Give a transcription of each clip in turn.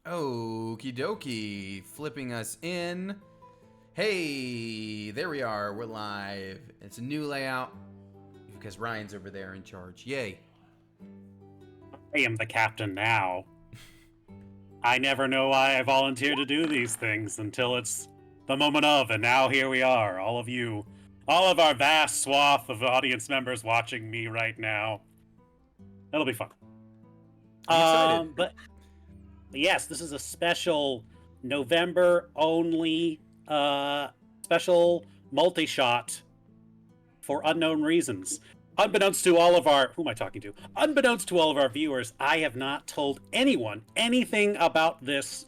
Okie dokie. Flipping us in. Hey, there we are. We're live. It's a new layout because Ryan's over there in charge. Yay. I am the captain now. I never know why I volunteer to do these things until it's the moment of, and now here we are, all of you, all of our vast swath of audience members watching me right now. It'll be fun. I'm excited. But yes, this is a special November only special multi-shot for unknown reasons. Unbeknownst to all of our who am I talking to? Unbeknownst to all of our viewers, I have not told anyone anything about this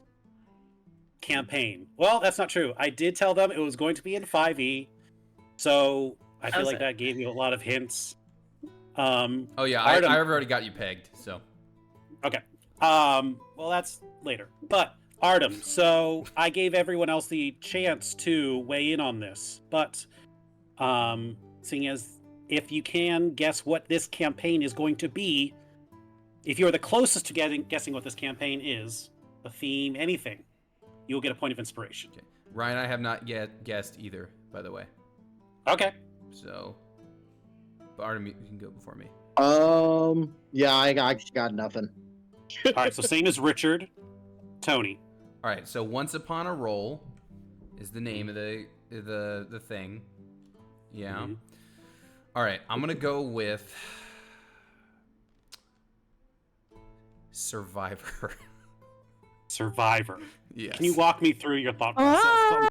campaign. Well, that's not true. I did tell them it was going to be in 5e, so I feel like that gave you a lot of hints. Oh yeah, Artem, I've already got you pegged. So okay. Well, that's later. But Artem, so I gave everyone else the chance to weigh in on this, but seeing as if you can guess what this campaign is going to be, if you're the closest to guessing what this campaign is, the theme, anything, you'll get a point of inspiration. okay. Ryan, I have not yet guessed either, by the way. Okay. So, but Artem, you can go before me. Yeah, I got nothing. All right. So same as Richard, Tony. All right. So, Once Upon a Roll is the name of the thing. Yeah. Mhm. All right. I'm gonna go with Survivor. Survivor. Yes. Can you walk me through your thought process?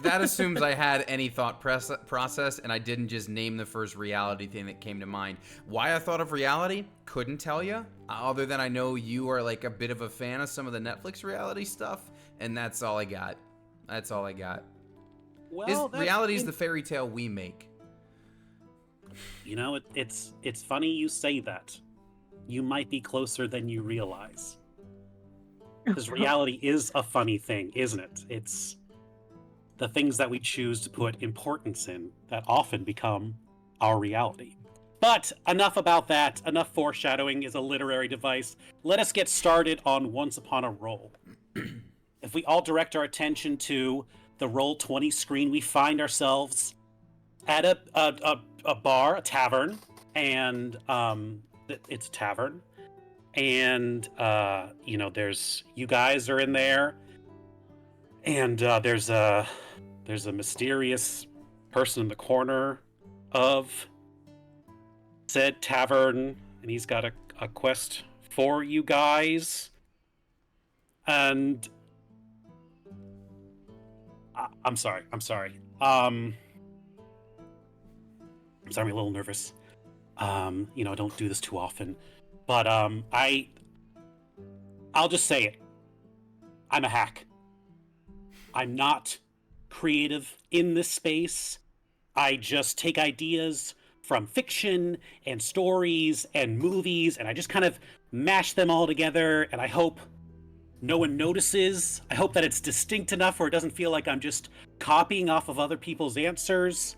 That assumes I had any thought process and I didn't just name the first reality thing that came to mind. Why I thought of reality, couldn't tell you. Other than I know you are like a bit of a fan of some of the Netflix reality stuff, and that's all I got. That's all I got. Well, Reality is the fairy tale we make. You know, it's funny you say that. You might be closer than you realize. Because reality is a funny thing, isn't it? It's the things that we choose to put importance in that often become our reality. But enough about that. Enough foreshadowing is a literary device. Let us get started on Once Upon a Roll. If we all direct our attention to the Roll20 screen, we find ourselves at a bar, a tavern, and it's a tavern, and there's you guys are in there, and there's a mysterious person in the corner of said tavern, and he's got a quest for you guys, and I'm sorry. I'm sorry, I'm a little nervous. I don't do this too often, but I'll just say it. I'm a hack. I'm not creative in this space. I just take ideas from fiction and stories and movies, and I just kind of mash them all together, and I hope no one notices. I hope that it's distinct enough where it doesn't feel like I'm just copying off of other people's answers.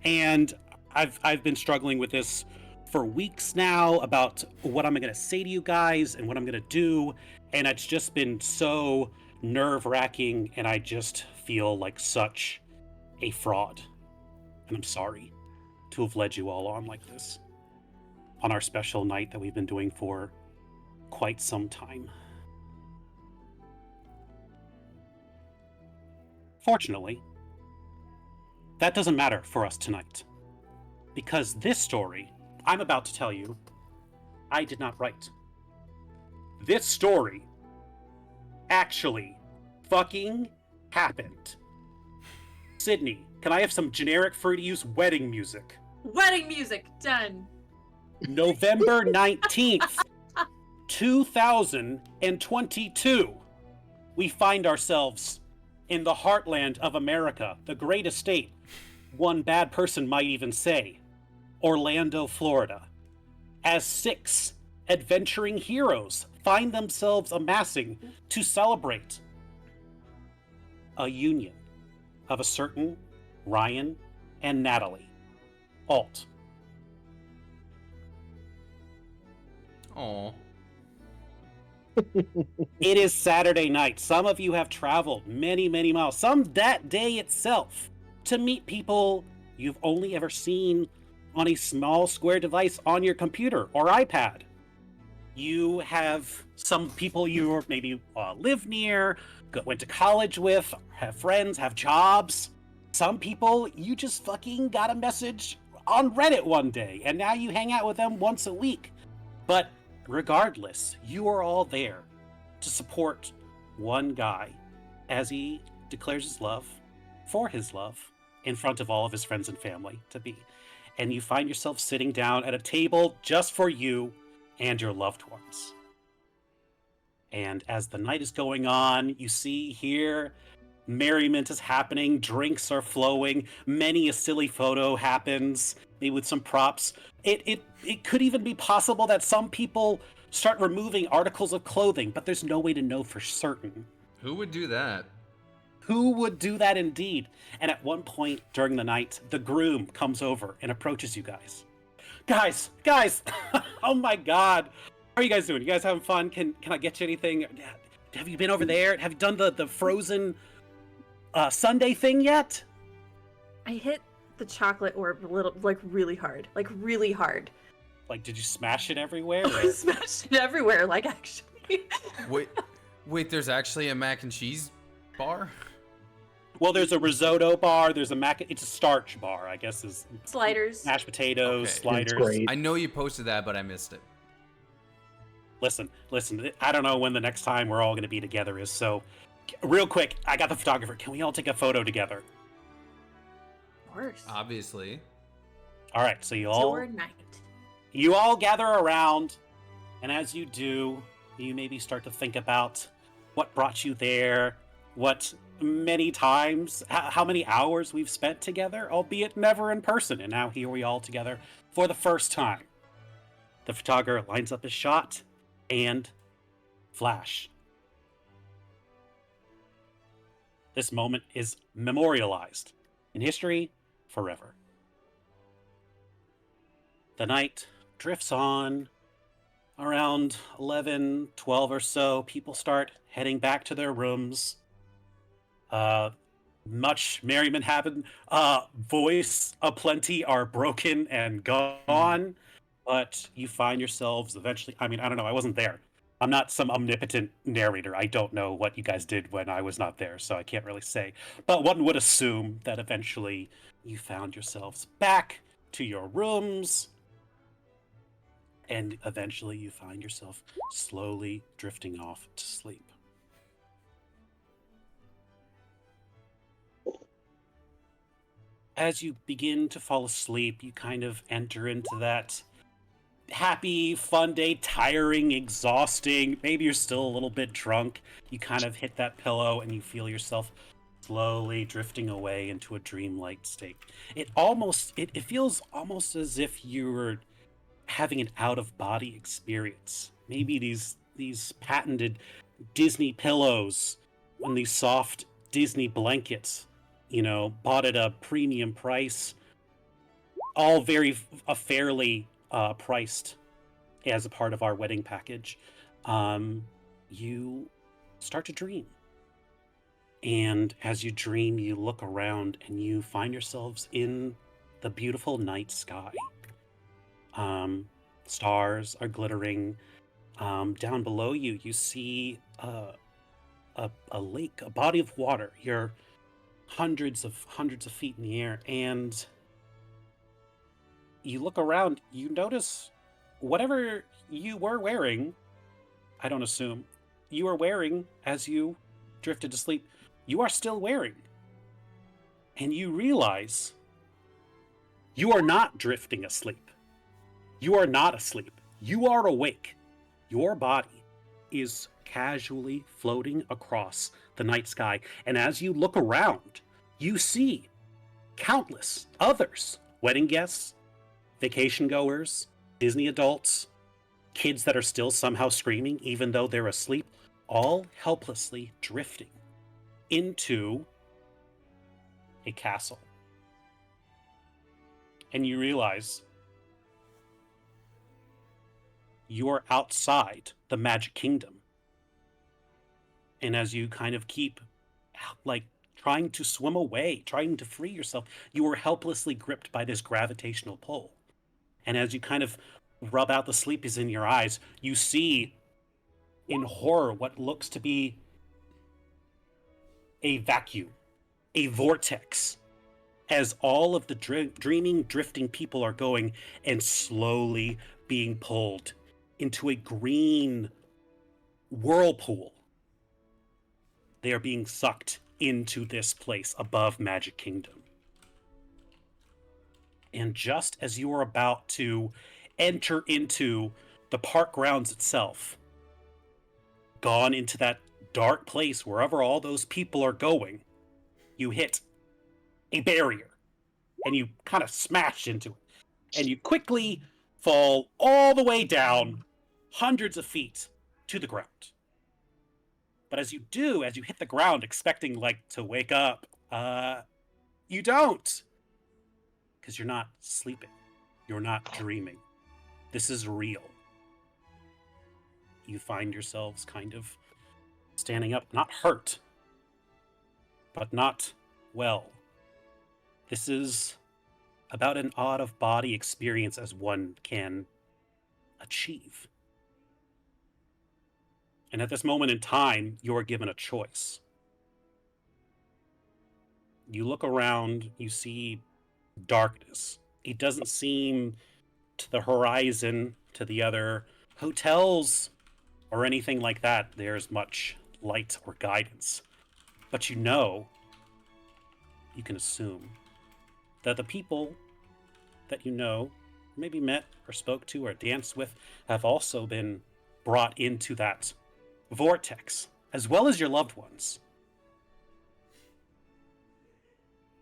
And I've been struggling with this for weeks now about what I'm going to say to you guys and what I'm going to do, and it's just been so nerve-wracking, and I just feel like such a fraud. And I'm sorry to have led you all on like this on our special night that we've been doing for quite some time. Fortunately, that doesn't matter for us tonight, because this story I'm about to tell you, I did not write. This story actually fucking happened. Sydney, can I have some generic free-to-use wedding music? Wedding music, done. November 19th, 2022. We find ourselves in the heartland of America, the great estate, one bad person might even say, Orlando, Florida, as 6 adventuring heroes find themselves amassing to celebrate a union of a certain Ryan and Natalie Alt. Aw. It is Saturday night. Some of you have traveled many, many miles, some that day itself, to meet people you've only ever seen on a small square device on your computer or iPad. You have some people you maybe live near, went to college with, have friends, have jobs. Some people you just fucking got a message on Reddit one day, and now you hang out with them once a week. But regardless, you are all there to support one guy as he declares his love for his love in front of all of his friends and family to be. And you find yourself sitting down at a table just for you and your loved ones. And as the night is going on, you see here, merriment is happening, drinks are flowing, many a silly photo happens, maybe with some props. It could even be possible that some people start removing articles of clothing, but there's no way to know for certain. Who would do that? Who would do that indeed? And at one point during the night, the groom comes over and approaches you guys. Guys! Oh my god. How are you guys doing? You guys having fun? Can I get you anything? Have you been over there? Have you done the frozen Sunday thing yet? I hit the chocolate orb a little, really hard. Like, did you smash it everywhere? I smashed it everywhere, actually. Wait, there's actually a mac and cheese bar? Well, there's a risotto bar, there's it's a starch bar, I guess is Sliders. mashed potatoes, Okay. sliders. It's great. I know you posted that, but I missed it. Listen, I don't know when the next time we're all going to be together is, so real quick, I got the photographer. Can we all take a photo together? Of course. Obviously. All right, so Your night. you all gather around, and as you do, you maybe start to think about what brought you there, what many times, how many hours we've spent together, albeit never in person, and now here we all together for the first time. The photographer lines up his shot, and flash. This moment is memorialized in history forever. The night drifts on. Around 11, 12 or so, people start heading back to their rooms. Much merriment happened. Voice aplenty are broken and gone. But you find yourselves eventually, I don't know, I wasn't there. I'm not some omnipotent narrator. I don't know what you guys did when I was not there, so I can't really say. But one would assume that eventually you found yourselves back to your rooms, and eventually you find yourself slowly drifting off to sleep. As you begin to fall asleep, you kind of enter into that happy, fun day, tiring, exhausting. Maybe you're still a little bit drunk. You kind of hit that pillow and you feel yourself slowly drifting away into a dreamlike state. It feels almost as if you were having an out-of-body experience. Maybe these patented Disney pillows and these soft Disney blankets, bought at a premium price, all very fairly priced as a part of our wedding package. You start to dream. And as you dream, you look around and you find yourselves in the beautiful night sky. Stars are glittering. Down below you, you see a lake, a body of water. You're hundreds of feet in the air, and you look around, you notice whatever you were wearing, I don't assume, you were wearing as you drifted to sleep, you are still wearing. And you realize you are not drifting asleep. You are not asleep. You are awake. Your body is casually floating across the night sky. And as you look around, you see countless others, wedding guests, vacation goers, Disney adults, kids that are still somehow screaming even though they're asleep, all helplessly drifting into a castle. And you realize you're outside the Magic Kingdom And as you kind of keep, like, trying to swim away, trying to free yourself, you are helplessly gripped by this gravitational pull. And as you kind of rub out the sleepies in your eyes, you see in horror what looks to be a vacuum, a vortex, as all of the dreaming, drifting people are going and slowly being pulled into a green whirlpool. They are being sucked into this place above Magic Kingdom. And just as you are about to enter into the park grounds itself, gone into that dark place wherever all those people are going, you hit a barrier and you kind of smash into it. And you quickly fall all the way down hundreds of feet to the ground. But as you do, as you hit the ground expecting like to wake up, you don't. Because you're not sleeping. You're not dreaming. This is real. You find yourselves kind of standing up, not hurt, but not well. This is about an out-of-body experience as one can achieve. And at this moment in time, you're given a choice. You look around, you see darkness. It doesn't seem to the horizon, to the other hotels, or anything like that, there's much light or guidance. But you know, you can assume, that the people that you know, maybe met or spoke to or danced with, have also been brought into that vortex, as well as your loved ones.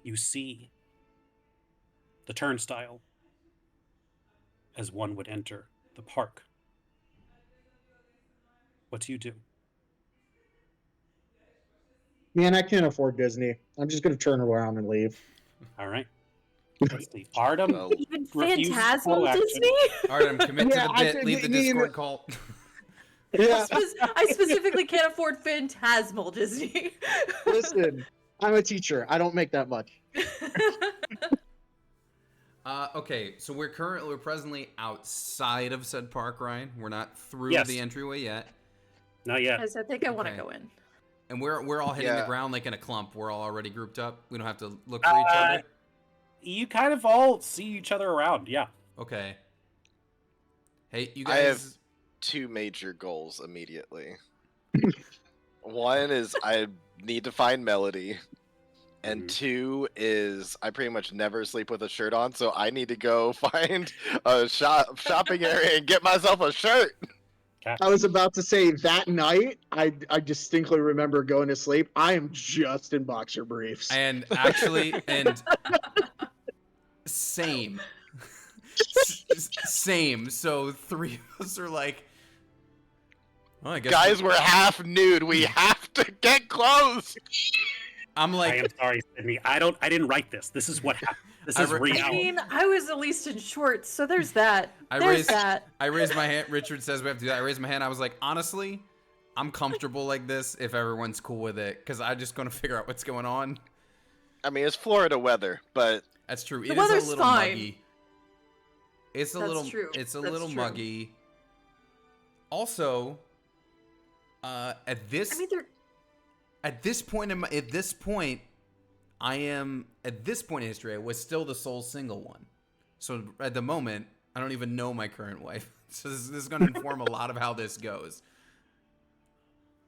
You see the turnstile as one would enter the park. What do you do? Man, I can't afford Disney. I'm just gonna turn around and leave. All right. Let's see. Artem Well, Even refuses Phantasmal full action. Disney? Artem, commit Yeah, to I the bit. think Leave the you- Discord call. Yeah, I specifically can't afford Phantasmal Disney. listen, I'm a teacher. I don't make that much. Okay, so we're presently outside of said park, Ryan. We're not through Yes. the entryway yet, Not yet. Yes, I think I want to Okay. go in. and we're all hitting the Yeah. ground like in a clump. We're all already grouped up. We don't have to look for each other. You kind of all see each other around, yeah. Okay. Hey, you I have guys. two major goals immediately. One is I need to find Melody, and Mhm. two is I pretty much never sleep with a shirt on, so I need to go find a shopping area and get myself a shirt. I was about to say that night, I distinctly remember going to sleep. I am just in boxer briefs. And actually, and same. Same. So three of us are like, well, I guess Guys, we're half nude. We have to get clothes. I'm I like, am sorry, Sydney. I didn't write this. This is what happened. This is I I reality. mean, I was at least in shorts, so there's that. I There's raised- that. I raised my hand. Richard says we have to do that. I raised my hand. I was like, honestly, I'm comfortable like this if everyone's cool with it, because I'm just gonna figure out what's going on. I mean, it's Florida weather, but That's true. The It is weather's a little fine. muggy. It's a That's little. true. It's a That's little true. muggy. Also, at this I mean, they're at this point in I am at this point in history. I was still the sole single one. So at the moment, I don't even know my current wife. So this is going to inform a lot of how this goes.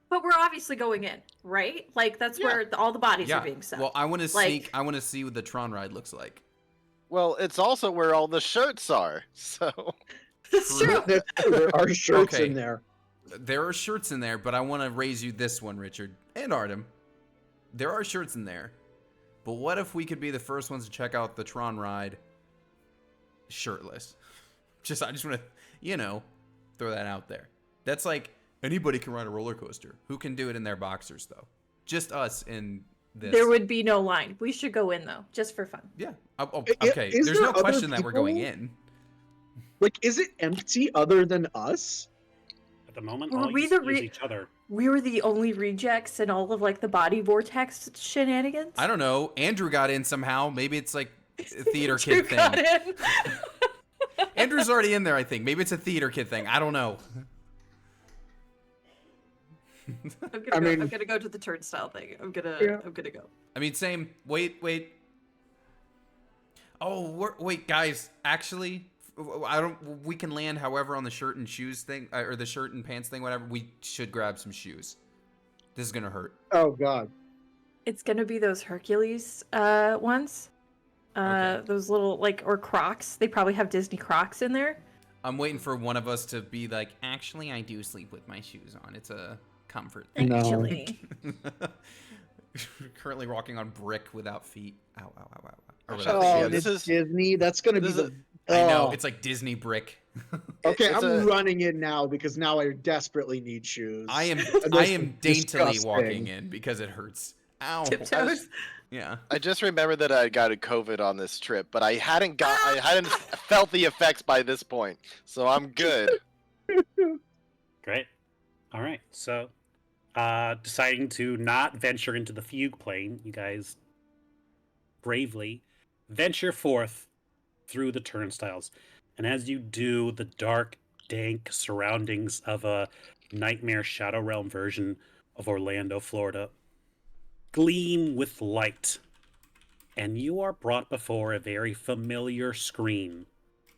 but we're obviously going in, right? Like that's where all the bodies Yeah. are being set. Well, I want to Like- sneak. I want to see what the Tron ride looks like. well, it's also where all the shirts are. So That's true. There are shirts Okay. in there. There are shirts in there, but I want to raise you this one, Richard and Artem. There are shirts in there, but what if we could be the first ones to check out the Tron ride shirtless? I just want to, throw that out there. That's like anybody can ride a roller coaster. Who can do it in their boxers though? Just us in this. There would be no line. We should go in though, just for fun. Yeah. I- Okay. is There's there no other question that we're going people? in. Like, is it empty other than us? At the moment, Were all we you the see is each other. We were the only rejects in all of like the body vortex shenanigans. I don't know. Andrew got in somehow. Maybe it's like a theater Drew kid got thing. in. Andrew's already in there, I think. Maybe it's a theater kid thing. I don't know. I'm gonna go to the turnstile thing. I'm gonna go. I mean, same. Wait. Oh, wait, guys. Actually, I don't. We can land, however, on the shirt and shoes thing, or the shirt and pants thing. Whatever. We should grab some shoes. This is gonna hurt. Oh God. It's gonna be those Hercules ones. Okay. Those little or Crocs. They probably have Disney Crocs in there. I'm waiting for one of us to be like, actually, I do sleep with my shoes on. It's a comfort. No. Actually. Currently walking on brick without feet. Ow, ow, ow, ow. Or Oh, without yeah, shoes. this it's is- Disney. That's gonna be this the. is- I know. Oh. It's like Disney brick. Okay, it's I'm a- running in now because now I desperately need shoes. I am This is daintily disgusting. walking in because it hurts. Ow. Tiptoes. Yeah. I just remembered that I got a COVID on this trip, but I hadn't felt the effects by this point, so I'm good. Great. All right. So, deciding to not venture into the fugue plane, you guys bravely venture forth through the turnstiles. And as you do, the dark, dank surroundings of a Nightmare Shadow Realm version of Orlando, Florida, gleam with light. And you are brought before a very familiar screen,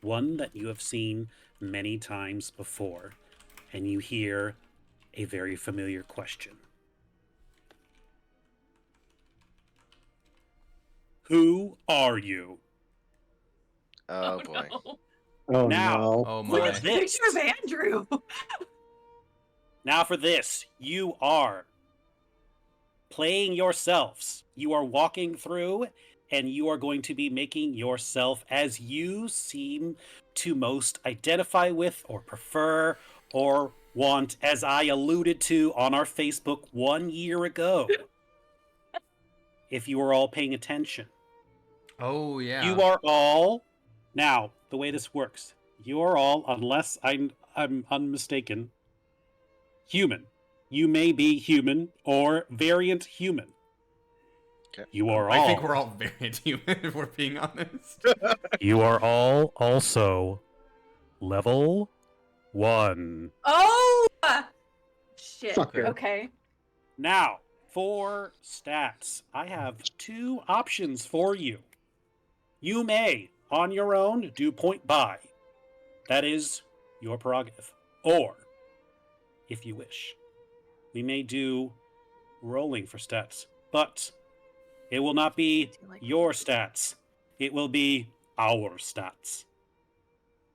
one that you have seen many times before. And you hear a very familiar question. Who are you? Oh boy. No. Oh Now- no. Oh Look my. at this. Picture of Andrew. Now for this, you are playing yourselves. You are walking through and you are going to be making yourself as you seem to most identify with or prefer or want, as I alluded to on our Facebook 1 year ago. If you are all paying attention. Oh yeah. You are all now. The way this works, you are all, unless I'm unmistaken, human. You may be human or variant human. Okay. You are all. I think we're all very human, if we're being honest. You are all also level 1. Oh shit. Fucker. Okay. Now, for stats, I have 2 options for you. You may, on your own, do point buy. That is your prerogative. Or, if you wish, we may do rolling for stats. But it will not be your stats. It will be our stats.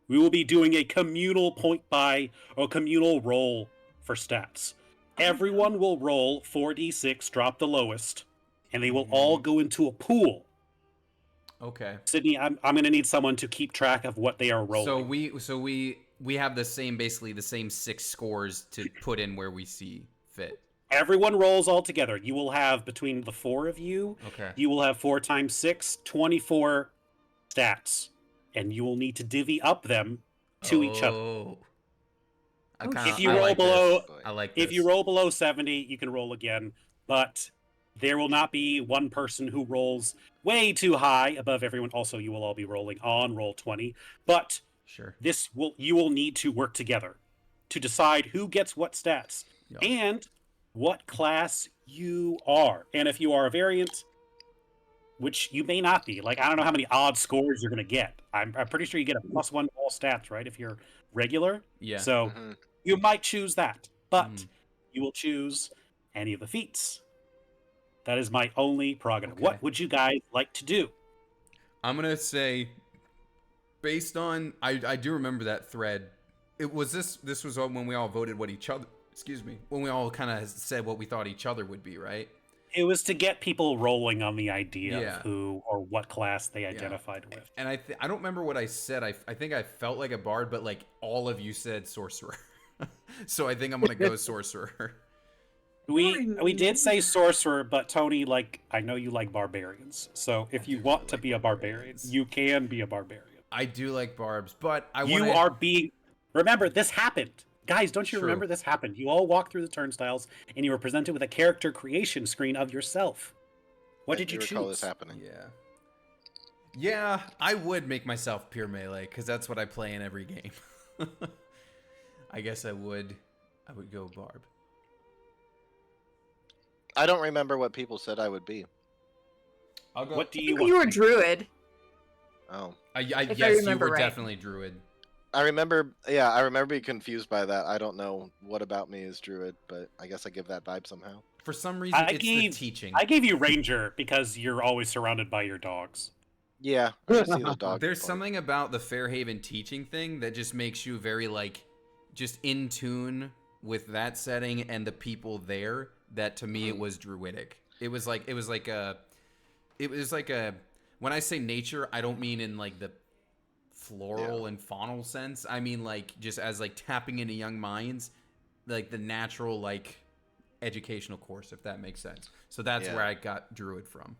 We will be doing a communal point buy or communal roll for stats. Everyone will roll 4d6, drop the lowest, and they will all go into a pool. Okay. Sydney, I'm going to need someone to keep track of what they are rolling. So we have the same, basically the same 6 scores to put in where we see fit. Everyone rolls all together. You will have, between the 4 of you, Okay. you will have 4 times 6, 24 stats. And you will need to divvy up them to each other. Oh. I Oh, kinda, If you I roll like below- this. I like this. If you roll below 70, you can roll again. But there will not be one person who rolls way too high above everyone. Also, you will all be rolling on roll 20. But Sure. you will need to work together to decide who gets what stats Yeah. and what class you are. And if you are a variant, which you may not be, like I don't know how many odd scores you're going to get. I'm pretty sure you get a +1 to all stats, right? If you're regular. Yeah. So Mhm. you might choose that, but Mhm. you will choose any of the feats. That is my only prerogative. Okay. What would you guys like to do? I'm gonna say, based on I do remember that thread. It was this was when we all voted what each other. Excuse me. When we all kind of said what we thought each other would be, right? It was to get people rolling on the idea Yeah. of who or what class they identified with. And I don't remember what I said. I think I felt like a bard, but like all of you said sorcerer. So I think I'm gonna go sorcerer. We did say sorcerer, but Tony, like I know you like barbarians. So if you do want really to like be a barbarian, barbarians. you can be a barbarian. I do like barbs, but I You want are being. Remember, this happened. Guys, don't you True. remember this happened? You all walked through the turnstiles, and you were presented with a character creation screen of yourself. What I did you do recall this choose? happening. Yeah. Yeah, I would make myself pure melee because that's what I play in every game. I guess I would go Barb. I don't remember what people said I would be. I'll go. What do I you think want? you were Hank? druid. Oh. I Yes, you remember were right. definitely druid. I remember being confused by that. I don't know what about me is druid, but I guess I give that vibe somehow. For some reason, I it's gave- the teaching. I gave you ranger because you're always surrounded by your dogs. Yeah, I see the dog. There's part. something about the Fairhaven teaching thing that just makes you very just in tune with that setting and the people there. That to me it was druidic. It was like a. When I say nature, I don't mean in like the floral and faunal sense. I mean just as tapping into young minds, like the natural educational course, if that makes sense. So that's Yeah. where I got druid from.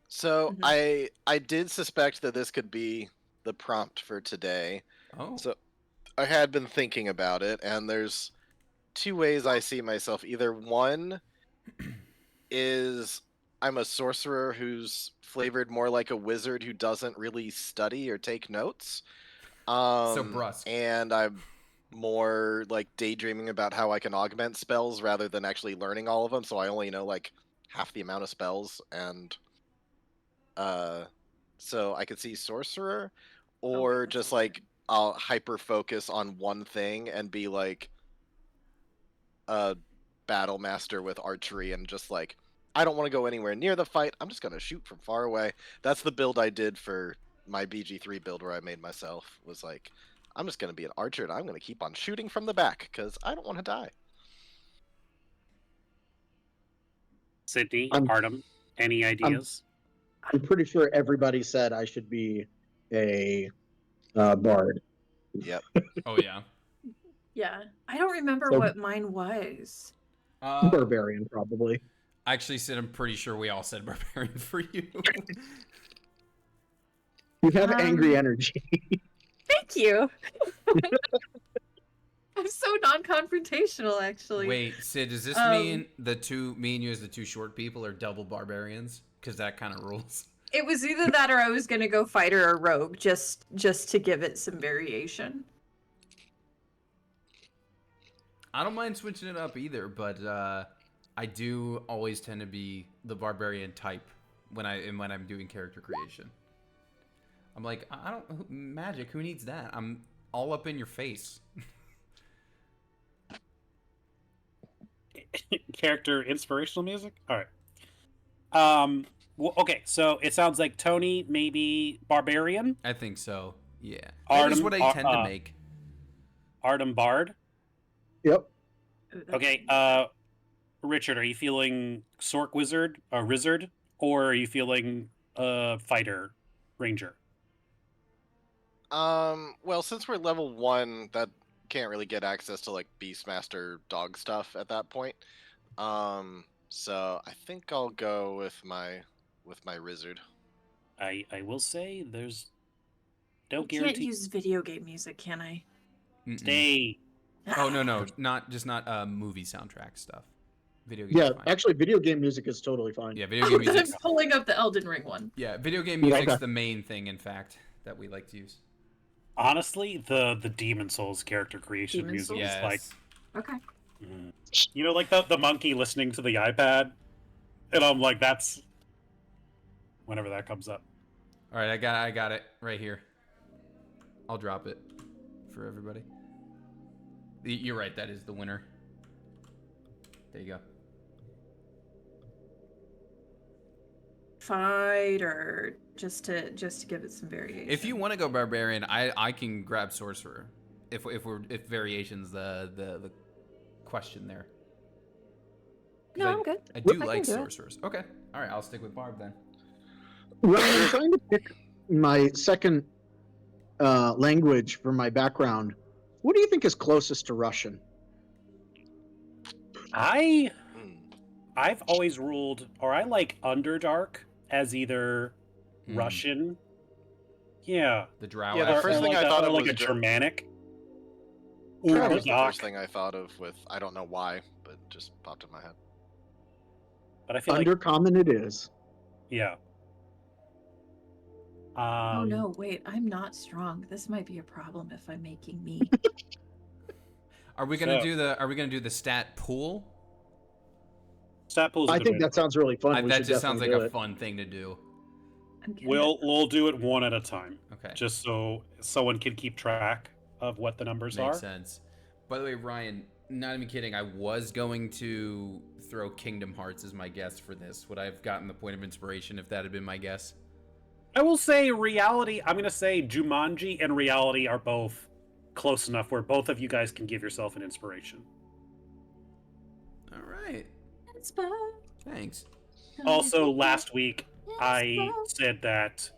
So Mhm. I did suspect that this could be the prompt for today. Oh, So I had been thinking about it, and there's two ways I see myself. Either one is I'm a sorcerer who's flavored more like a wizard who doesn't really study or take notes. So brusque. And I'm more daydreaming about how I can augment spells rather than actually learning all of them. So I only know half the amount of spells, and so I could see sorcerer, or that's just okay. I'll hyper focus on one thing and be a battle master with archery and just I don't want to go anywhere near the fight. I'm just gonna shoot from far away. That's the build I did for my BG3 build where I made myself. Was I'm just gonna be an archer and I'm gonna keep on shooting from the back because I don't want to die. Sydney, I'm- Artem, any ideas? I'm pretty sure everybody said I should be a bard. Yep. Oh yeah. Yeah, I don't remember So- what mine was. Barbarian, probably. Actually, Sid, I'm pretty sure we all said barbarian for you. You have Um, angry energy. Thank you. I'm so non-confrontational, actually. Wait, Sid, does this Um, mean me and you as the two short people are double barbarians? Because that kind of rules. It was either that or I was gonna go fighter or rogue, just to give it some variation. I don't mind switching it up either, but I do always tend to be the barbarian type when I'm doing character creation. I'm like, I don't magic. Who needs that? I'm all up in your face. Character inspirational music? All right. Well, okay, so it sounds like Tony, maybe Barbarian, I think so. Yeah. That is Artem- what I tend to uh, make. Artem Bard. Yep. Ooh, that's- Okay, Richard, are you feeling Sork Wizard, Rizzard, or are you feeling Fighter Ranger? Well, since we're level 1, that can't really get access to Beastmaster dog stuff at that point. So I think I'll go with my wizard. I will say there's no I can't guarantee. use video game music, can I? Mm-mm. Stay. Oh no, not movie soundtrack stuff. Video game. Yeah, Fine. actually, video game music is totally fine. Yeah, video game I'm music. pulling up the Elden Ring one. Yeah, video game Yeah, music's okay. the main thing, in fact, that we like to use. Honestly, the Demon Souls character creation Demon music Souls? is Yes. like, Okay. you know, like the monkey listening to the iPad, and I'm like, that's whenever that comes up. All right, I got it right here. I'll drop it for everybody. You're right. That is the winner. There you go. Fighter, just to give it some variation. If you want to go barbarian, I can grab sorcerer. If variation's the question there. 'Cause No, I'm good. I do I like can do it. sorcerers. Okay. All right, I'll stick with barb then. When I'm trying to pick my second language for my background, what do you think is closest to Russian? Hmm. I've always ruled, or I like Underdark as either Hmm. Russian. Yeah. The drow. Yeah, the accent. first thing like I thought or of like was a Germanic. Ooh, That the was the dock. first thing I thought of with, I don't know why, but it just popped in my head. But I feel like, Undercommon it is. yeah. Oh no, wait, I'm not strong. This might be a problem if I'm making me. Are we gonna So- do the stat pool? Stat pool's a I good think way to that sounds really fun. We That should just sounds like definitely a do it. fun thing to do. I'm getting We'll do it one at a time, Okay. just so someone can keep track of what the numbers Makes are. sense. By the way, Ryan, not even kidding, I was going to throw Kingdom Hearts as my guess for this. Would I have gotten the point of inspiration if that had been my guess? I will say reality. I'm gonna say Jumanji and reality are both close enough where both of you guys can give yourself an inspiration. All right. Inspo. Thanks. Also, last week I said that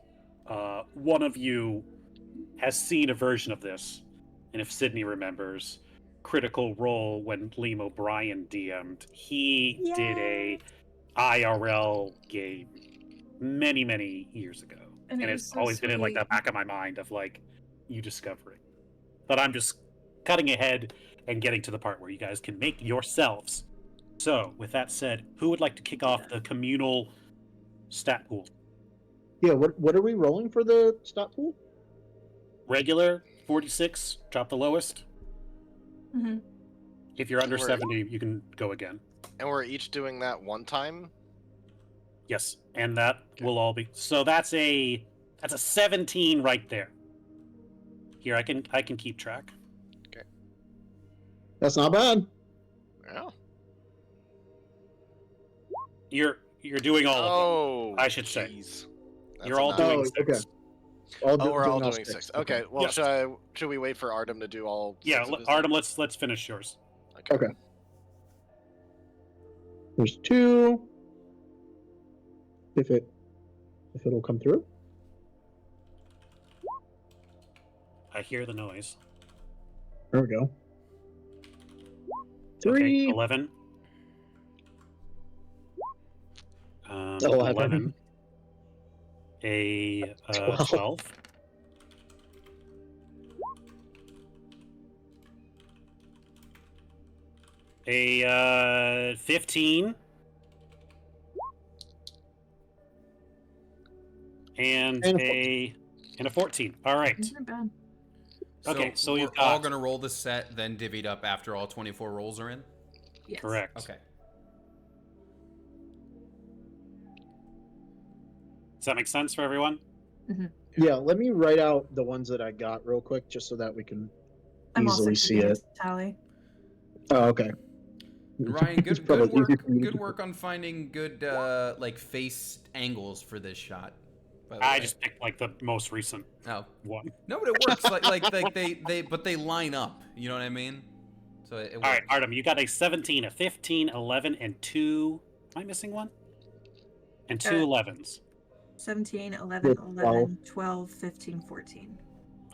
one of you has seen a version of this, and if Sydney remembers, Critical Role when Liam O'Brien DM'd, he did a IRL game many years ago, And it it's was so always been in like the sweet. back of my mind of like you discovering. But I'm just cutting ahead and getting to the part where you guys can make yourselves. So, with that said, who would like to kick off the communal stat pool? Yeah, what are we rolling for the stat pool? Regular 46, drop the lowest. Hmm. If you're under We're- 70, you can go again. And we're each doing that one time. Yes, and that will all be. So that's a 17 right there. Here, I can keep track. That's not bad. Yeah. You're doing all of Oh, I should say. jeez. them. That's You're a all nine. doing Oh, 6. okay. All Oh, we're all all doing 6. Okay. Well, Yes. should we wait for Artem to do all? Yeah, six of his Artem, then? let's finish yours. Okay. There's 2. If it'll come through. I hear the noise. There we go. Okay, 3. 11. 11. 11. A 12. A 15. And And a 14. All right. Not bad. Okay, so we're you've all got- gonna roll the set, then divvied up after all 24 rolls are in. Yes. Correct. Okay. Does that make sense for everyone? Yeah, let me write out the ones that I got real quick just so that we can I'm also easily see keeping it. a tally. Oh, okay. Ryan, It's good probably easier for me good to- work on finding good like face angles for this shot. By the I way. just picked like the most recent Oh. one. No, but it works. like they line up. You know what I mean? So it works. All right, Artem, you got a 17, a 15, 11, and 2. Am I missing one? And 2 Uh, 11s. 17, 11, Yeah, 11, 12, 15, 14.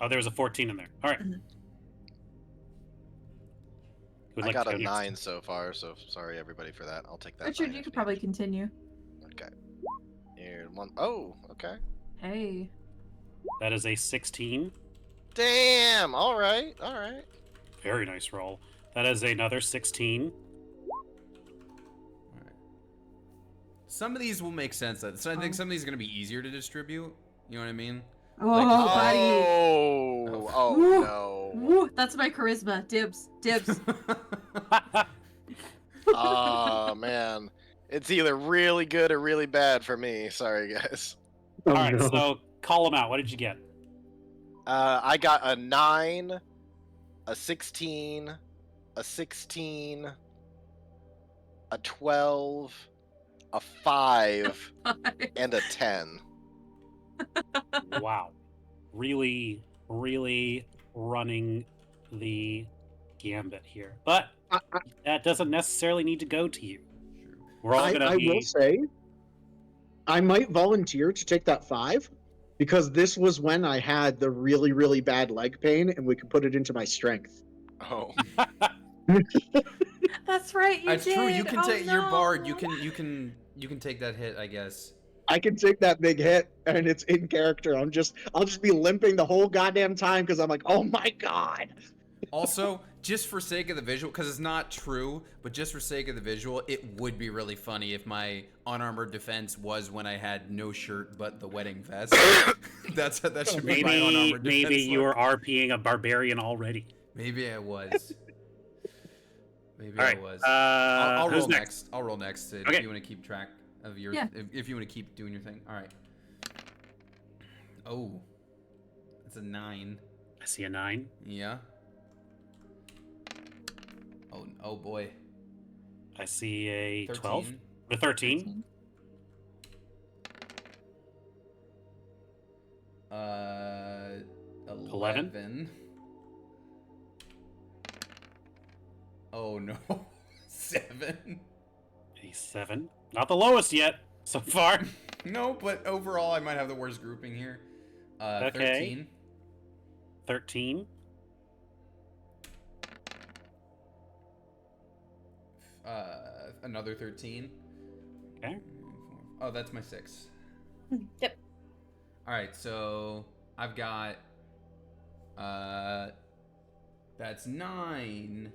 Oh, there was a 14 in there. All right. Mhm. Who'd I like got to a go next? 9 so far, so sorry everybody for that. I'll take that. Richard, 9 you if could probably needed. continue. Okay. Here, one. Oh, okay. Hey. That is a 16. Damn. All right. All right. Very nice roll. That is another 16. All right. Some of these will make sense. So I think some of these are gonna be easier to distribute. You know what I mean? Oh, Like- buddy. Oh. Oh Woo. no. Woo, that's my charisma. Dibs. Dibs. Oh man. It's either really good or really bad for me. Sorry, guys. Oh, All right, no. so call them out. What did you get? I got a 9, a 16, a 16, a 12, a 5, and a 10. Wow. Really, really running the gambit here. But I, that doesn't necessarily need to go to you. Sure. We're all I, going to I be. will say, I might volunteer to take that 5 because this was when I had the really, really bad leg pain, and we could put it into my strength. Oh. That's right. You That's did. true. You can Oh, take your bard. no. You can take that hit, I guess. I can take that big hit, and it's in character. I'll just be limping the whole goddamn time because I'm like, oh my god. Also, just for sake of the visual, because it's not true, but just for sake of the visual, it would be really funny if my unarmored defense was when I had no shirt but the wedding vest. That should be my unarmored defense. Maybe you look. were RPing a barbarian already. Maybe I was. Maybe All right. I was. I'll roll next. I'll roll next, Sid, Okay. if you want to keep track of your. Yeah. If you want to keep doing your thing. All right. Oh, it's a 9. I see a 9. Yeah. Oh boy. I see a 13. 12. A 13. 11. Oh no. 7. A 7. Not the lowest yet so far. No, but overall I might have the worst grouping here. Okay. 13. 13. Another 13. Okay. Oh, that's my 6. Yep. All right, so I've got that's 9,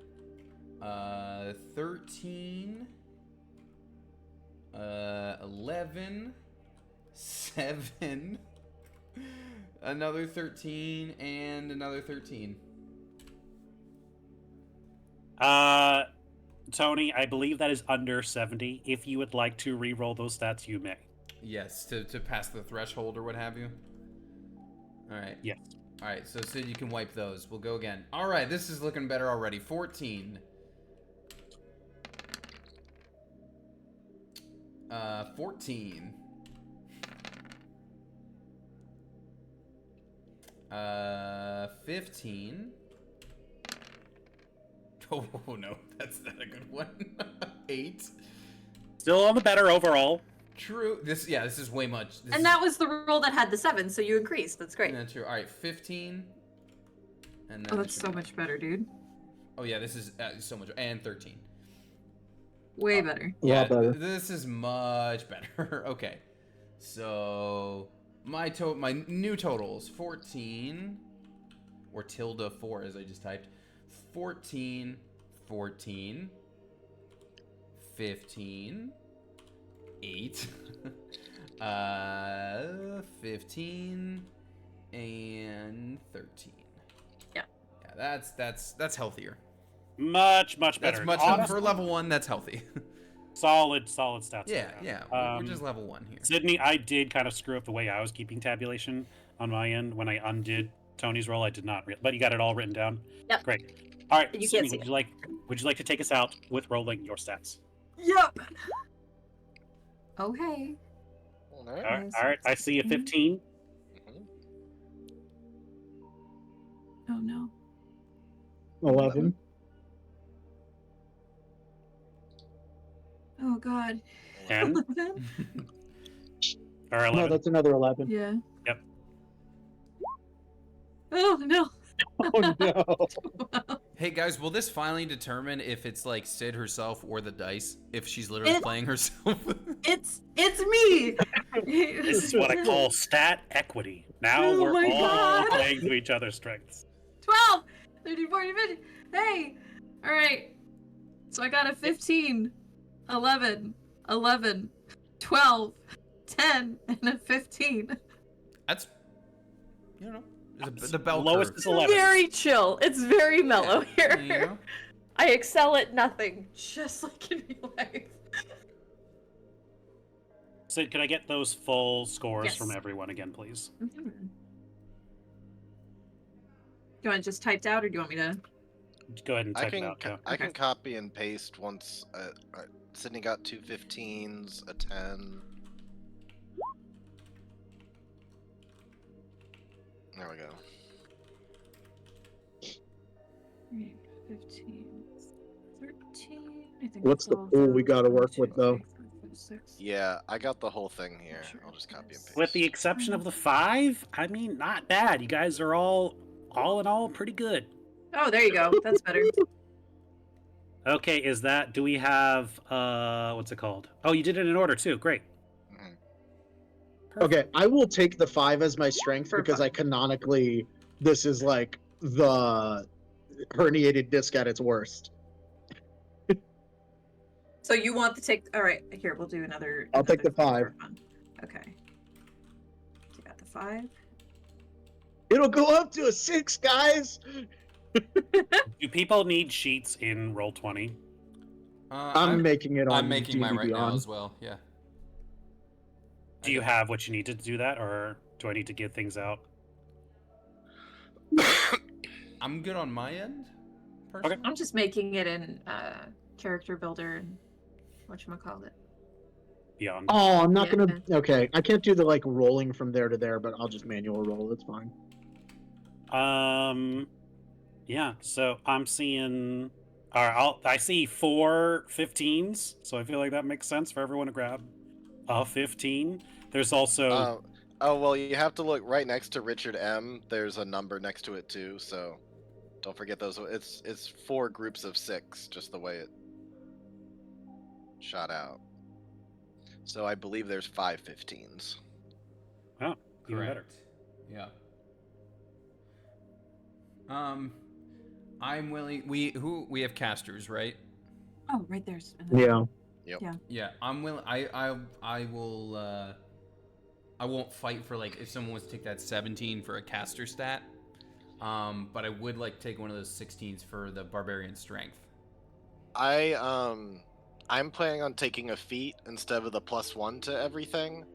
13, 11, 7, another 13, and another 13. Tony, I believe that is under 70. If you would like to re-roll those stats, you may. Yes, to pass the threshold or what have you. All right. Yes. All right, so Sid, you can wipe those. We'll go again. All right, this is looking better already. 14. 14. 15. Oh no, that's not a good one. 8. Still on the better overall. True. This is way much. And that was the roll that had the 7, so you increased. That's great. Yeah, true. All right, 15. And then Oh, it that's should so be- much better, dude. Oh yeah, this is so much. And 13. Way better. A lot better. This is much better. Okay. So my new totals 14 or tilde 4 as I just typed. 14, 14, 15, 8, 15, and 13. Yeah. Yeah, that's healthier. Much better. That's much Honestly, for level 1. That's healthy. solid stats. Yeah, around. yeah. We're just level 1 here. Sydney, I did kind of screw up the way I was keeping tabulation on my end when I undid Tony's roll. I did not, but you got it all written down. Yep. Great. All right, You Sydney, can't see would you like to take us out with rolling your stats? Yep. Okay. All All right. right. All right. I see a 15. Mhm. Oh no. 11. Oh god. 10 or 11. No, that's another 11. Yeah. Yep. Oh no. Oh no. Hey guys, will this finally determine if it's like Sid herself or the dice? If she's literally playing herself? It's me. This is what I call stat equity. Now Oh we're my all God. playing to each other's strengths. 12, 13, 14, 15. Hey. All right. So I got a 15, 11, 11, 12, 10, and a 15. That's, you know, the bell Lowest curve. is 11. Very chill. It's very mellow Yeah, here. you know? I excel at nothing, just like in real life. Sid, can I get those full scores Yes. from everyone again, please? Do you want it just typed out, or do you want me to? Go ahead and I type can it out. Yeah. I can Okay. copy and paste once. Sydney got 2 15s, a 10. There we go. 15, 13. I think What's the 12, pool we gotta work 22, with, though? 23, 26. Yeah, I got the whole thing here. Sure. I'll just copy and paste. With the exception of the 5, I mean, not bad. You guys are all in all, pretty good. Oh, there you go. That's better. Okay, do we have, what's it called? Oh, you did it in order too. Great. Mhm. Okay, I will take the 5 as my strength For because fun. I canonically, this is like the herniated disc at its worst. So you want to take? All right, here we'll do another. I'll take another the 5. one. Okay. So you got the 5. It'll go up to a 6, guys. Do people need sheets in Roll20? I'm making it on. I'm making mine D&D right now Beyond. as well. Yeah. Do you have what you need to do that, or do I need to give things out? I'm good on my end. Okay. Personally. I'm just making it in character builder and whatchamacallit. Beyond. Oh, I'm not Yeah. gonna. Okay, I can't do the like rolling from there to there, but I'll just manual roll. It's fine. Yeah. So I'm seeing. All right. I see 4 15s, so I feel like that makes sense for everyone to grab a 15. There's also. Oh well, you have to look right next to Richard M. There's a number next to it too, so don't forget those. It's 4 groups of 6, just the way it shot out. So I believe there's 5 15s. Oh, even better. Yeah. I'm willing. We have casters, right? Oh, right there's. Yeah. Yeah, I'm willing. I will. I won't fight for like if someone wants to take that 17 for a caster stat. But I would like to take one of those 16s for the barbarian strength. I'm planning on taking a feat instead of the +1 to everything.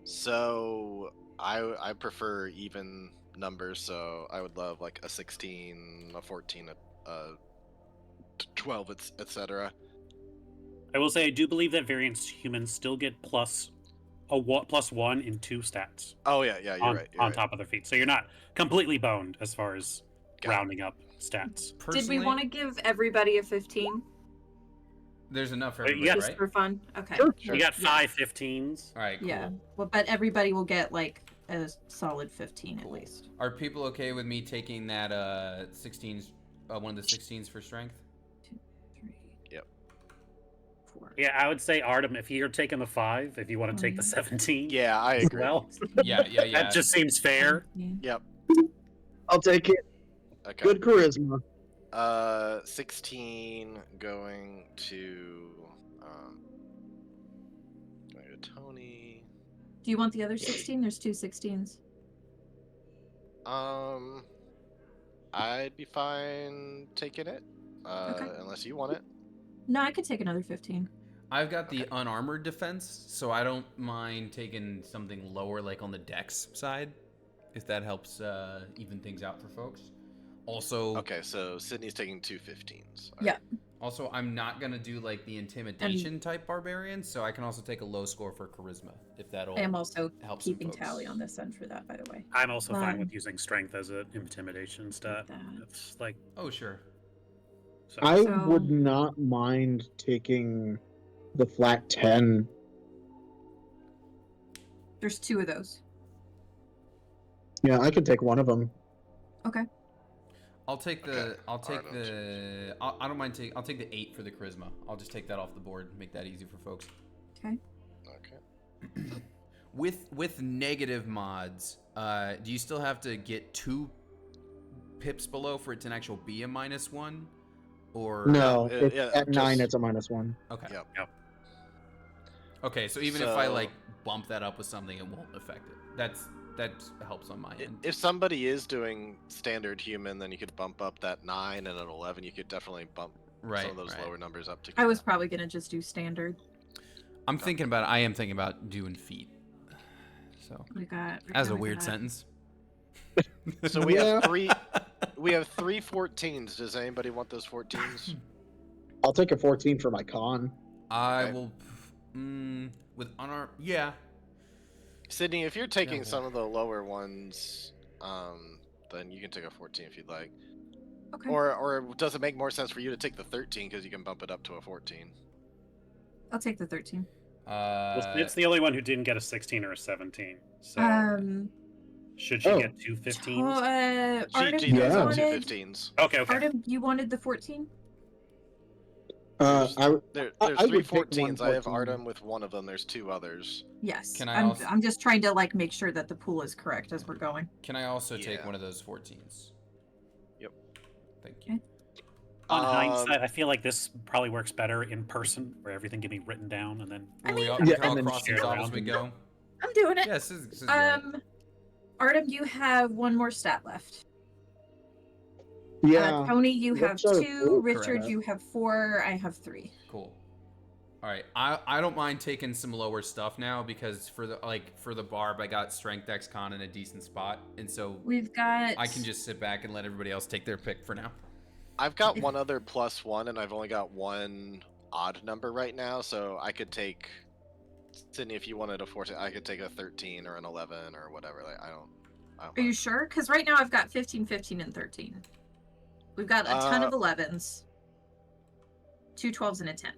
So I prefer even numbers, so I would love like a 16, a 14, a 12, etc. I will say I do believe that variants humans still get +1 in 2 stats Oh yeah, you're on, right. You're on right. top of their feet. So you're not completely boned as far as Got it. rounding up stats. Did Personally, we want to give everybody a 15 There's enough for You everybody, got- just right? for fun? Okay. Sure. Sure. You got Yeah. 5 15s. All right. Cool. Yeah. Well, but everybody will get like a solid 15 at Cool. least. Are people okay with me taking that 16s, one of the 16s for strength? 2, 3. Yep. 4. Yeah, I would say Artem, if you're taking the 5, if you want to take the 17. Yeah, I as agree. well, Yeah. that just seems fair. Yeah. I'll take it. Okay. Good charisma. 16 going to Tony. Do you want the other 16? There's 2 16s. I'd be fine taking it. Okay. Unless you want it. No, I could take another 15. I've got the unarmored defense, so I don't mind taking something lower, like on the dex side, if that helps even things out for folks. Also, Okay, so Sydney's taking 2 15s. Yeah. Also, I'm not gonna do like the intimidation type barbarian, so I can also take a low score for charisma if that'll. I am also help some keeping folks. tally on this end for that, by the way. I'm also fine Um, with using strength as an intimidation stat. that. It's like Oh sure. so. I So- would not mind taking the flat 10. There's 2 of those. Yeah, I can take one of them. Okay. I'll take the. Okay. I'll take Alright, the. I don't mind take. I'll take the 8 for the charisma. I'll just take that off the board. Make that easy for folks. Okay. Okay. With negative mods, do you still have to get 2 pips below for it to actually be a -1, or No, it's yeah, at 9, just- it's a -1. Okay. Yep. Okay, so even if I So- like bump that up with something, it won't affect it. That helps on my end. If somebody is doing standard human, then you could bump up that 9 and an 11. You could definitely bump Right. some of those right. lower numbers up to. I was probably going to just do standard. I'm thinking about. I am thinking about doing feet. So We got. as a we weird got- sentence. So we Yeah. have 3. We have 3 14s. Does anybody want those 14s? I'll take a 14 for my con. I Okay. will. With unarmed. Yeah. Sydney, if you're taking Yeah. some of the lower ones, then you can take a 14 if you'd like. Okay. Or does it make more sense for you to take the 13 because you can bump it up to a 14? I'll take the 13. It's the only one who didn't get a 16 or a 17. So should she Oh. get 2 15s? She Artem, does you Yeah. have 2 wanted, 15s. Okay, okay. Artem, you wanted the 14? I There's I 3 would take one 14s. I have 14. Artem with one of them. There's 2 others. Yes. Can I I'm, also- I'm just trying to like make sure that the pool is correct as we're going. Can I also take Yeah. one of those 14s? Yep. Thank you. On Um, hindsight, I feel like this probably works better in person, where everything can be written down and then. Will we all, Yeah, all and then cross these share off around as we and- go? I'm doing it. Yes, this is great. Artem, you have one more stat left. Yeah. Tony, you have What's our 2. full Richard, stat? you have 4. I have 3. Cool. All right, I don't mind taking some lower stuff now because for the barb I got strength, dex, con in a decent spot, and so We've got. I can just sit back and let everybody else take their pick for now. I've got one other +1, and I've only got one odd number right now, so I could take Sydney if you wanted a 14. I could take a 13 or an 11 or whatever. Like I don't Are you mind. sure? Because right now I've got 15, 15, and 13. We've got a ton of 11s, 2 12s, and a 10,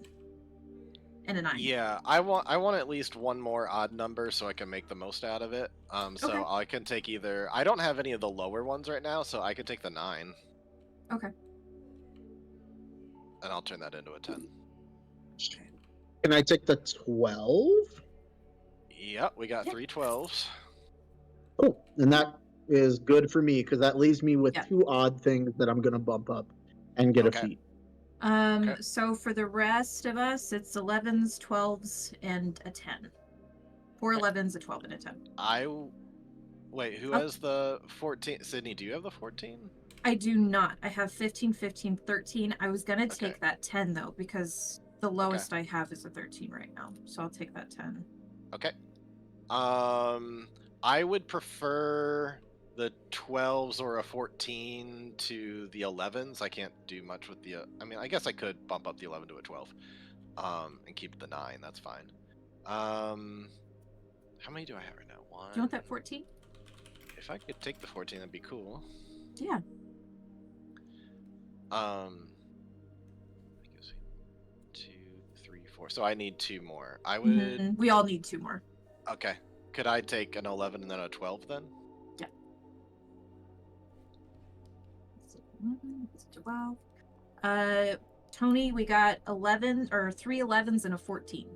and a 9. Yeah, I want at least one more odd number so I can make the most out of it. So Okay. I can take either. I don't have any of the lower ones right now, so I could take the 9. Okay. And I'll turn that into a 10. Can I take the 12? Yep, we got Yeah. 3 12s. Oh, and that is good for me because that leaves me with Yeah. 2 odd things that I'm gonna bump up and get Okay. a feat. Okay. So for the rest of us, it's 11s, 12s, and a 10. 4 11s, a 12, and a 10. Wait, who Oh. has the 14? Sydney, do you have the 14? I do not. I have 15, 15, 13. I was gonna Okay. take that 10 though, because the lowest I have is a 13 right now. So I'll take that 10. Okay. I would prefer the 12s or a 14 to the 11s. I can't do much with the. I mean, I guess I could bump up the 11 to a 12, and keep the 9. That's fine. How many do I have right now? One. Do you want that 14? If I could take the 14, that'd be cool. Yeah. I guess 2, 3, 4. So I need 2 more. I would. Mhm. We all need 2 more. Okay. Could I take an 11 and then a 12 then? Yeah. It's 12. Tony, we got 11 or 3 11s and a 14.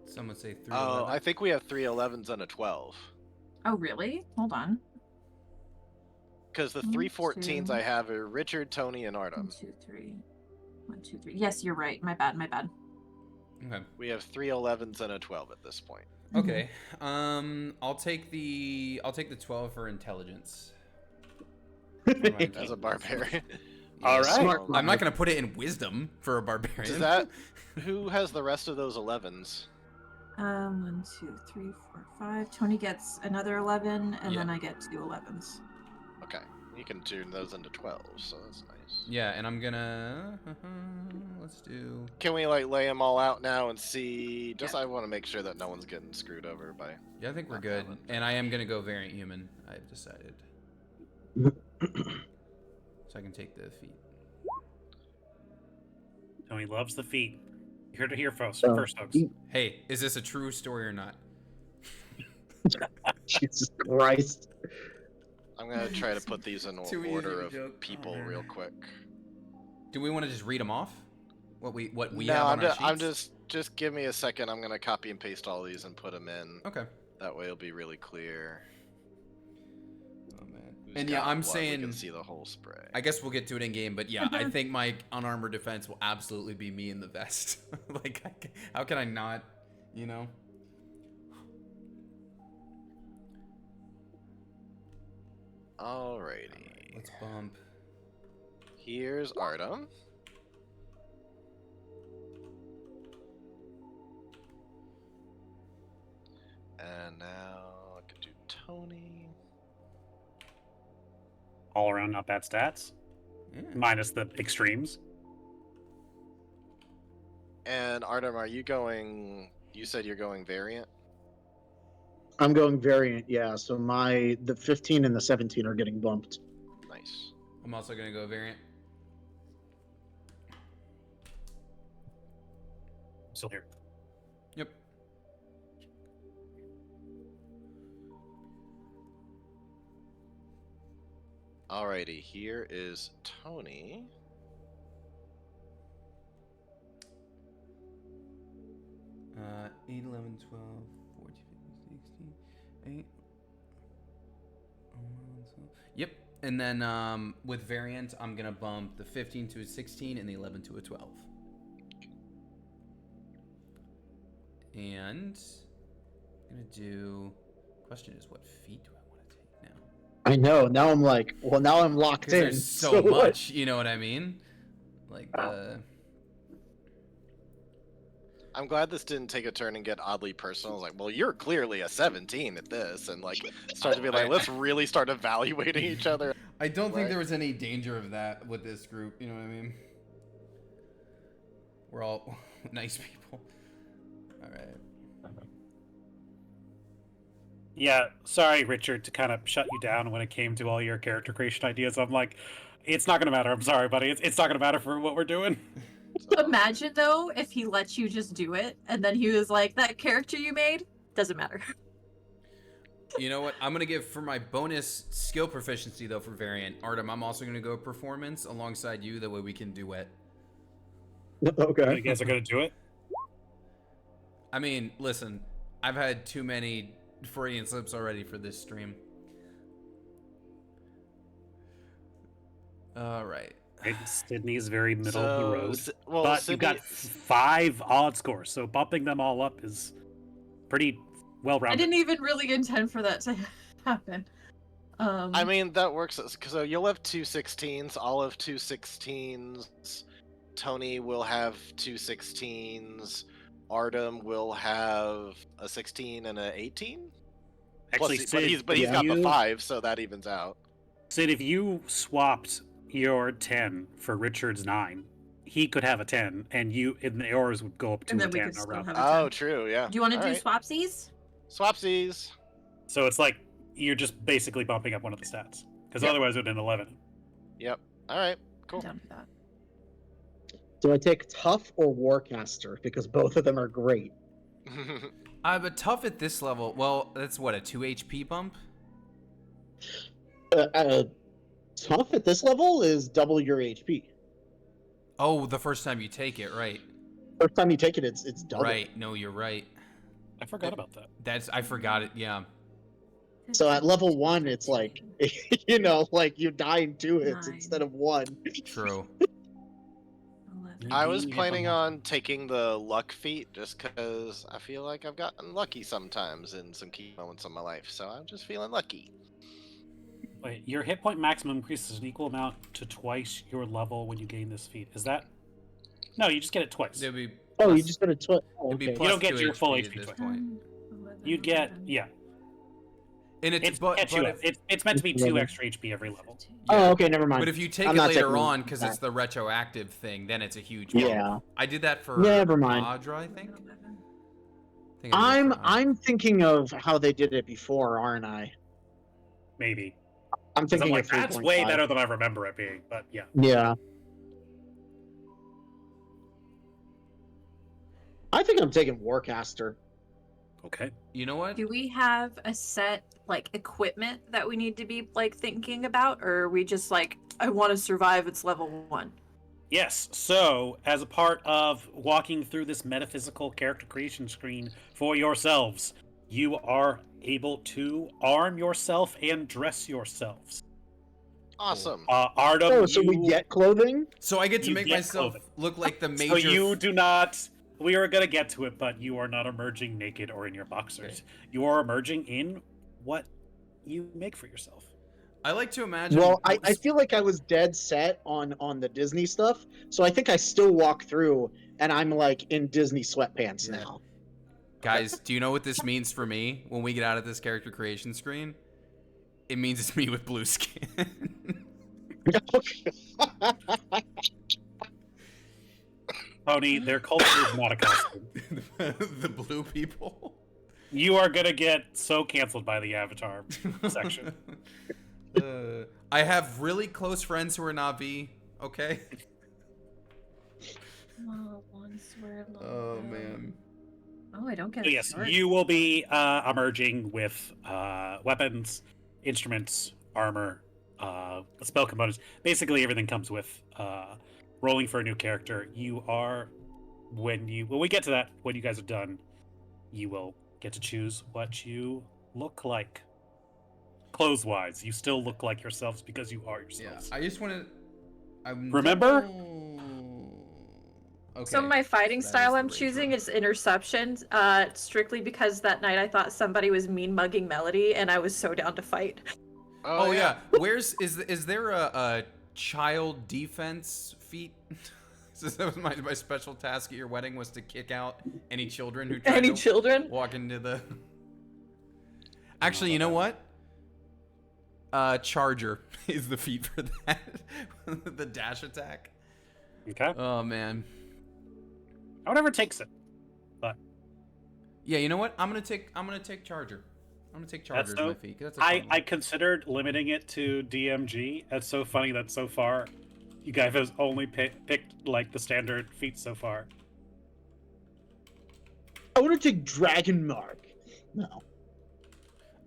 Someone say 3. Oh, I think we have 3 11s and a 12. Oh, really? Hold on. Because the 1, 3 14s 2. I have are Richard, Tony, and 1, Artem. 2, 3. 1, 2, 3. Yes, you're right. My bad. My bad. Okay. We have 3 11s and a 12 at this point. Okay. I'll take the 12 for intelligence. As a barbarian. All right. Smart. I'm not gonna put it in wisdom for a barbarian. Does that? Who has the rest of those 11s? 1, 2, 3, 4, 5. Tony gets another 11, and Yeah. then I get 2 11s. Okay. You can turn those into 12s, so that's nice. Yeah, and I'm gonna let's do. Can we like lay them all out now and see? Just I want to make sure that no one's getting screwed over by. Yeah, I think we're Not good. valid. And I am gonna go variant human. I've decided. So I can take the feet. Tony loves the feet. You heard it here first, So, folks. Hey, is this a true story or not? Jesus Christ. I'm gonna try to put these in Too easy order of a of joke. people Oh, real man. quick. Do we want to just read them off? What we No, have on our I'm sheets? just give me a second. I'm gonna copy and paste all these and put them in. Okay. That way it'll be really clear. Oh man. who's And yeah, got I'm what. We saying. can see the whole spray. I guess we'll get to it in game, but yeah, I think my unarmored defense will absolutely be me in the vest. Like, how can I not? You know. Alrighty. Let's bump. Here's Artem. And now I can do Tony. All around, not bad stats. Yeah. Minus the extremes. And Artem, are you going? You said you're going variant. I'm going variant, yeah. So the 15 and the 17 are getting bumped. Nice. I'm also gonna go variant. Still here. Yep. Alrighty, here is Tony. Uh, 8, 11, 12, 14, 15, 16, 8. Yep. And then with variant, I'm gonna bump the 15 to a 16 and the 11 to a 12. And I'm gonna do. Question is, what feat do I want to take now? I know. Now I'm like, well, now I'm locked Because in. there's so what? much, you know what I mean? Like I'm glad this didn't take a turn and get oddly personal. Like, well, you're clearly a 17 at this, and like start to be like, let's really start evaluating each other. I don't think Right. there was any danger of that with this group. You know what I mean? We're all nice people. All right. Yeah, sorry, Richard, to kind of shut you down when it came to all your character creation ideas. I'm like, it's not gonna matter. I'm sorry, buddy. It's not gonna matter for what we're doing. Imagine though if he lets you just do it, and then he was like, "That character you made doesn't matter." You know what? I'm gonna give for my bonus skill proficiency though for variant Artem. I'm also gonna go performance alongside you. That way we can duet. Okay. You guys are gonna do it. I mean, listen, I've had too many Freudian slips already for this stream. All right. Right? Sydney's very middle of the road, Well, but you've got Sydney- 5 odd scores, so bumping them all up is pretty well I rounded. didn't even really intend for that to happen. I mean, that works because you'll have 2 16s. I'll have 2 16s. Tony will have 2 16s. Artem will have a 16 and an 18. Actually, Plus, Sid, but he's got the you- 5, so that evens out. Sid, if you swapped your 10 for Richard's 9, he could have a 10, and yours would go up to And a then we 10 could still around. have a Oh, 10. true. Yeah. Do you want to do Alright. swapsies? Swapsies. So it's like you're just basically bumping up one of the stats, because Yep. otherwise it would have been 11. Yep. All right. I'm Cool. down for that. Do I take tough or warcaster? Because both of them are great. But tough at this level. Well, that's what, a 2 HP bump? Tough at this level is double your HP. Oh, the first time you take it, right? First time you take it, it's double. Right. No, you're right. I forgot about that. I forgot it. Yeah. So at level 1, it's like, you know, like you die in 2 hits 9. instead of 1. True. 11. I was Yeah. planning on taking the luck feat just because I feel like I've gotten lucky sometimes in some key moments of my life. So I'm just feeling lucky. Wait, your hit point maximum increases an equal amount to twice your level when you gain this feat. Is that? No, you just get it twice. It'd be Oh, plus- you just got a twist. Oh, it'd be okay. plus don't get 2 your full at HP this twice. point. 11, You'd get 11. yeah. And It's but catch you up. if, It's meant to be 2 11. extra HP every level. Oh, okay, never mind. but if you take I'm it not later taking on because that. it's the retroactive thing, then it's a huge bump. Yeah. I did that for Never mind. Audra, I think. 11. I think I did it for Audra. I'm thinking of how they did it before, aren't I? Maybe. I'm 'Cause I'm thinking like, of that's way 3.5. better than I remember it being. But yeah. Yeah. I think I'm taking Warcaster. Okay. You know what? Do we have a set like equipment that we need to be like thinking about, or are we just like, I want to survive? It's level 1. Yes. So, as a part of walking through this metaphysical character creation screen for yourselves, you are able to arm yourself and dress yourselves. Awesome. Artem, Oh, so we you- get clothing? So I get to You make get myself clothing. look like the So major. you do not. We are gonna get to it, but you are not emerging naked or in your boxers. Okay. You are emerging in what you make for yourself. I like to imagine. Well, I feel like I was dead set on the Disney stuff, so I think I still walk through and I'm like in Disney sweatpants Yeah. now. Guys, do you know what this means for me when we get out of this character creation screen? It means it's me with blue skin. Tony, their culture is not a costume. The blue people. You are gonna get so canceled by the Avatar section. I have really close friends who are Na'vi. Okay. Oh man. Oh, I don't get So it. yes, you will be emerging with weapons, instruments, armor, spell components. Basically, everything comes with rolling for a new character. You are when we get to that, when you guys are done, you will get to choose what you look like. clothes-wise. You still look like yourselves because you are Yeah, yourselves. I just want to. Remember? Okay. So my fighting so that style is the I'm rage choosing one. is interception, strictly because that night I thought somebody was mean mugging Melody, and I was so down to fight. Oh yeah. Is there a child defense feat? So that was my special task at your wedding was to kick out any children who tried Any to children? walk into the. Actually, you know what? Charger is the feat for that. The dash attack. Okay. Oh man. Whatever takes it. But Yeah, you know what? I'm gonna take Charger. I'm gonna take Charger as so- my feat. 'Cause that's a fun I one. considered limiting it to DMG. It's so funny that so far, you guys have only picked like the standard feats so far. I want to take Dragon Mark. No.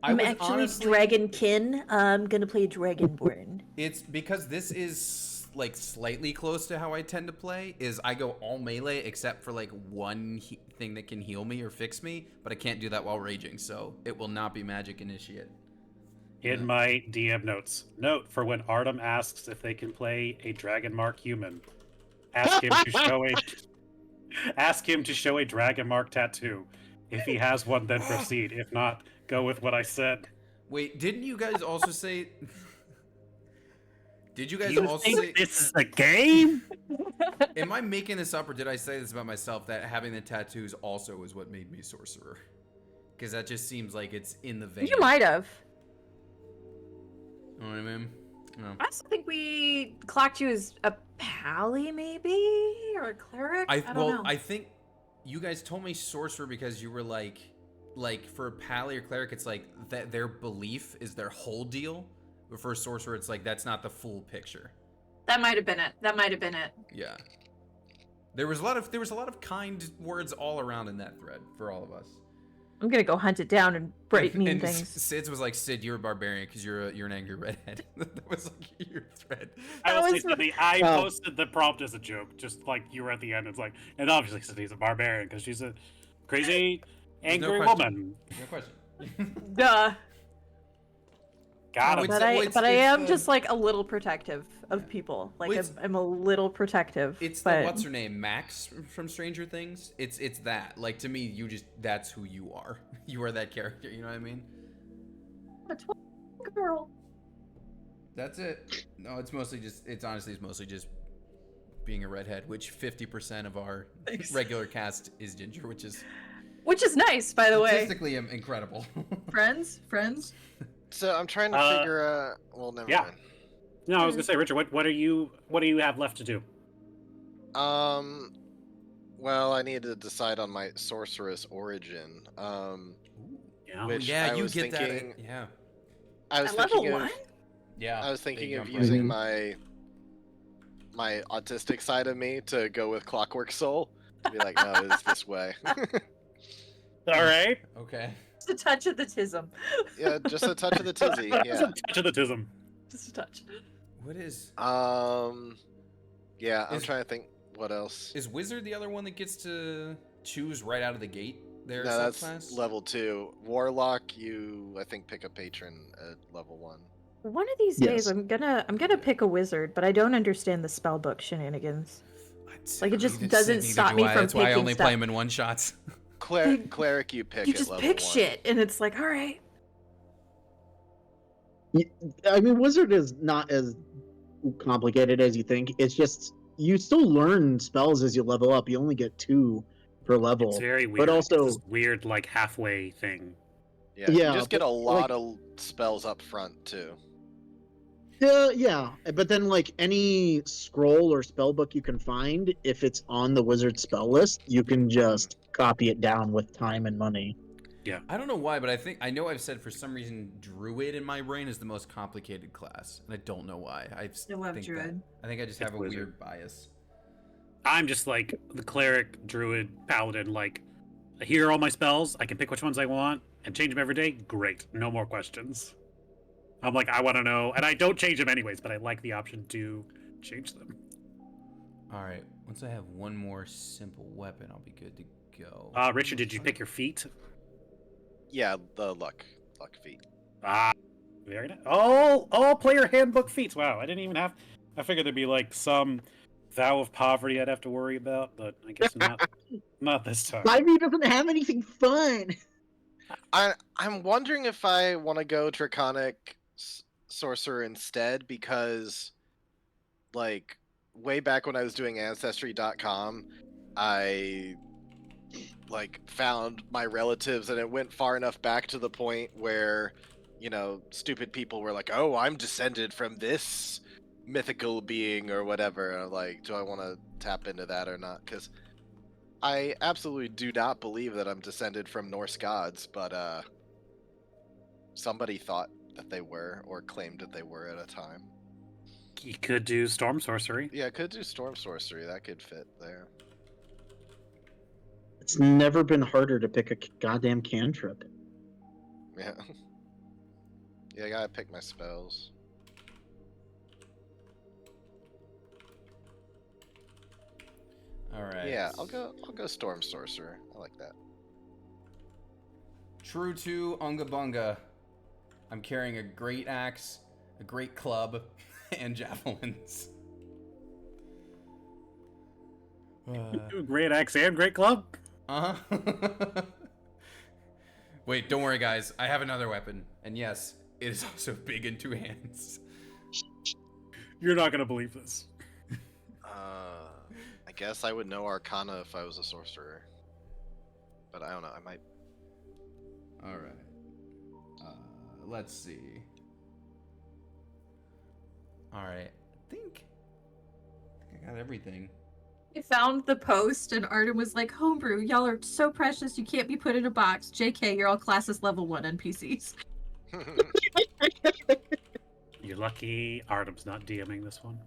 I'm was actually honestly- Dragonkin. I'm gonna play Dragonborn. It's because this is like slightly close to how I tend to play. Is I go all melee except for like one thing that can heal me or fix me, but I can't do that while raging, so it will not be magic initiate. In my DM notes, note for when Artem asks if they can play a Dragon Mark human, ask him to show a Dragon Mark tattoo. If he has one, then proceed. If not, go with what I said. Wait, didn't you guys also say? Did you guys You also think say? this is a game? Am I making this up, or did I say this about myself that having the tattoos also is what made me sorcerer? Because that just seems like it's in the vein. You might have. You know what I mean? No. I also think we clocked you as a pally, maybe, or a cleric. I don't know. I think you guys told me sorcerer because you were like for a pally or cleric, it's like that their belief is their whole deal. But for a sorcerer, it's like that's not the full picture. That might have been it. That might have been it. Yeah. There was a lot of kind words all around in that thread for all of us. I'm gonna go hunt it down and write mean And things. Sid's was like, Sid, you're a barbarian because you're an angry redhead. That was like your thread. I That will say, was- Sydney, I Oh. posted the prompt as a joke, just like you were at the end. It's like, and obviously Sydney's a barbarian because she's a crazy, There's no angry question. woman. No question. Duh. Got Oh, him. it's- But I, well, but I it's, am just like a little protective of people. Like well, it's- I'm a little protective. It's but the what's her name, Max from Stranger Things. It's that. Like to me, that's who you are. You are that character. You know what I mean? a girl. That's it. No, it's mostly just being a redhead, which 50% of our Thanks. regular cast is ginger, which is Which is nice, by the way. statistically incredible. Friends. So I'm trying to figure. Well, never yeah. mind. No, I was gonna say, Richard, what do you have left to do? Well, I need to decide on my sorceress origin. Yeah. Which yeah, I you was get thinking- that. Yeah. I was At level thinking of. 1? Yeah. I was thinking Big of jump, using right? my autistic side of me to go with Clockwork Soul. To be like, no, it's this way. All right. Okay. Just a touch of the tism. Yeah, just a touch of the tizzy. Just Yeah. a touch of the tism. Just a touch. What is Yeah, I'm Is- trying to think what else. is wizard the other one that gets to choose right out of the gate? Their No, that's subclass? level 2. Warlock, you I think pick a patron at level 1. One of these days, Yes. I'm gonna pick a wizard, but I don't understand the spellbook shenanigans. Like, it just Neither doesn't do stop me I. from That's why I picking only stuff. play them in one shots. Cleric, you pick You at just level pick 1. shit, and it's like, all right. I mean, Wizard is not as complicated as you think. It's just you still learn spells as you level up. You only get 2 per level. It's very weird. But also- It's this weird, like halfway thing. Yeah, Yeah, you just get but, a lot like- of spells up front too. Yeah, but then like any scroll or spell book you can find, if it's on the wizard spell list, you can just copy it down with time and money. I don't know why, but I know I've said for some reason Druid in my brain is the most complicated class, and I don't know why. I love think Druid. I think I just It's have a wizard. weird bias. I'm just like the cleric, druid, paladin. Like, here are all my spells. I can pick which ones I want and change them every day. Great, no more questions. I'm like, I want to know, and I don't change them anyways, but I like the option to change them. All right, once I have one more simple weapon, I'll be good to go. Richard, did you pick your feat? Yeah, the luck feat. Ah, Very nice. All player handbook feats. Wow, I didn't even have. I figured there'd be like some vow of poverty I'd have to worry about, but I guess not. Not this time. 5e doesn't have anything fun. I'm wondering if I want to go Draconic Sorcerer instead, because like way back when I was doing Ancestry.com, I like found my relatives, and it went far enough back to the point where, you know, stupid people were like, "Oh, I'm descended from this mythical being or whatever." And I'm like, do I want to tap into that or not? Because I absolutely do not believe that I'm descended from Norse gods, but somebody thought that they were, or claimed that they were at a time. You could do storm sorcery. Yeah, I could do storm sorcery. That could fit there. It's never been harder to pick a goddamn cantrip. Yeah. Yeah, I gotta pick my spells. All right. Yeah, I'll go storm sorcerer. I like that. True to Unga Bunga, I'm carrying a great axe, a great club, and javelins. Great axe and great club. Uh-huh. Wait, don't worry, guys. I have another weapon. And yes, it is also big in two hands. You're not gonna believe this. I guess I would know Arcana if I was a sorcerer. But I don't know, I might... Alright. Let's see. Alright. I think I got everything. I found the post and Artem was like, "Homebrew, y'all are so precious, you can't be put in a box. JK, you're all classes level 1 NPCs." You're lucky Artem's not DMing this one.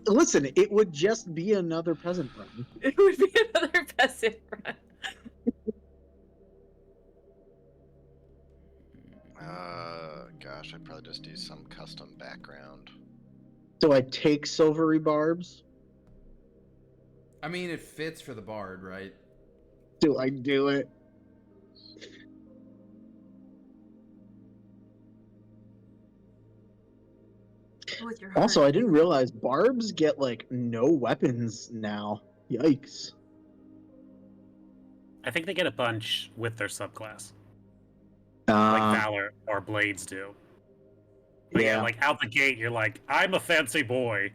Listen, it would just be another peasant run. It would be another peasant run. Gosh, I'd probably just do some custom background. So I take silvery barbs. I mean, it fits for the bard, right? Do I do it? Oh, with your heart. Also, I didn't realize barbs get like no weapons now. Yikes. I think they get a bunch with their subclass, like Valor or Blades do. But yeah, like out the gate, you're like, I'm a fancy boy.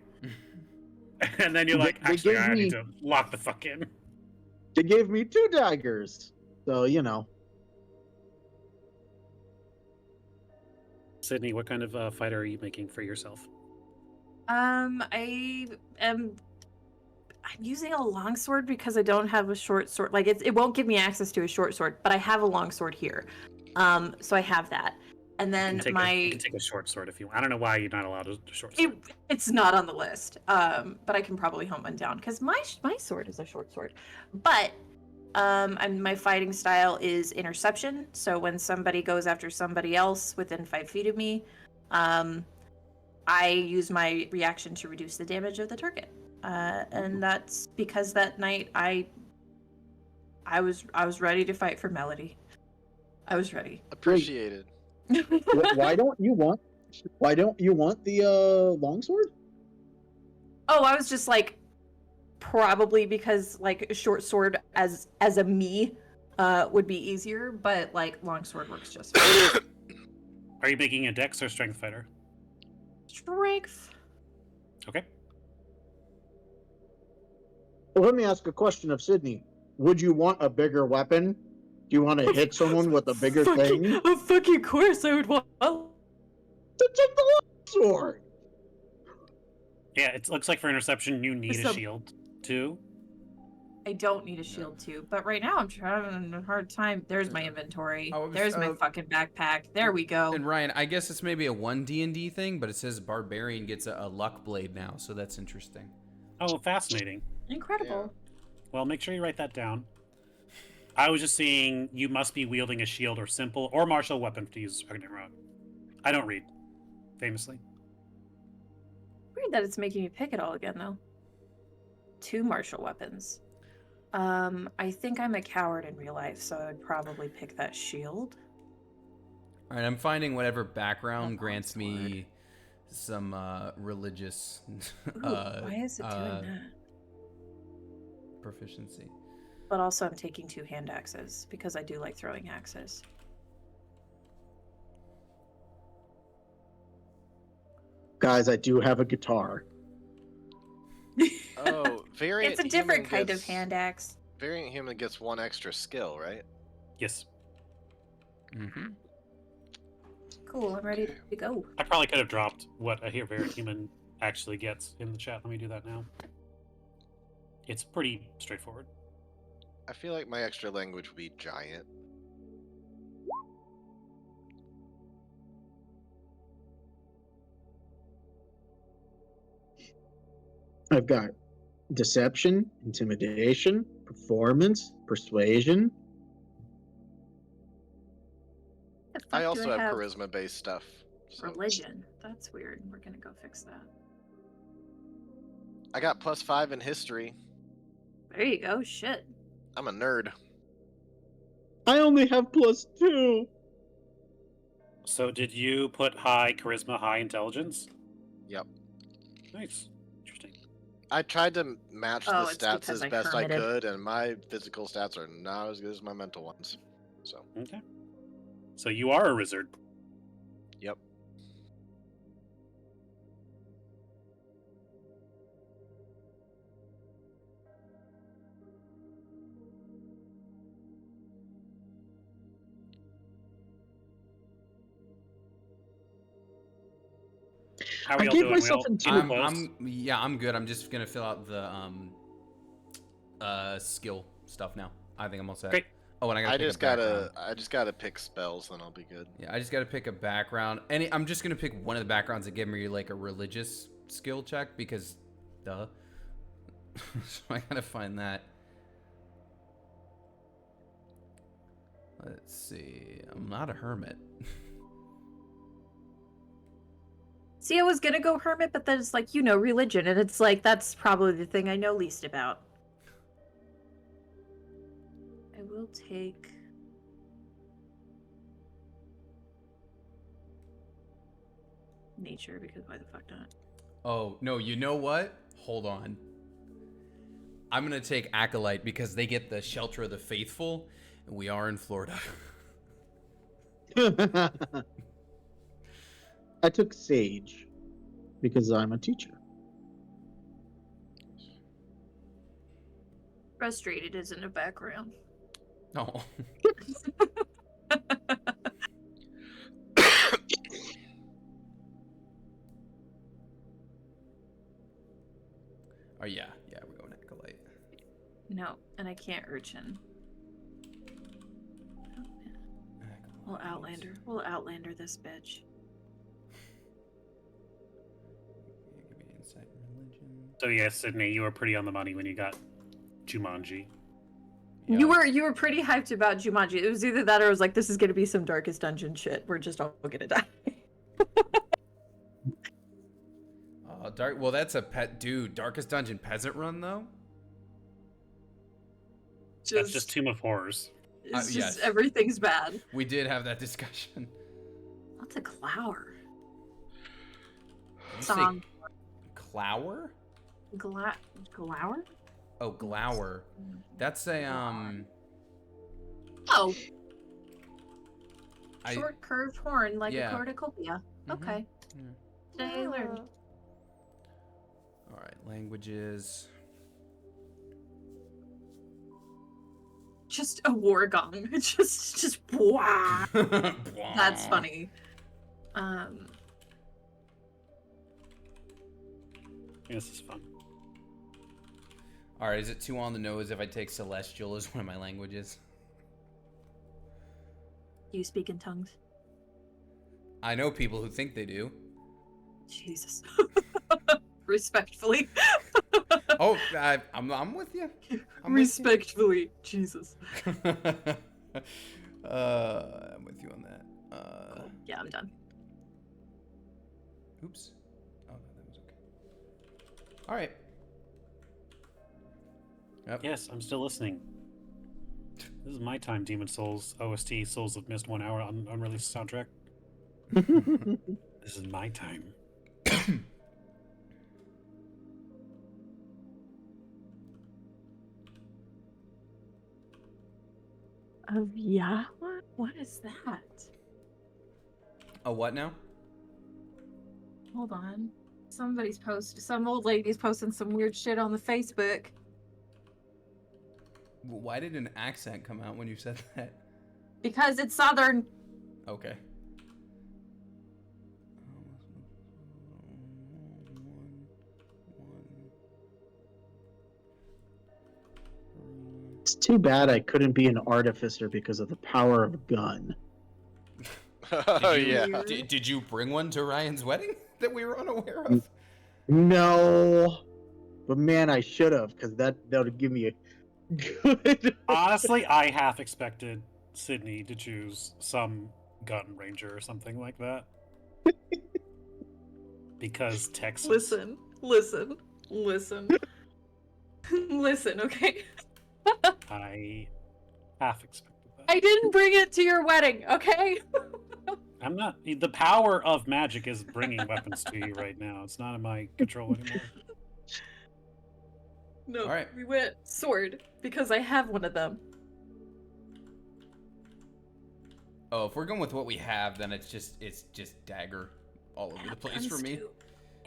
And then you're like, They actually, gave I me- need to lock the fuck in. They gave me 2 daggers. So, you know. Sydney, what kind of fighter are you making for yourself? I'm using a longsword because I don't have a short sword. Like it won't give me access to a short sword, but I have a longsword here. So I have that. And then You can take a short sword if you want. I don't know why you're not allowed a short sword. It's not on the list. But I can probably hunt one down because my sword is a short sword. But and my fighting style is interception. So when somebody goes after somebody else within 5 feet of me, I use my reaction to reduce the damage of the target. And that's because that night I was ready to fight for Melody. I was ready. Appreciated. Why don't you want the longsword? Oh, I was just like, probably because like a short sword as a me would be easier, but like longsword works just fine. Are you making a dex or strength fighter? Strength. Okay. Well, let me ask a question of Sydney. Would you want a bigger weapon? Do you want to hit someone with a bigger thing? Of fucking course I would want. To take the longsword. Yeah, it looks like for interception you need a So- shield too. I don't need a shield too, but right now I'm having a hard time. There's my inventory. I was- There's my fucking backpack. There we go. And Ryan, I guess it's maybe a 1 D&D thing, but it says Barbarian gets a luck blade now, so that's interesting. Oh, fascinating. Incredible. Well, make sure you write that down. I was just seeing you must be wielding a shield or simple or martial weapon to use Ragnarok. I don't read, famously. Weird that it's making me pick it all again though. 2 martial weapons. I think I'm a coward in real life, so I'd probably pick that shield. All right, I'm finding whatever background That grants long's me some religious Ooh, why is it doing that? proficiency. But also, I'm taking 2 hand axes because I do like throwing axes. Guys, I do have a guitar. Oh, variant. It's a different human kind of gets- hand axe. Variant human gets 1 extra skill, right? Yes. Mm-hmm. Cool, I'm ready to go. I probably could have dropped what a very human actually gets in the chat. Let me do that now. It's pretty straightforward. I feel like my extra language would be giant. I've got deception, intimidation, performance, persuasion. The fuck I do also have have charisma-based stuff. So religion. That's weird. We're gonna go fix that. I got +5 in history. There you go. Shit. I'm a nerd. I only have +2. So did you put high charisma, high intelligence? Yep. Nice. Interesting. I tried to match Oh, the it's stats because as I best I hermited. could, and my physical stats are not as good as my mental ones. So, Okay. So you are a wizard. yep. How are I y'all gave doing? myself We all- intimidation. I'm good. I'm just gonna fill out the skill stuff now. I think I'm all set. Great. Oh, and I gotta I pick just a background. gotta pick spells, then I'll be good. Yeah, I just gotta pick a background. I'm just gonna pick one of the backgrounds that give me like a religious skill check because, duh. So I gotta find that. Let's see. I'm not a hermit. See, I was gonna go hermit, but then it's like, religion, and it's like, that's probably the thing I know least about. I will take... nature, because why the fuck not? Oh, no, you know what? Hold on. I'm gonna take Acolyte because they get the Shelter of the Faithful, and we are in Florida. I took Sage because I'm a teacher. Frustrated isn't a background. Oh. Oh, yeah, we're going Acolyte. No, and I can't urchin. We'll Outlander. We'll Outlander this bitch. Give me insight religion. So yeah, Sydney, you were pretty on the money when you got Jumanji. Yeah. You were pretty hyped about Jumanji. It was either that or it was like, this is gonna be some Darkest Dungeon shit. We're just all gonna die. Well, that's a pet dude. Darkest Dungeon peasant run though. That's just Tomb of Horrors. It's yes. just everything's bad. We did have that discussion. What's a clower? Did you say Song. Clower? Glower? Oh, glower. That's a Oh, I short curved horn like Yeah. a cornucopia. Mhm. Okay. Yeah. Today I learned. All right, languages. Just a war gong. just wow. That's funny. This is fun. All right, is it too on the nose if I take Celestial as one of my languages? Do you speak in tongues? I know people who think they do. Jesus. Respectfully. Oh, I'm with you. I'm Respectfully. Jesus. with you. I'm with you on that. Cool. Yeah, I'm done. Oops. Oh, that was okay. All right. Yep. Yes, I'm still listening. This is my time, Demon Souls OST, Souls of Mist 1 hour unreleased soundtrack. This is my time. Of Yahweh? What is that? A what now? Hold on. Some old lady's posting some weird shit on the Facebook. Why did an accent come out when you said that? Because it's Southern. Okay. It's too bad I couldn't be an artificer because of the power of a gun. Oh Did you- yeah. Did you bring one to Ryan's wedding that we were unaware of? No, but man, I should have, because that would give me a good. Honestly, I half expected Sydney to choose some gun ranger or something like that. Because Texas. Listen, okay? I half expected that. I didn't bring it to your wedding, okay? I'm not. The power of magic is bringing weapons to you right now. It's not in my control anymore. No, All right. we went sword because I have one of them. Oh, if we're going with what we have, then it's just dagger all over the place for me.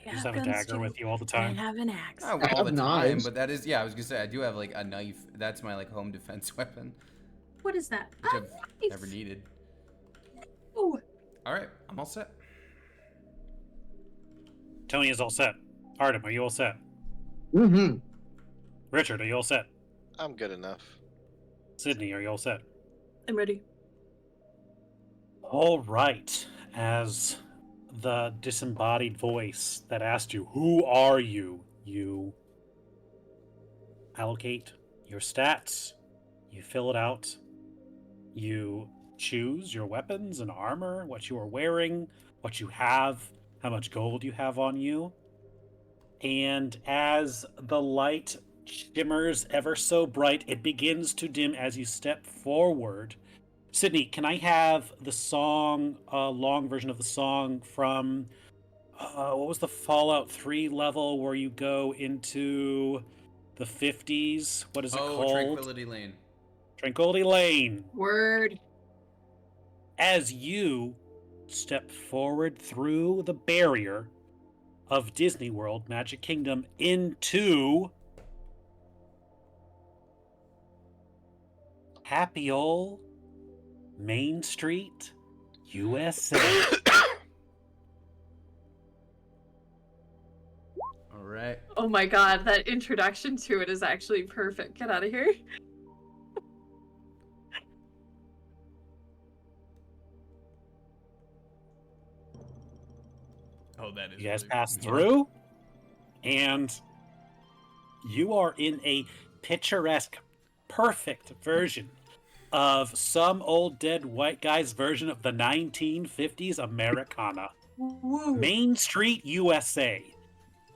You just have a dagger with you all the time. have an axe. Not I all the have time, knives. but that is, yeah, I was gonna say I do have like a knife. That's my like home defense weapon, What is that? which A I've knife! never needed. Ooh. All right, I'm all set. Tony is all set. Artem, are you all set? Mm-hmm. Richard, are you all set? I'm good enough. Sydney, are you all set? I'm ready. All right. As the disembodied voice that asked you, "Who are you?" you allocate your stats, you fill it out, you choose your weapons and armor, what you are wearing, what you have, how much gold you have on you. And as the light shimmers ever so bright, it begins to dim as you step forward. Sydney, can I have the song, long version of the song from, what was the Fallout 3 level where you go into the 50s? What is it called? Tranquility Lane. Tranquility Lane. Word. As you step forward through the barrier of Disney World, Magic Kingdom, into happy old Main Street, USA. All right. Oh my god, that introduction to it is actually perfect. Get out of here. Oh, that is. You guys really- pass yeah. through, and you are in a picturesque, perfect version of some old dead white guy's version of the 1950s Americana. Woo. Main Street, USA.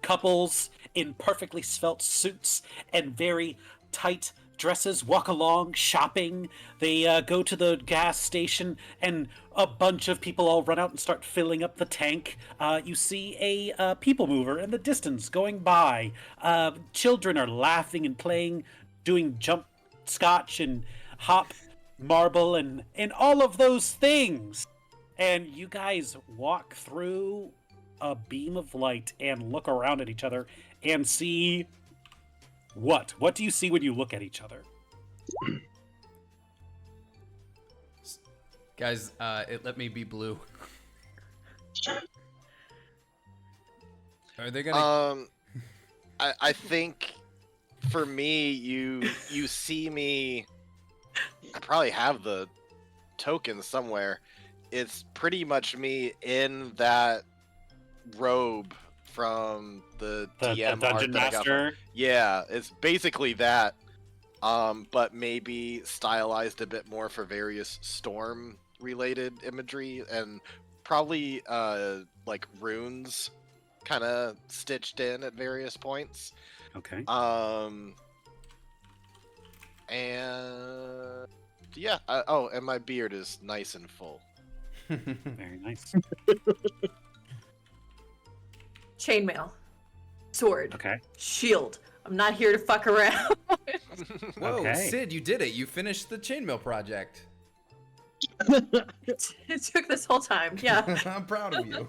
Couples in perfectly svelte suits and very tight dresses walk along shopping. They go to the gas station, and a bunch of people all run out and start filling up the tank. You see a people mover in the distance going by. Children are laughing and playing, doing jump scotch and hop marble and all of those things. And you guys walk through a beam of light and look around at each other and see what? What do you see when you look at each other? Guys, it let me be blue. Are they gonna? I think for me, you see me. I probably have the token somewhere. It's pretty much me in that robe from the The DM art Dungeon that I got from- Master? Yeah, it's basically that, but maybe stylized a bit more for various storm-related imagery and probably like runes, kind of stitched in at various points. Okay. And yeah. Oh, and my beard is nice and full. Very nice. Chainmail, sword, Okay. shield. I'm not here to fuck around. Whoa, Okay. Sid, you did it. You finished the chainmail project. It took this whole time. Yeah. I'm proud of you.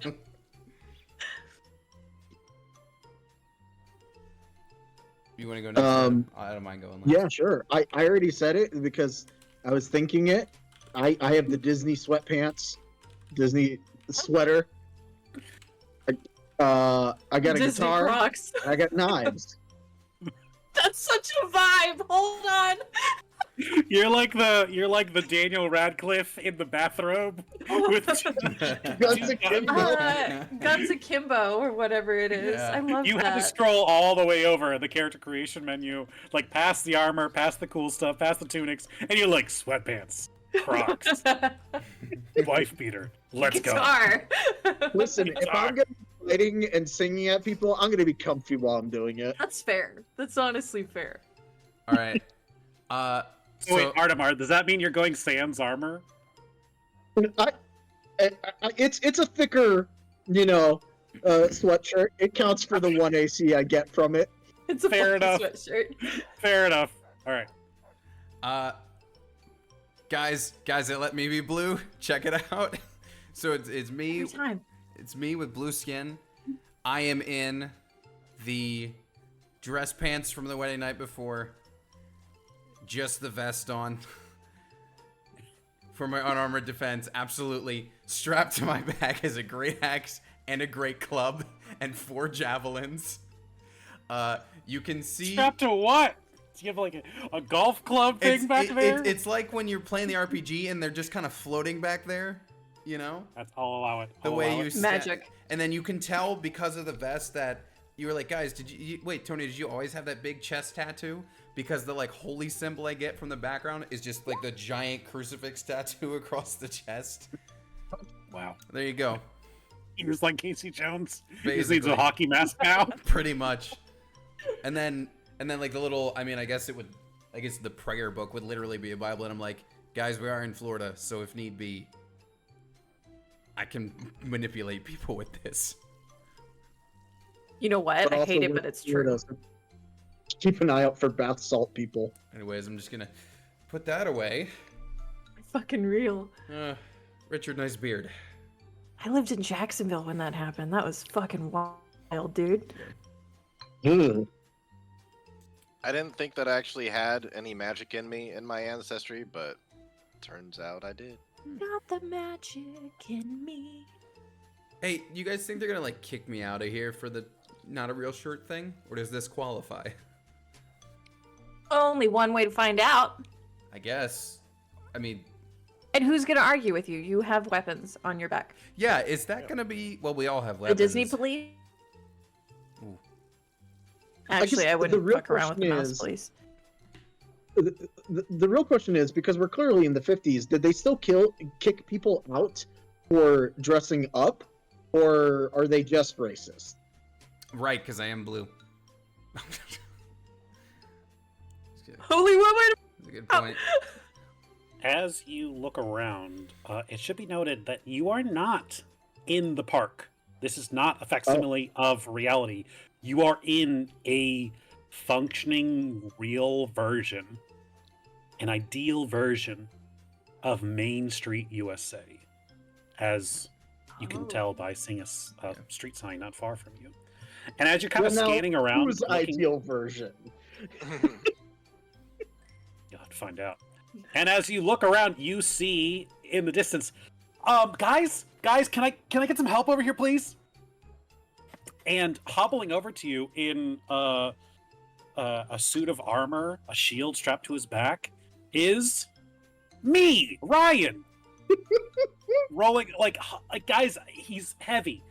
You want to go next? I don't mind going last. Yeah, sure. I already said it because I was thinking it. I have the Disney sweatpants, Disney sweater. I got a Disney guitar. Crocs. I got knives. That's such a vibe. Hold on. You're like the Daniel Radcliffe in the bathrobe with Guns akimbo. Guns Akimbo or whatever it is. Yeah. I love You that. had to scroll all the way over the character creation menu, like past the armor, past the cool stuff, past the tunics, and you're like sweatpants, Crocs, wife beater. Let's go. Guitar. Listen, if I'm gonna be fighting and singing at people, I'm gonna be comfy while I'm doing it. That's fair. That's honestly fair. All right. So wait, Artemar, does that mean you're going Sans armor? It's a thicker, sweatshirt. It counts for the 1 AC I get from it. It's a Fair fucking enough. sweatshirt. Fair enough. All right. guys, that let me be blue. Check it out. So it's me. Every time. It's me with blue skin. I am in the dress pants from the wedding night before. Just the vest on. For my unarmored defense, absolutely. Strapped to my back is a great axe and a great club and 4 javelins. You can see. Strapped to what? Do you have like a golf club thing back there? It's like when you're playing the RPG and they're just kind of floating back there, you know? I'll allow it. The way you Magic. and then you can tell because of the vest that you were like, guys, did you wait, Tony, did you always have that big chest tattoo? Because the like holy symbol I get from the background is just like the giant crucifix tattoo across the chest. Wow. There you go. He was like Casey Jones. He just Basically. needs a hockey mask now. Pretty much. And then like the little, I mean, I guess the prayer book would literally be a Bible, and I'm like, guys, we are in Florida, so if need be, I can manipulate people with this. You know what? I also hate it, we're but it's weirdos, true. so keep an eye out for bath salt people. Anyways, I'm just gonna put that away. Fucking real. Richard, nice beard. I lived in Jacksonville when that happened. That was fucking wild, dude. Ugh. I didn't think that I actually had any magic in me in my ancestry, but turns out I did. Not the magic in me. Hey, you guys think they're gonna like kick me out of here for the not a real shirt thing, or does this qualify? Only one way to find out. I guess. I mean, And who's gonna argue with you? You have weapons on your back. yeah, is that gonna be? Well, we all have The weapons. Disney police. Ooh. Actually, guess I wouldn't the real fuck around with the question mouse is- police. The real question is, because we're clearly in the 50s, did they still kick people out for dressing up, or are they just racist? Right, because I am blue. Holy woman! That's a good point. As you look around, it should be noted that you are not in the park. This is not a facsimile of reality. You are in a functioning, real version, an ideal version of Main Street, USA, as you can Oh. tell by seeing a street sign not far from you. And as you're kind of Well, now, scanning around, Whose looking, ideal version? you'll have to find out. And as you look around, you see in the distance, guys, can I get some help over here, please? And hobbling over to you in a suit of armor, a shield strapped to his back, is me, Ryan. Rolling like guys, he's heavy,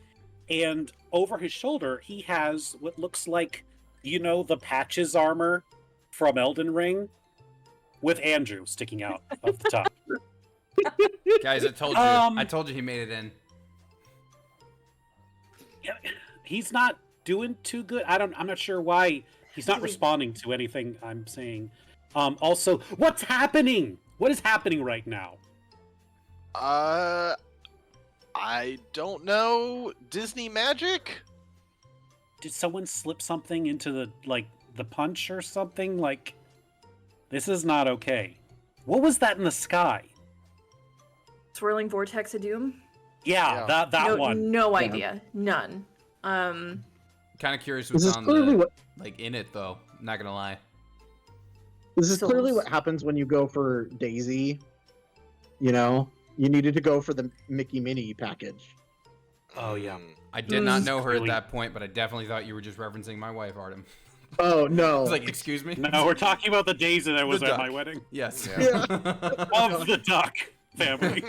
and over his shoulder he has what looks like, the Patches armor from Elden Ring, with Andrew sticking out of the top. Guys, I told you. I told you he made it in. Yeah, he's not doing too good. I'm not sure why he's not responding to anything I'm saying. Also, what's happening? What is happening right now? I don't know. Disney magic? Did someone slip something into the punch or something? Like, this is not okay. What was that in the sky? Swirling vortex of doom. Yeah, Yeah. that one. No Yeah. idea. None. Kind of curious This what's is on clearly the what like in it though. Not gonna lie. this is clearly Souls. what happens when you go for Daisy. You know, you needed to go for the Mickey Minnie package. Oh, yeah. I did not know her at Clearly- that point, but I definitely thought you were just referencing my wife, Artem. Oh I no! was like, excuse me? No, we're talking about the Daisy that was The at duck. my wedding. Yes. Yeah. Of the duck family.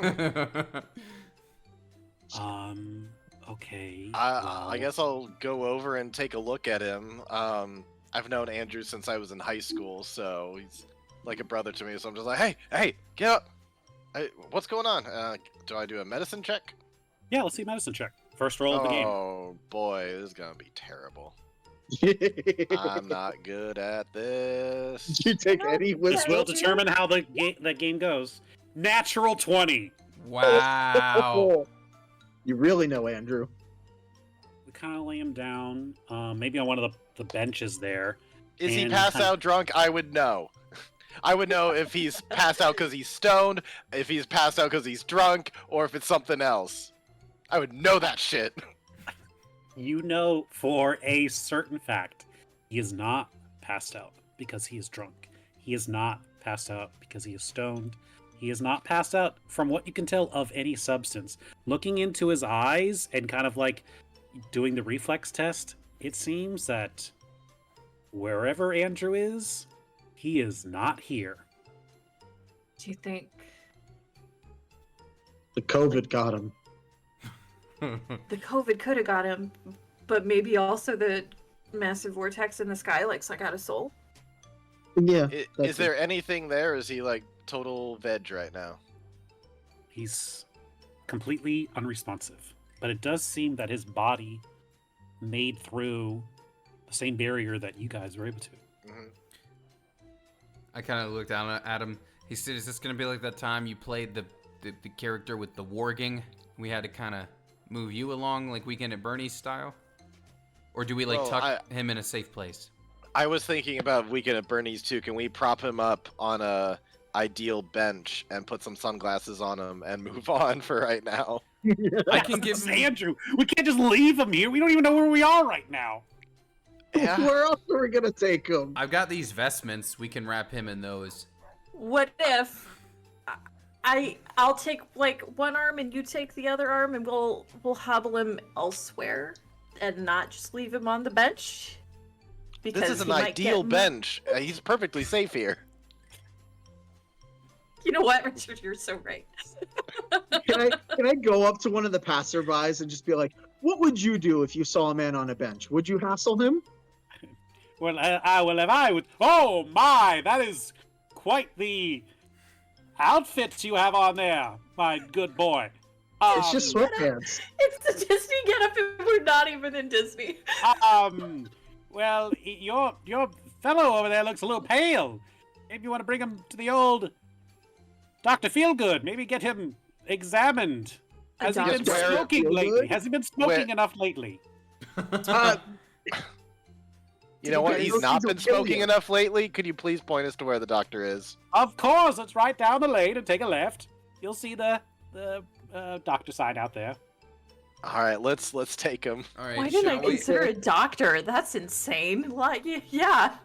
Okay. I well, guess I'll go over and take a look at him. I've known Andrew since I was in high school, so he's like a brother to me. So I'm just like, hey, get up! Hey, what's going on? Do I do a medicine check? Yeah, let's see medicine check. First roll of the game. Oh boy, this is gonna be terrible. I'm not good at this. You take any This wisdom. will determine how the game goes. Natural 20. Wow. You really know Andrew. We kind of lay him down, maybe on one of the benches there. Is he And- passed out drunk? I would know. I would know if he's passed out because he's stoned, if he's passed out because he's drunk, or if it's something else. I would know that shit. You know for a certain fact he is not passed out because he is drunk. He is not passed out because he is stoned. He is not passed out, from what you can tell, of any substance. Looking into his eyes and kind of like doing the reflex test, it seems that wherever Andrew is, he is not here. Do you think The COVID got him. the COVID could have got him, but maybe also the massive vortex in the sky like suck out a soul? Yeah. Is that's there anything there? Or is he like total veg right now? He's completely unresponsive. But it does seem that his body made through the same barrier that you guys were able to. Mhm. I kind of looked down at him. He said, "Is this gonna be like that time you played the character with the warging? We had to kind of move you along like Weekend at Bernie's style, or do we like Well, tuck him in a safe place?" I was thinking about Weekend at Bernie's too. Can we prop him up on a ideal bench and put some sunglasses on him and move on for right now? I can give This is him. Andrew. We can't just leave him here. We don't even know where we are right now. Yeah. Where else are we gonna take him? I've got these vestments. We can wrap him in those. What if I'll take like one arm and you take the other arm and we'll hobble him elsewhere and not just leave him on the bench? This is he an might ideal get- bench. He's perfectly safe here. You know what, Richard? You're so right. Can I go up to one of the passerbys and just be like, "What would you do if you saw a man on a bench? Would you hassle him?" Well, if I would. Oh my, that is quite the outfit you have on there, my good boy. It's just sweatpants. It's the Disney getup and we're not even in Disney. Well, your fellow over there looks a little pale. Maybe you want to bring him to the old Dr. Feelgood. Maybe get him examined. Has he been Dr. smoking Feelgood? lately? Has he been smoking Where- enough lately? Uh, You know what? Okay, He's those not things will been kill smoking you. enough lately. Could you please point us to where the doctor is? Of course, it's right down the lane and take a left. You'll see the doctor sign out there. All right, let's take him. All right. Why didn't I shall we? consider a doctor? That's insane. Like, yeah.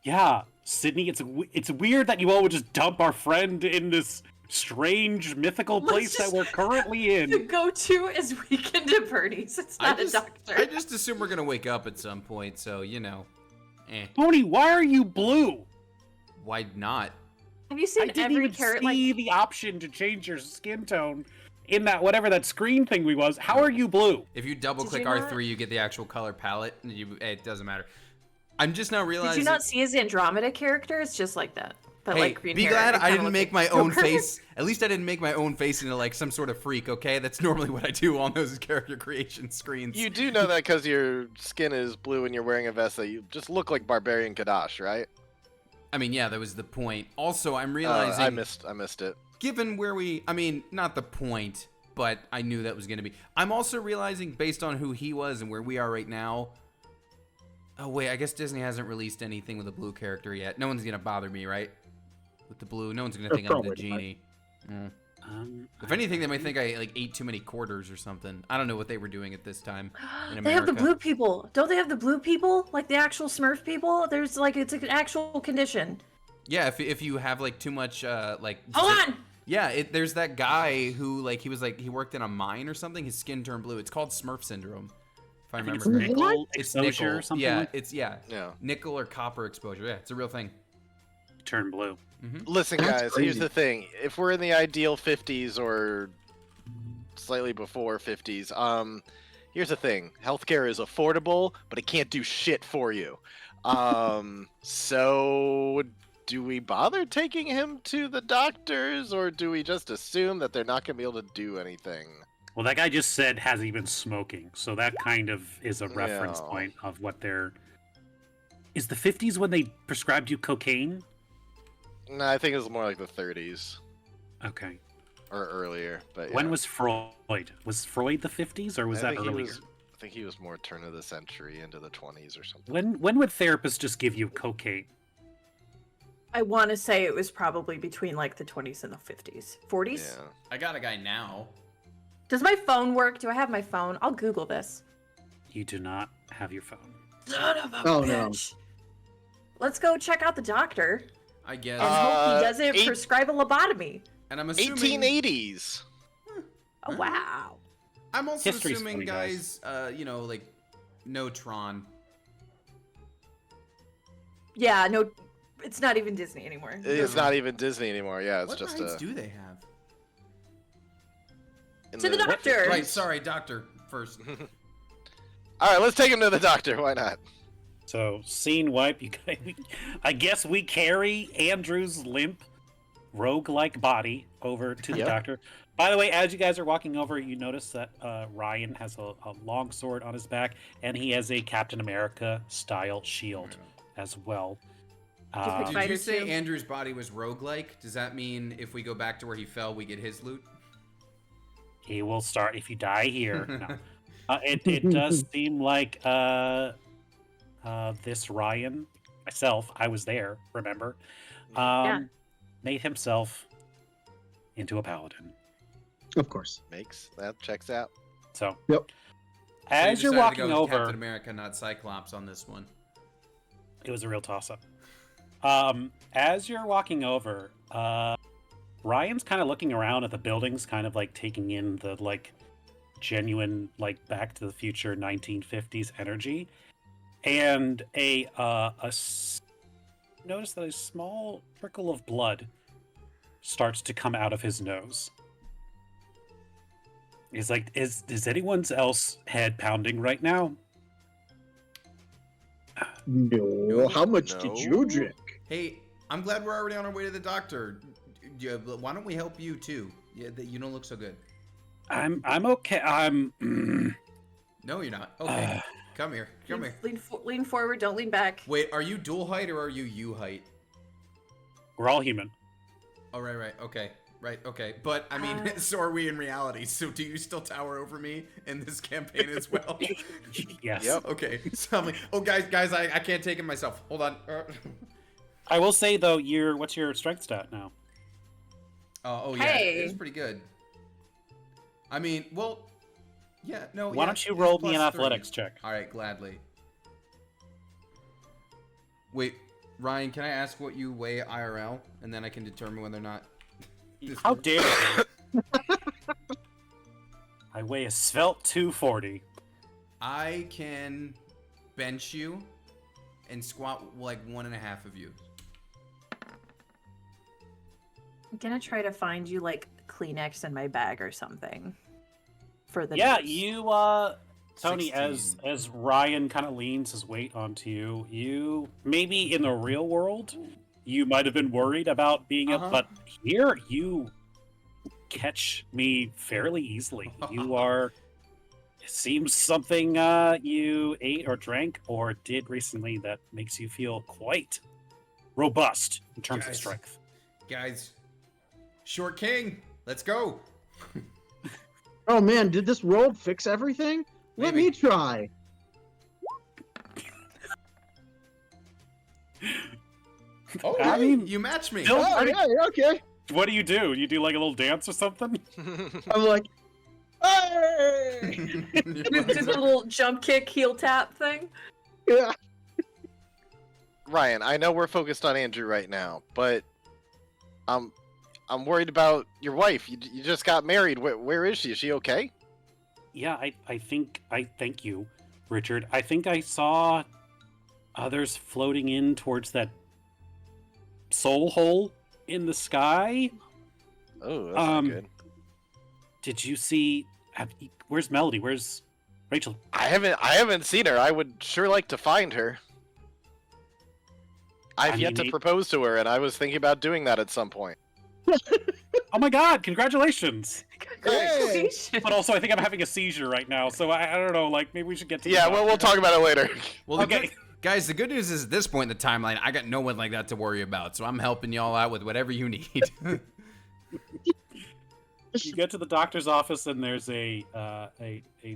Yeah, Sydney, it's weird that you all would just dump our friend in this strange mythical Let's place that just- we're currently The in. go-to is Weekend at Bernie's. It's not a doctor. I just assume we're gonna wake up at some point, so you know. Tony, why are you blue? Why not? Have you I seen didn't every even character? see Like, the option to change your skin tone in that whatever that screen thing we was. How are you blue? If you double click Did you not- R3, you get the actual color palette. And it doesn't matter. I'm just now did realizing. you not see his Andromeda character? It's just like that. That Hey, like green be hair. glad It I kinda didn't looks make like my own Joker. face. At least I didn't make my own face into like some sort of freak. Okay, that's normally what I do on those character creation screens. You do know that because your skin is blue and you're wearing a vest that you just look like Barbarian Kadash, right? I mean, yeah, that was the point. Also, I'm realizing. I missed it. Given where we, I mean, not the point, but I knew that was going to be. I'm also realizing, based on who he was and where we are right now. Oh wait, I guess Disney hasn't released anything with a blue character yet. No one's gonna bother me, right? With the blue, no one's gonna think I'm the Probably not. genie. If anything, they might think I like ate too many quarters or something. I don't know what they were doing at this time in They have the America. blue people. Don't they have the blue people? Like the actual Smurf people? There's like, it's an actual condition. Yeah, if you have like too much like. Hold on! Yeah, there's that guy who like he worked in a mine or something. His skin turned blue. It's called Smurf syndrome. If I I think it's remember correctly. nickel It's exposure nickel. or something. Yeah, like it's Yeah. nickel or copper exposure. Yeah, it's a real thing. turn blue. Listen, That's guys. Here's crazy. the thing: if we're in the ideal 50s or slightly before 50s, here's the thing: healthcare is affordable, but it can't do shit for you. So do we bother taking him to the doctors, or do we just assume that they're not gonna be able to do anything? Well, that guy just said has he been smoking, so that kind of is a reference Yeah. point of what they're. Is the 50s when they prescribed you cocaine? No, I think it was more like the 30s Okay. or earlier. But When yeah. was Freud? Was Freud the 50s or was I that think he earlier? was- I think he was more turn of the century into the 20s or something. When would therapists just give you cocaine? I want to say it was probably between like the 20s and the 50s. 40s? Yeah. I got a guy now. Does my phone work? Do I have my phone? I'll Google this. You do not have your phone. Son of a Oh, no. bitch. Let's go check out the doctor I guess. and hope he doesn't eight- prescribe a lobotomy. And I'm assuming 1880s. Oh, wow. I'm also History's assuming, funny, guys, like, no Tron. Yeah, no, it's not even Disney anymore. It's not even Disney anymore. Yeah, it's What just rights do they have? in To the doctor. Right, sorry, doctor first. All right, let's take him to the doctor. Why not? So, scene wipe. I guess we carry Andrew's limp, rogue-like body over to the Yep. doctor. By the way, as you guys are walking over, you notice that Ryan has a long sword on his back, and he has a Captain America-style shield as well. pick Did you Fighter say too. Andrew's body was roguelike? Does that mean if we go back to where he fell, we get his loot? He will start if you die here. No. It does seem like this Ryan, myself, I was there, remember? Made himself into a paladin. Of course. Makes that checks out. So, Yep. as So you you're decided to walking go with over, Captain America, not Cyclops on this one. it was a real toss-up. As you're walking over, Ryan's kind of looking around at the buildings, kind of like taking in the like genuine like Back to the Future 1950s energy, and notice that a small trickle of blood starts to come out of his nose. He's like, is anyone's else head pounding right now? No. How much did you No. drink? Hey, I'm glad we're already on our way to the doctor. Yeah, but why don't we help you too? Yeah, you don't look so good. I'm okay. I'm. No, you're not. Okay, come here. Come here. Lean forward, don't lean back. Wait, are you dual height or are you U height? We're all human. Oh, right. Okay. Right, okay. But, I mean, so are we in reality. So do you still tower over me in this campaign as well? Yes. Yep. Okay. So I'm like, oh, guys, I can't take it myself. Hold on. I will say though, what's your strength stat now? Oh, yeah. Hey. It's pretty good. I mean, well, yeah, no. Why yeah, don't you it's roll me an +3. athletics check? All right, gladly. Wait, Ryan, can I ask what you weigh IRL? And then I can determine whether or not... this How works. dare you? I weigh a svelte 240. I can bench you and squat like 1.5 of you. I'm gonna try to find you like Kleenex in my bag or something. For the Yeah, nurse. you Tony, 16. as Ryan kind of leans his weight onto you, you maybe in the real world you might have been worried about being Uh-huh. but here you catch me fairly easily. You are it seems something you ate or drank or did recently that makes you feel quite robust in terms of Guys. strength. Guys, Short King, let's go. Oh man, did this robe fix everything? Let Maybe. me try. Oh, I mean, you match me. Still- Oh, pretty- yeah, okay. What do? You do like a little dance or something? I'm like, hey! Your Do legs the are- little jump kick, heel tap thing. Yeah. Ryan, I know we're focused on Andrew right now, but I'm worried about your wife. You just got married. Where is she? Is she okay? Yeah, I think I thank you, Richard. I think I saw others floating in towards that soul hole in the sky. Oh, that's not good. Did you see? Where's Melody? Where's Rachel? I haven't seen her. I would sure like to find her. I've I yet mean, to he- propose to her, and I was thinking about doing that at some point. Oh my God! Congratulations! Congratulations. But also, I think I'm having a seizure right now, so I don't know. Like, maybe we should get to. the Yeah, well, we'll doctor. talk about it later. Well, the Okay. good, guys, the good news is at this point in the timeline, I got no one like that to worry about, so I'm helping y'all out with whatever you need. You get to the doctor's office, and there's a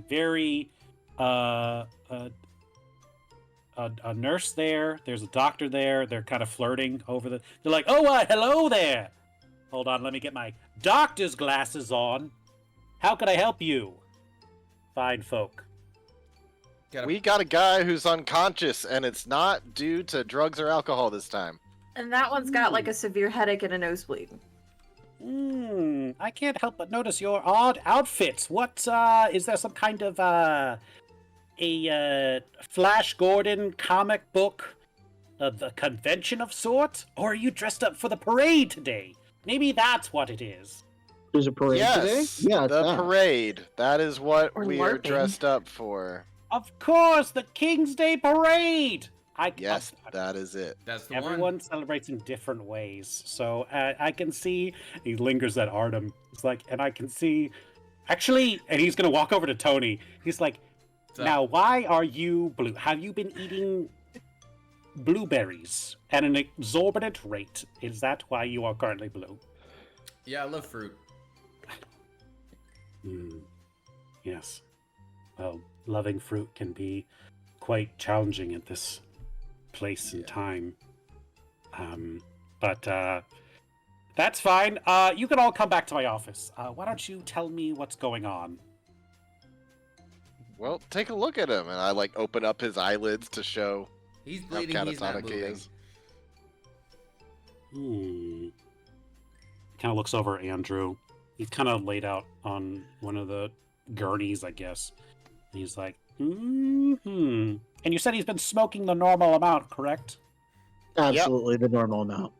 very a nurse there. There's a doctor there. They're kind of flirting over the. They're like, "Oh, hello there. Hold on, let me get my doctor's glasses on. How can I help you, fine folk?" We got a guy who's unconscious, and it's not due to drugs or alcohol this time. And that one's got like a severe headache and a nosebleed. I can't help but notice your odd outfits. What is there some kind of a Flash Gordon comic book, the convention of sort, or are you dressed up for the parade today? Maybe that's what it is. There's a parade today? Yes, Yeah, it's the that. parade. That is what Or we are LARPing. dressed up for. Of course, the King's Day parade. Yes, that is it. That's the Everyone one. celebrates in different ways. So I can see he lingers at Artem. It's like, and I can see, actually, and he's gonna walk over to Tony. He's like, So- now why are you blue? Have you been eating blueberries at an exorbitant rate? Is that why you are currently blue? Yeah, I love fruit. Yes. Well, loving fruit can be quite challenging at this place and Yeah. time. But that's fine. You can all come back to my office. Why don't you tell me what's going on? Well, take a look at him, and I like open up his eyelids to show He's how bleeding. He's not catatonic he moving. is. Kind of looks over at Andrew. He's kind of laid out on one of the gurneys, I guess. And he's like, And you said he's been smoking the normal amount, correct? Absolutely the normal amount.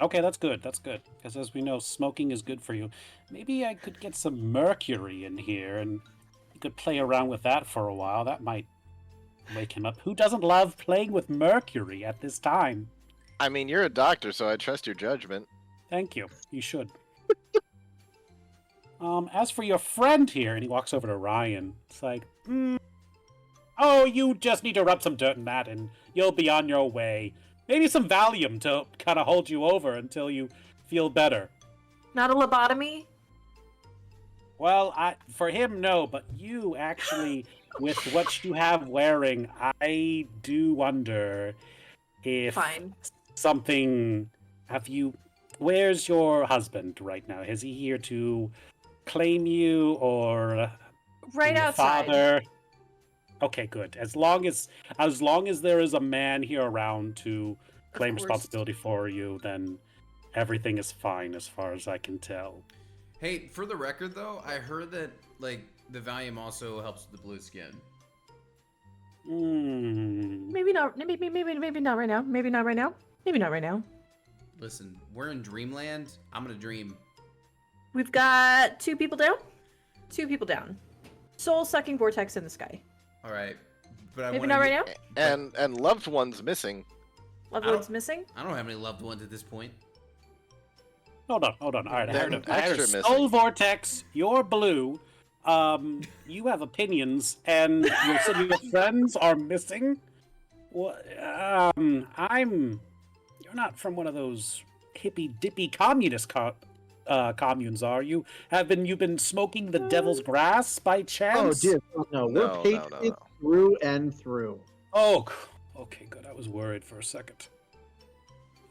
Okay, that's good. That's good. Because as we know, smoking is good for you. Maybe I could get some mercury in here and you could play around with that for a while. That might wake him up. Who doesn't love playing with mercury at this time? I mean, you're a doctor, so I trust your judgment. Thank you. You should. As for your friend here, and he walks over to Ryan, it's like, oh, you just need to rub some dirt in that and you'll be on your way. Maybe some Valium to kind of hold you over until you feel better. Not a lobotomy? Well, for him, no, but you actually, with what you have wearing, I do wonder if Fine. something. Where's your husband right now? Is he here to claim you or Right your outside. father? Okay, good. As long as there is a man here around to claim course. responsibility for you, then everything is fine as far as I can tell. Hey, for the record though, I heard that like the Valium also helps with the blue skin. Maybe not. Maybe not right now. Maybe not right now. Maybe not right now. Listen, we're in Dreamland. I'm gonna dream. We've got 2 people down. 2 people down. Soul sucking vortex in the sky. All right, but I Maybe wanna not right get- now. And loved ones missing. Loved I one's don't- missing. I don't have any loved ones at this point. Hold on. All right, I Then heard a extra Soul missing. Vortex, you're blue. You have opinions, and you said your friends are missing. What? You're not from one of those hippy dippy communist communes are. You been smoking the devil's grass by Oh, chance? dear. No, we're No, patriots through and through. Oh, okay, good. I was worried for a second.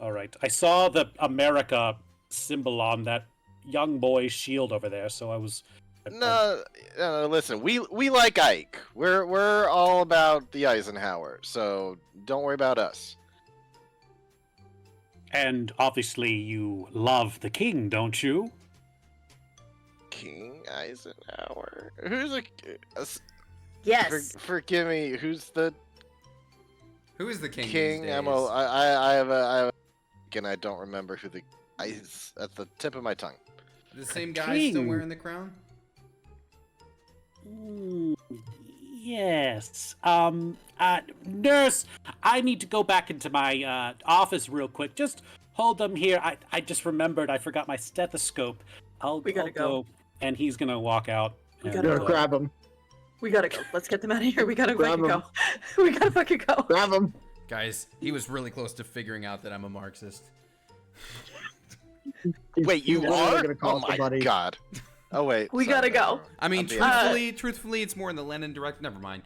All right. I saw the America symbol on that young boy's shield over there, so I was. No, listen, we like Ike. We're all about the Eisenhower, so don't worry about us. And obviously, you love the king, don't you? King Eisenhower. Who's Yes. forgive me. Who's the Who is the king? king? These days? I have a and I don't remember who the. It's at the tip of my tongue. The same guy still king. wearing the crown? Yes. Nurse, I need to go back into my office real quick. Just hold them here. I just remembered I forgot my stethoscope. I'll gotta go. And he's gonna walk out. We and, gotta Go grab him. We gotta go. Let's get them out of here. We gotta Grab fucking go. We gotta fucking go. Grab him. Guys, he was really close to figuring out that I'm a Marxist. Wait, you He's literally are? gonna call Oh my somebody. god. Oh wait. We sorry, gotta go. I mean, I'm being- truthfully, it's more in the Lenin direct. Never mind.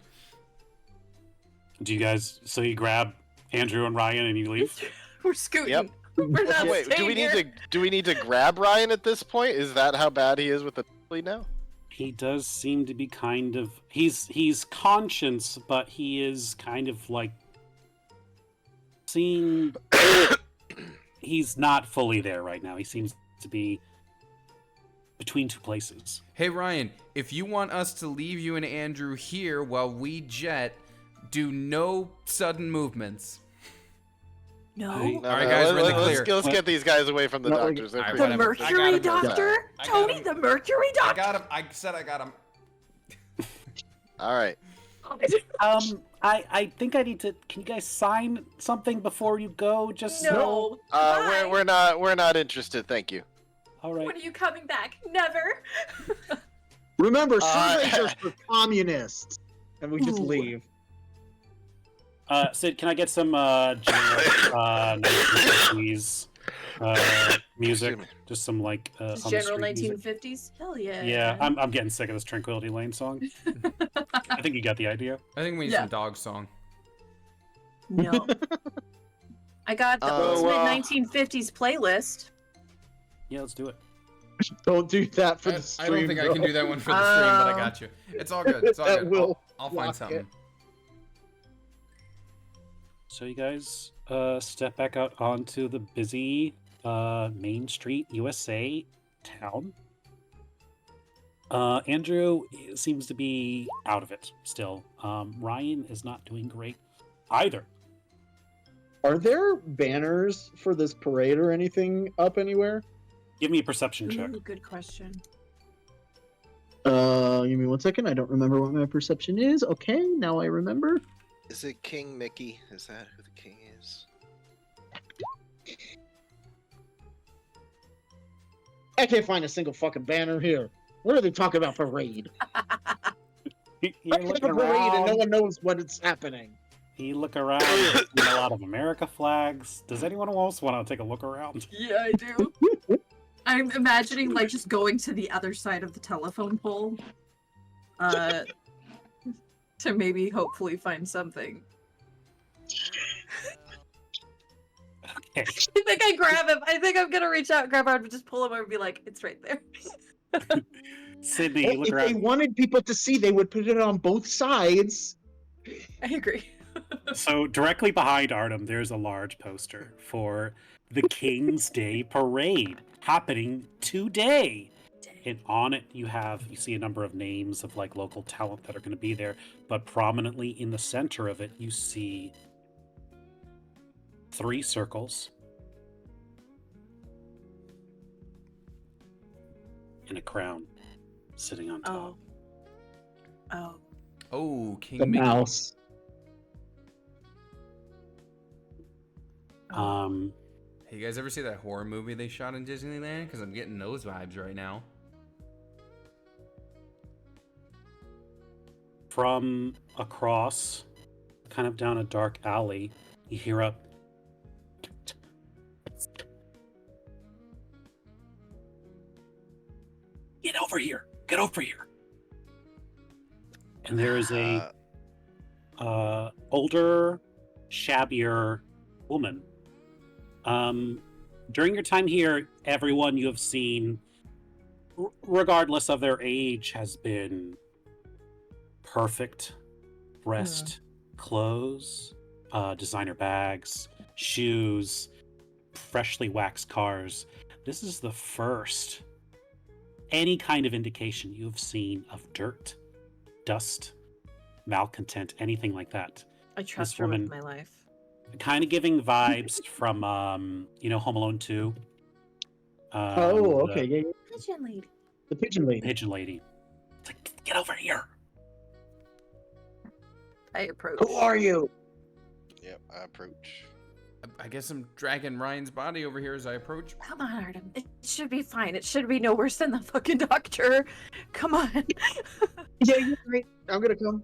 Do you guys? So you grab Andrew and Ryan and you leave? We're scooting. Yep. We're not Wait, do staying we need here. to grab Ryan at this point? Is that how bad he is with the lead now? He does seem to be kind of. He's conscious, but he is kind of like seeing. He's not fully there right now. He seems to be between two places. Hey Ryan, if you want us to leave you and Andrew here while we jet, do no sudden movements. No. No, All right, guys, we're in the clear. Let's get these guys away from the No, doctors. They're All right, pretty- The whatever. I Mercury got him. Doctor? I got Tony, him. the Mercury I Doctor? got him. I said I got him. All right. I think I need to. Can you guys sign something before you go? Just No. Why? We're not interested. Thank you. All right. When are you coming back? Never. Remember, Uh, surveys are for communists. And we just Ooh. leave. Sid, can I get some general 1950s music? Excuse me. Just some like Just on the general street music. 1950s? Hell yeah. Yeah, I'm getting sick of this Tranquility Lane song. I think you got the idea. I think we need Yeah. some dog song. No. I got the Oh, ultimate well. 1950s playlist. Yeah, let's do it. Don't do that for I the stream. don't think I bro. can do that one for the stream, but I got you. It's all good. It's all That good. will I'll find block something. it. So you guys step back out onto the busy Main Street, USA town. Andrew seems to be out of it still. Ryan is not doing great either. Are there banners for this parade or anything up anywhere? Give me a perception check. Ooh, good question. Give me 1 second. I don't remember what my perception is. Okay, now I remember. Is it King Mickey? Is that who the king is? I can't find a single fucking banner here. What are they talking about parade? You I have look a parade and no around. one knows what it's happening. You look around. You see a lot of America flags. Does anyone else want to take a look around? Yeah, I do. I'm imagining like just going to the other side of the telephone pole. To maybe hopefully find something. Okay. I think I grab him. I think I'm gonna reach out, grab him, and just pull him over and be like, it's right there. Sydney, you look If they around. wanted people to see, they would put it on both sides. I agree. So directly behind Artem, there's a large poster for the King's Day Parade happening today. And on it, you see a number of names of like local talent that are going to be there, but prominently in the center of it, you see 3 circles and a crown sitting on top. Oh. Oh, King The Mickey. mouse. Um, Hey, you guys ever see that horror movie they shot in Disneyland? Because I'm getting those vibes right now. from across, kind of down a dark alley, you hear a over here. And there is a older, shabbier woman. During your time here, everyone you have seen, regardless of their age, has been perfect. Dressed clothes, designer bags, shoes, freshly waxed cars. This is the first any kind of indication you have seen of dirt, dust, malcontent, anything like that. I trust This her with woman- my life. Kind of giving vibes from Home Alone 2. Oh, okay. Yeah, yeah. Pigeon lady. The pigeon lady. Pigeon lady. It's like, get over here. I approach. Who are you? Yep, I approach. I guess I'm dragging Ryan's body over here as I approach. Come on, Artem. It should be fine. It should be no worse than the fucking doctor. Come on. Yeah, you're right. I'm gonna come.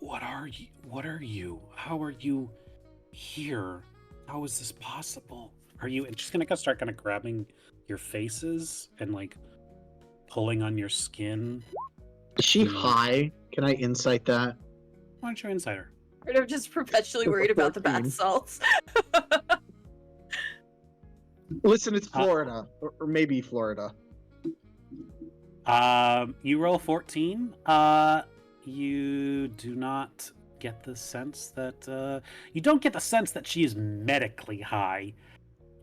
What are you? What are you? How are you here? How is this possible? Are you? And she's gonna start kind of grabbing your faces and like pulling on your skin. Is she high? Can I insight that? Why don't you inside her? I'm just perpetually worried about the bath 14. salts. Listen, it's Florida, or maybe Florida. You roll 14. You do not get the sense that you don't get the sense that she is medically high.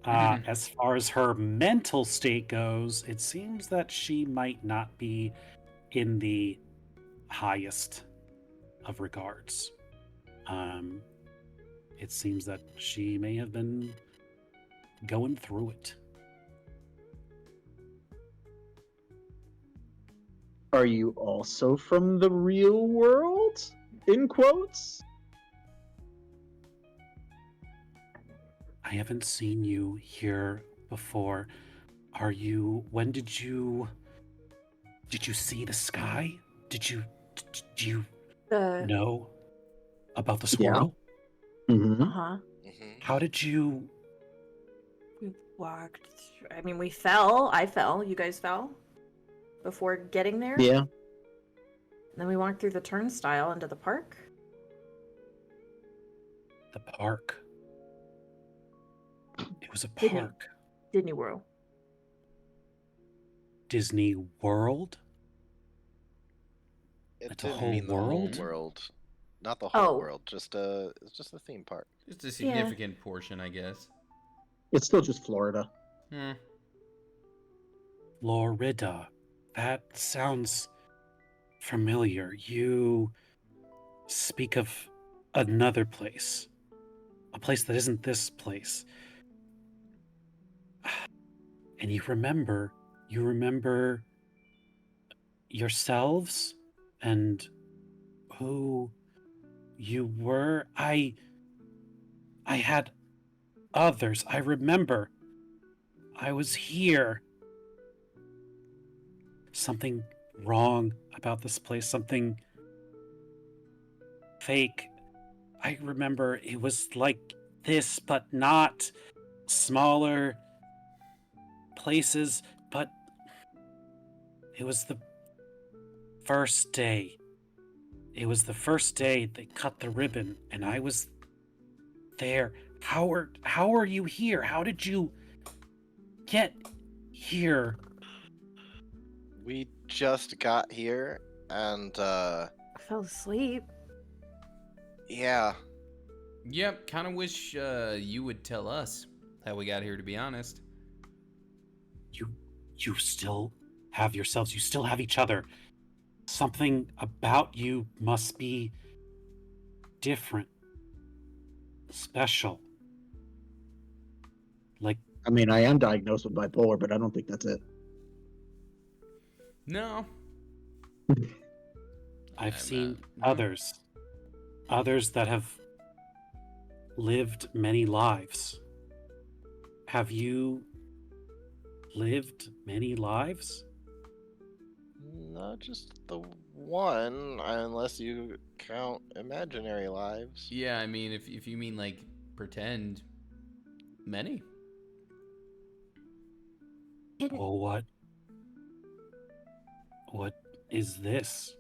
As far as her mental state goes, it seems that she might not be in the highest of regards. It seems that she may have been going through it. Are you also from the real world? In quotes? I haven't seen you here before. When did you see the sky? Do you know about the swirl? Mm-hmm. Uh-huh. How did you? We walked. I mean, we fell. I fell. You guys fell before getting there. Yeah. And then we walked through the turnstile into the park. The park. It was a Didn't- park. Disney World. Disney World? It Like the didn't whole mean the whole world? world. Not the whole Oh. world, it's just a theme park. Just a significant portion, I guess. It's still just Florida. Hmm. Florida. That sounds familiar. You speak of another place. A place that isn't this place. And you remember yourselves and who you were. I had others. I remember. I was here. Something wrong about this place. Something fake. I remember it was like this, but not smaller places, but it was the first day. It was the first day they cut the ribbon, and I was there. How are you here? How did you get here? We just got here, and I fell asleep. yeah, Yep, kind of wish you would tell us how we got here, to be honest. You still have yourselves. You still have each other. Something about you must be different, special. Like, I mean, I am diagnosed with bipolar, but I don't think that's it. No. I've seen not- others that have lived many lives. Have you lived many lives? not just the one, unless you count imaginary lives. Yeah, I mean, if you mean like pretend, many. Oh, what is this?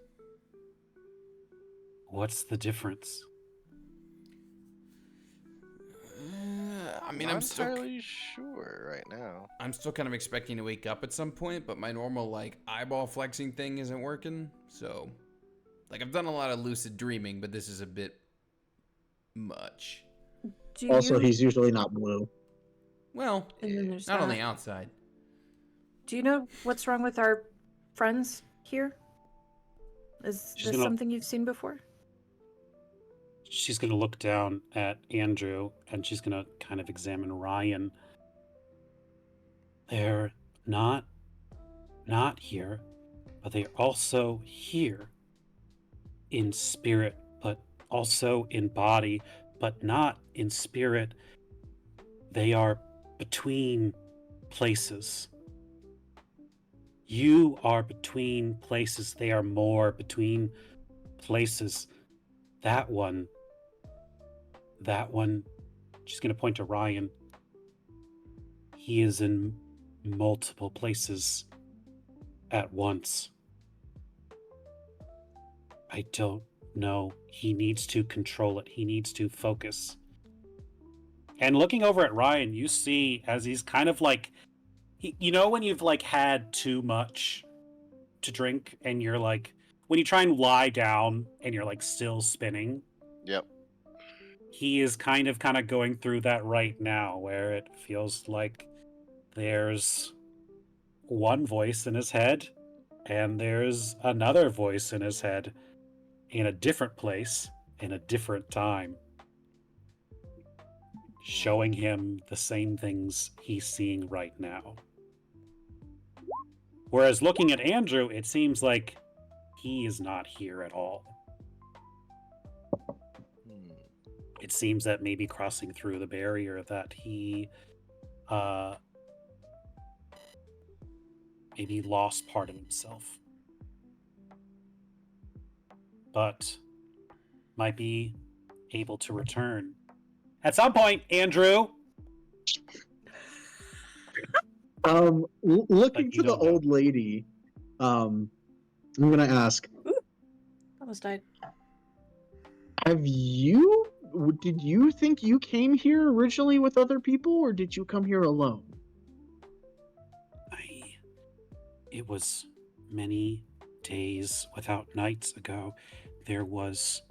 What's the difference? I mean, Not entirely sure right now. I'm still kind of expecting to wake up at some point, but my normal like eyeball flexing thing isn't working. So, like, I've done a lot of lucid dreaming, but this is a bit much. Do Also, you... he's usually not blue. Well, And then there's not on that. the outside. Do you know what's wrong with our friends here? Is She's this gonna- something you've seen before? She's going to look down at Andrew and she's going to kind of examine Ryan. They're not here, but they're also here in spirit, but also in body, but not in spirit. They are between places. You are between places. They are more between places. That one, she's going to point to Ryan. He is in multiple places at once. I don't know. He needs to control it. He needs to focus. And looking over at Ryan, you see as he's kind of like, you know, when you've like had too much to drink and you're like, when you try and lie down and you're like still spinning. Yep. He is kind of going through that right now, where it feels like there's one voice in his head and there's another voice in his head in a different place in a different time, showing him the same things he's seeing right now. Whereas looking at Andrew, it seems like he is not here at all. It seems that maybe crossing through the barrier that he maybe lost part of himself. But might be able to return. At some point, Andrew! Looking But you to the don't know. old lady, I'm gonna ask, Almost died. did you think you came here originally with other people, or did you come here alone? It was many days without nights ago. There was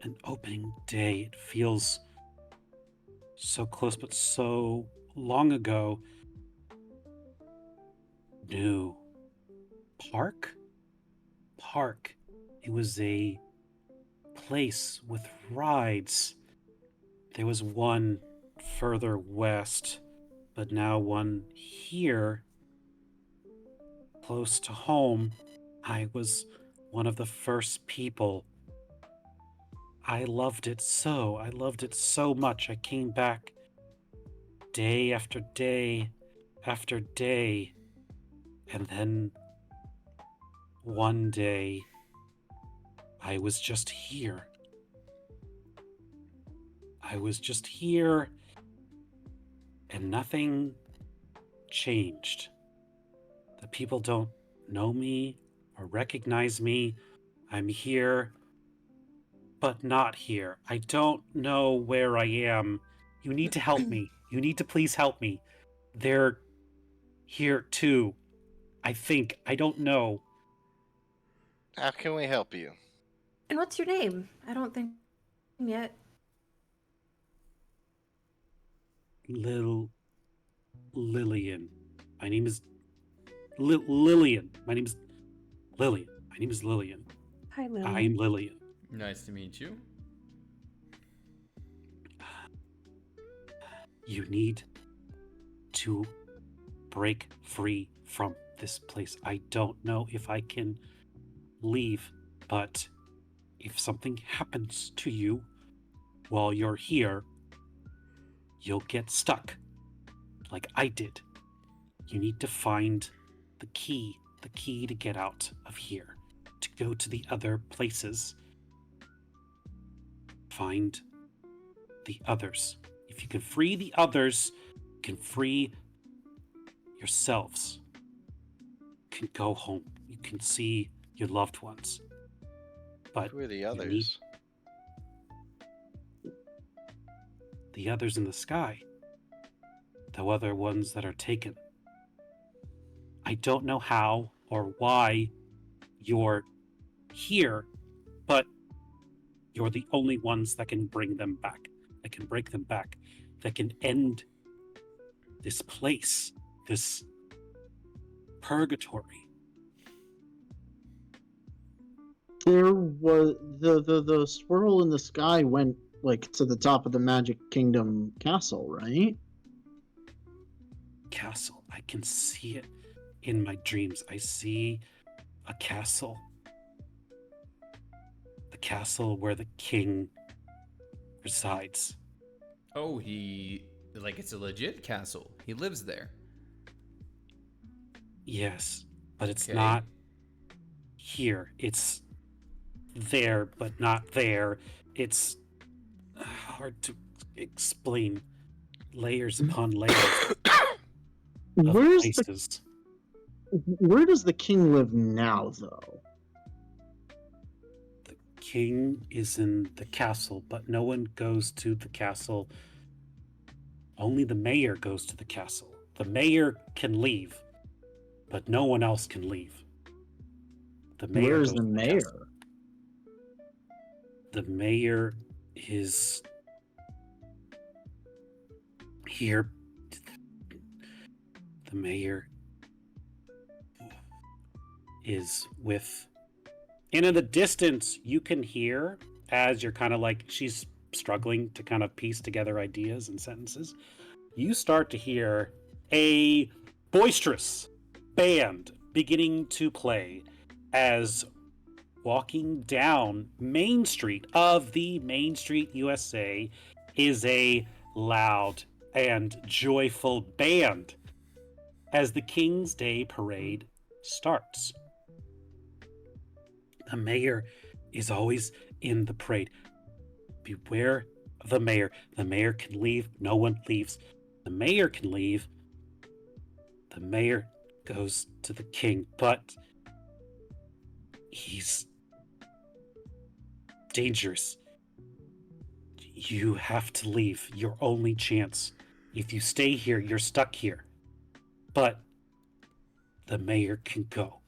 an opening day. It feels so close, but so long ago. No. Park? It was a place with rides. There was one further west, but now one here, close to home. I was one of the first people. I loved it so. I loved it so much. I came back day after day after day. And then one day, I was just here. I was just here, and nothing changed. The people don't know me or recognize me. I'm here, but not here. I don't know where I am. You need to help me. You need to please help me. They're here too. I think. I don't know. How can we help you? And what's your name? I don't think yet. Lillian. My name is Lillian. My name is Lillian. My name is Lillian. Hi, Lily. I'm Lillian. Nice to meet you. You need to break free from this place. I don't know if I can leave, but if something happens to you while you're here, you'll get stuck, like I did. You need to find the key to get out of here, to go to the other places. Find the others. If you can free the others, you can free yourselves can go home. You can see your loved ones. But Who are the you need others? the others in the sky. The other ones that are taken. I don't know how or why you're here, but you're the only ones that can bring them back, that can break them back, that can end this place, this purgatory. There was the swirl in the sky went like to the top of the Magic Kingdom castle, right? Castle. I can see it in my dreams. I see a castle. The castle where the king resides. Oh, it's a legit castle. He lives there. Yes, but it's Okay. not here. It's there, but not there. It's hard to explain. Layers upon layers of places. Where does the king live now, though? The king is in the castle, but no one goes to the castle. Only the mayor goes to the castle. The mayor can leave, but no one else can leave. The mayor Where's goes the to mayor? castle. The mayor is here. The mayor is with. And in the distance, you can hear as you're kind of like, she's struggling to kind of piece together ideas and sentences. You start to hear a boisterous band beginning to play as walking down Main Street of the Main Street, USA, is a loud and joyful band as the King's Day Parade starts. The mayor is always in the parade. Beware of the mayor. The mayor can leave. No one leaves. The mayor can leave. The mayor goes to the king, but he's dangerous. You have to leave. Your only chance. If you stay here, you're stuck here. But the mayor can go.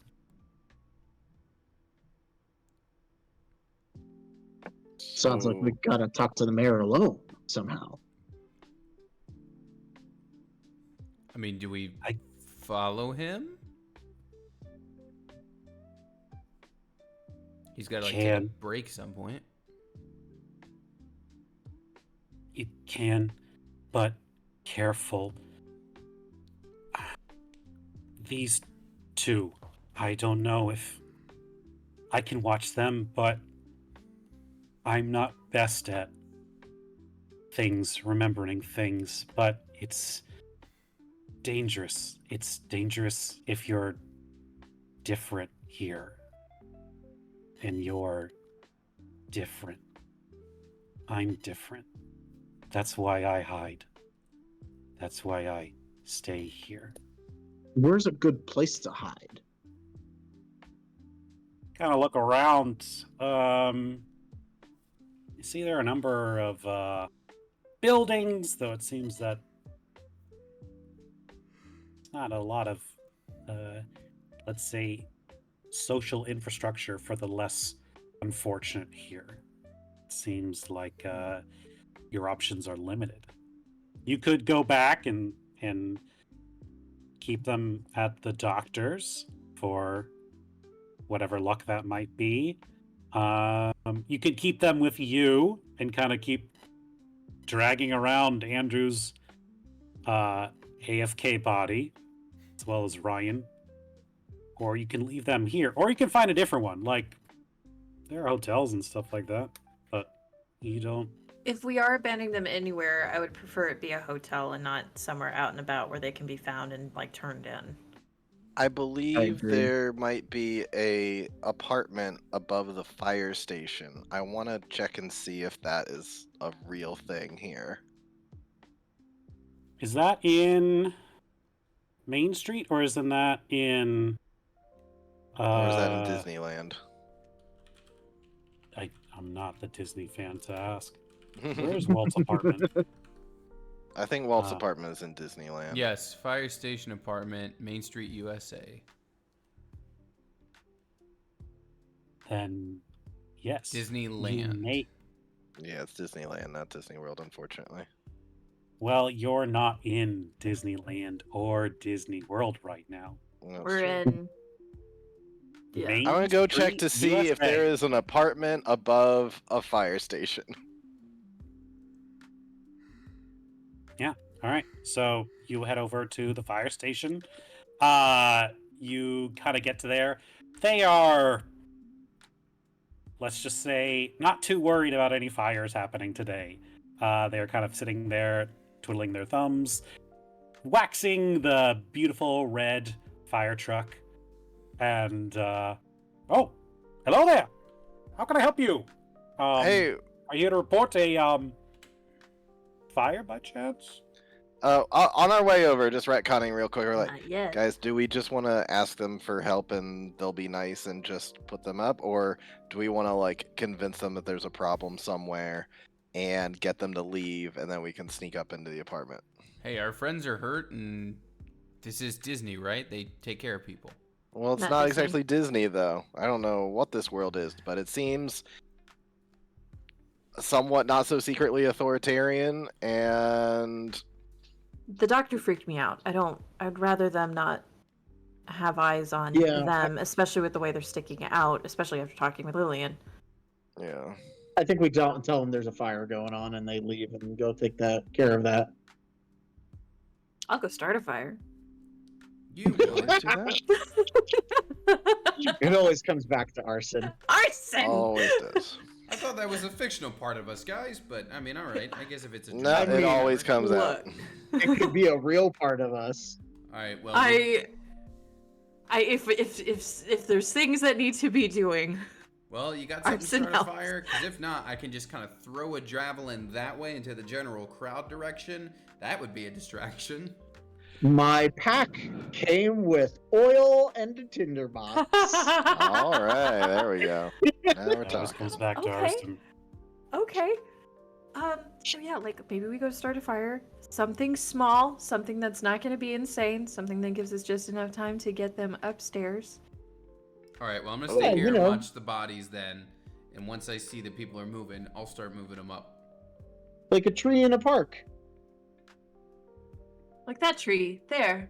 Sounds like we gotta talk to the mayor alone somehow. I mean, do we I- follow him? He's got to take a Can. break some point. It can, but careful. These two, I don't know if I can watch them, but I'm not best at things, remembering things, but it's dangerous. It's dangerous if you're different here. And you're different. I'm different. That's why I hide. That's why I stay here. Where's a good place to hide? Kind of look around. You see there are a number of buildings, though it seems that it's not a lot of, let's say, social infrastructure for the less unfortunate here. It seems like your options are limited. You could go back and keep them at the doctor's for whatever luck that might be. You could keep them with you and kind of keep dragging around Andrew's AFK body, as well as Ryan. Or you can leave them here. Or you can find a different one. Like, there are hotels and stuff like that. But you don't... If we are abandoning them anywhere, I would prefer it be a hotel and not somewhere out and about where they can be found and like turned in. I believe agree. there might be a apartment above the fire station. I want to check and see if that is a real thing here. Is that in Main Street, or isn't that in? Or is that in Disneyland? I'm not the Disney fan to ask. Where's Walt's apartment? I think Walt's Uh, apartment is in Disneyland. Yes, Fire Station Apartment, Main Street, USA. Then, yes. you Disneyland. may- Yeah, it's Disneyland, not Disney World, unfortunately. Well, you're not in Disneyland or Disney World right now. That's We're true. in. Yeah. Main I'm gonna go check Street, to see if there USA. is an apartment above a fire station. All right, so you head over to the fire station. You kind of get to there. They are, let's just say, not too worried about any fires happening today. They're kind of sitting there, twiddling their thumbs, waxing the beautiful red fire truck. And, oh, hello there. How can I help you? Hey, Are you here to report a, fire by chance? on our way over, just retconning real quick. We're like, Not yet. guys, do we just want to ask them for help and they'll be nice and just put them up, or do we want to like convince them that there's a problem somewhere and get them to leave, and then we can sneak up into the apartment? Hey, our friends are hurt, and this is Disney, right? They take care of people. Well, it's Not not Disney. exactly Disney, though. I don't know what this world is, but it seems somewhat not so secretly authoritarian, and The doctor freaked me out. I'd rather them not have eyes on Yeah. them, especially with the way they're sticking out, especially after talking with Lillian. yeah. I think we don't tell them there's a fire going on and they leave and go take care of that. I'll go start a fire. You Let's would. do that. It always comes back to arson. Arson! Always does. I thought that was a fictional part of us, guys, but I mean, all right. I guess if it's a No, dream, I it mean, always comes out. Look, It could be a real part of us. All right. Well, if there's things that need to be doing, well, you got something to Arson start a helps. fire? Because if not, I can just kind of throw a javelin that way into the general crowd direction. That would be a distraction. My pack came with oil and a tinderbox. All right, there we go. Now we're That always talking. comes back to Okay. Arston. okay. So yeah, like maybe we go start a fire. Something small, something that's not going to be insane, something that gives us just enough time to get them upstairs. All right. Well, I'm gonna Oh, stay yeah, here you and know. watch the bodies then. And once I see that people are moving, I'll start moving them up. Like a tree in a park. Like that tree there.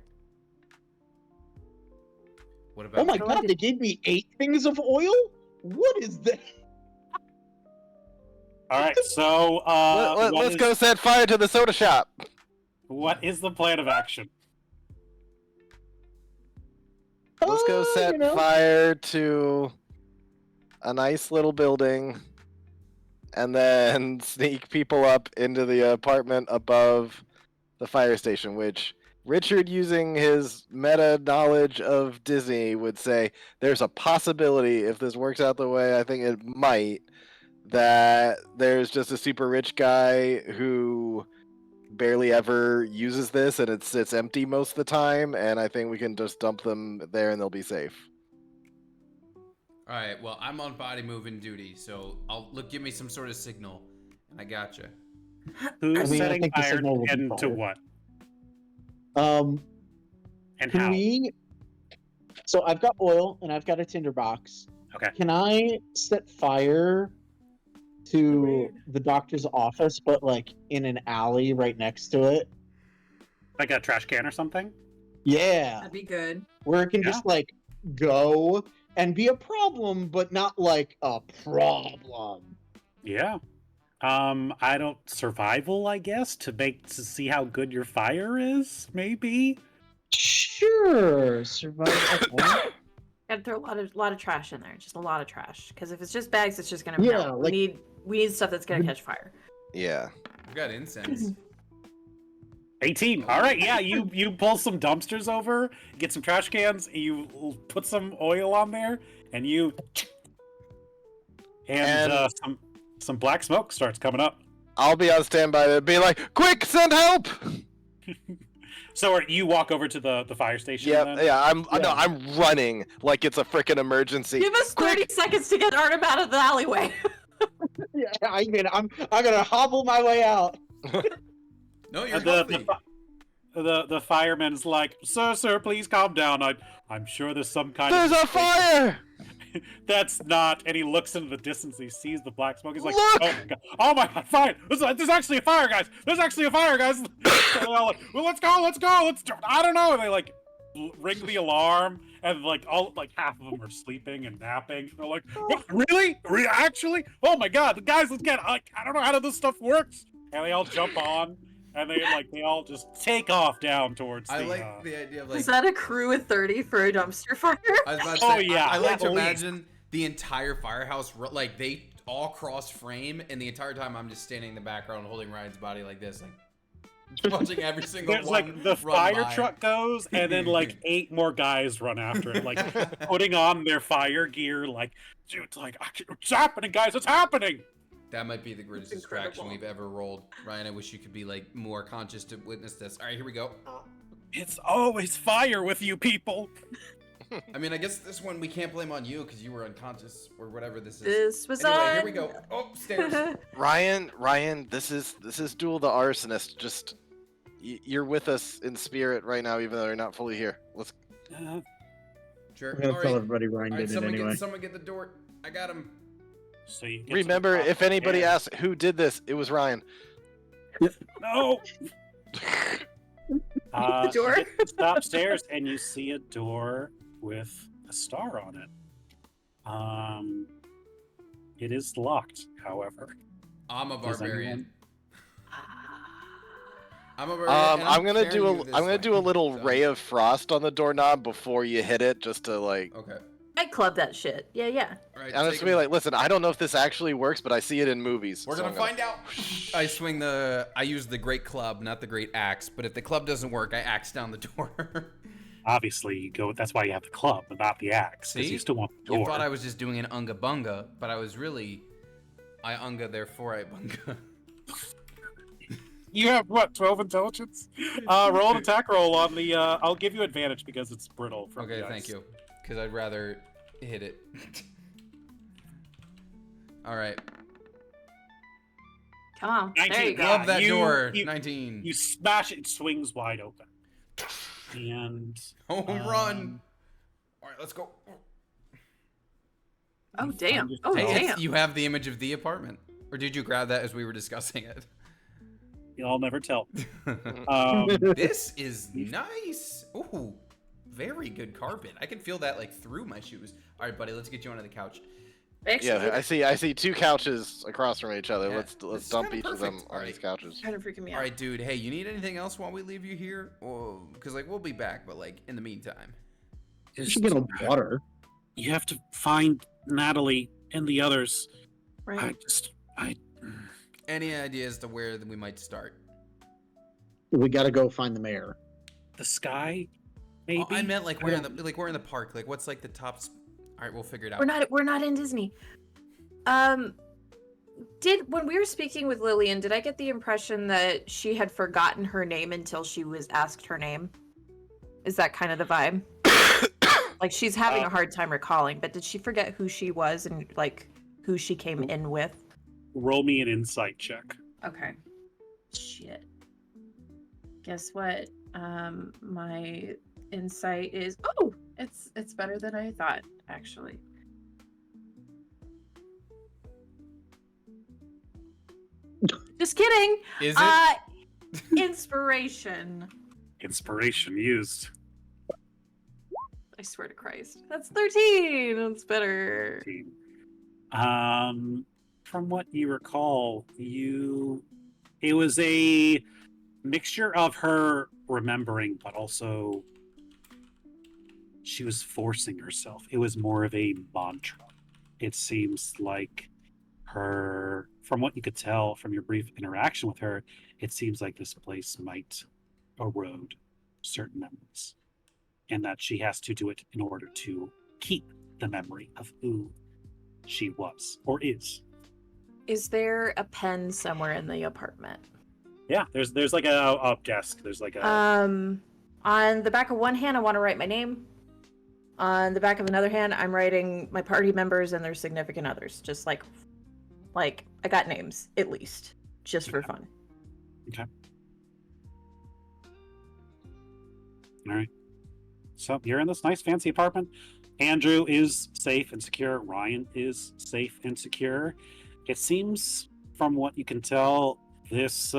What about? Oh my Go god, ahead. they gave me 8 things of oil? What is that? All right, so what Let's is- go set fire to the soda shop. What is the plan of action? Let's go set you know. fire to a nice little building and then sneak people up into the apartment above the fire station, which Richard, using his meta knowledge of Disney, would say there's a possibility, if this works out the way I think it might, that there's just a super rich guy who barely ever uses this and it sits empty most of the time, and I think we can just dump them there and they'll be safe. All right. Well, I'm on body moving duty, so give me some sort of signal, and I gotcha. Who's I mean, I setting think the fire signal will be and to fire. what? And Can how? we? So I've got oil and I've got a tinderbox. Okay. Can I set fire to Weird. the doctor's office, but like in an alley right next to it? Like a trash can or something? Yeah, That'd be good. where it can Yeah. just like go and be a problem, but not like a problem. Yeah. I don't survival, I guess, to see how good your fire is, maybe. Sure, survive. Okay. Gotta throw a lot of trash in there. Just a lot of trash. Because if it's just bags, it's just gonna Yeah, melt. like- we need stuff that's gonna catch fire. Yeah. I've got incense. 18. All right, yeah, you pull some dumpsters over, get some trash cans, you put some oil on there, and you And- some black smoke starts coming up. I'll be on standby to be like, quick, send help! So you walk over to the fire station? Yeah, then? yeah. I'm running like it's a freaking emergency. Give us 30 seconds to get Artem out of the alleyway. Yeah, I'm gonna hobble my way out. No, you're And healthy. the fireman's like, sir, please calm down. I'm sure there's some kind There's of a fire! That's not. And he looks into the distance. He sees the black smoke. He's like, Look! oh my god, fire! There's actually a fire, guys. There's actually a fire, guys. So they all like, well, let's go. I don't know. And they like ring the alarm, and like half of them are sleeping and napping. They're like, what? Really? Actually? Oh my god, guys, let's get. I don't know how this stuff works. And they all jump on. And they all just take off down towards I the. like the idea of like. Is that a crew of 30 for a dumpster fire? I was about to Oh, say, yeah, I like at to least. imagine the entire firehouse, like they all cross frame, and the entire time I'm just standing in the background holding Ryan's body like this, like watching every single There's one. like the run fire by. truck goes, and then like 8 more guys run after it, like putting on their fire gear. Like, dude, it's like, it's happening, guys! It's happening! That might be the greatest distraction Incredible. we've ever rolled. Ryan, I wish you could be like more conscious to witness this. All right, here we go. It's always fire with you people. I mean, I guess this one we can't blame on you because you were unconscious or whatever this is. This was Anyway, on. here we go. Oh, stairs. Ryan, this is Duel the Arsonist. Just you're with us in spirit right now, even though you're not fully here. Let's. Sure. I'm gonna All tell right. everybody Ryan All right, did it anyway. someone get the door. I got him. So you get to Remember, the top if anybody of the asks who did this, it was Ryan. stairs. No. The door? You get to the top stairs, and you see a door with a star on it. It is locked, however. I'm a Does barbarian. anyone- I'm a barbarian. and I'm gonna carrying you this I'm gonna way, do a little so- ray of frost on the doorknob before you hit it, just to like. Okay. I club that shit. Yeah. All right. I'm take just gonna be him. like, listen, I don't know if this actually works, but I see it in movies. We're so gonna I'm find out. I use the great club, not the great axe. But if the club doesn't work, I axe down the door. Obviously, you go. That's why you have the club, but not the axe. Because See? you still want the You door. thought I was just doing an unga bunga, but I was really, I unga, therefore I bunga. You have what? 12 intelligence. Roll an attack roll on the. I'll give you advantage because it's brittle. From Okay, the thank ice. you. Because I'd rather hit it. All right. Come on. There 19. you go. Love that you- door. you- 19. You smash it, it swings wide open. And Home run. All right, let's go. Oh, damn. find Oh, yourself- Hey, damn. you have the image of the apartment, or did you grab that as we were discussing it? I'll never tell. This is nice. Ooh, very good carpet. I can feel that like through my shoes. All right, buddy, let's get you onto the couch. Actually, Yeah, I see 2 couches across from each other. Yeah, let's this is dump kinda each of them perfect. on Alright. these couches. kind of freaking me All out. right, dude. Hey, you need anything else while we leave you here? Or because like we'll be back, but like in the meantime. You should get a water. You have to find Natalie and the others. Right. Any idea as to where we might start? We gotta go find the mayor. The sky, maybe. Oh, I meant like we're in the park. Like what's like the top? All right, we'll figure it out. We're not in Disney. When we were speaking with Lillian, did I get the impression that she had forgotten her name until she was asked her name? Is that kind of the vibe? Like she's having a hard time recalling, but did she forget who she was and like who she came in with? Roll me an insight check. Okay. Shit. Guess what? My insight is it's better than I thought, actually. Just kidding. Is it? Inspiration. Inspiration used. I swear to Christ. That's 13. That's better. From what you recall, it was a mixture of her remembering, but also she was forcing herself. It was more of a mantra. It seems like her, from what you could tell from your brief interaction with her, it seems like this place might erode certain memories, and that she has to do it in order to keep the memory of who she was or is. Is there a pen somewhere in the apartment? Yeah, there's like a desk. There's like a On the back of one hand, I want to write my name. On the back of another hand, I'm writing my party members and their significant others. Just like I got names at least, just for fun. Okay. All right. So you're in this nice fancy apartment. Andrew is safe and secure. Ryan is safe and secure. It seems, from what you can tell, this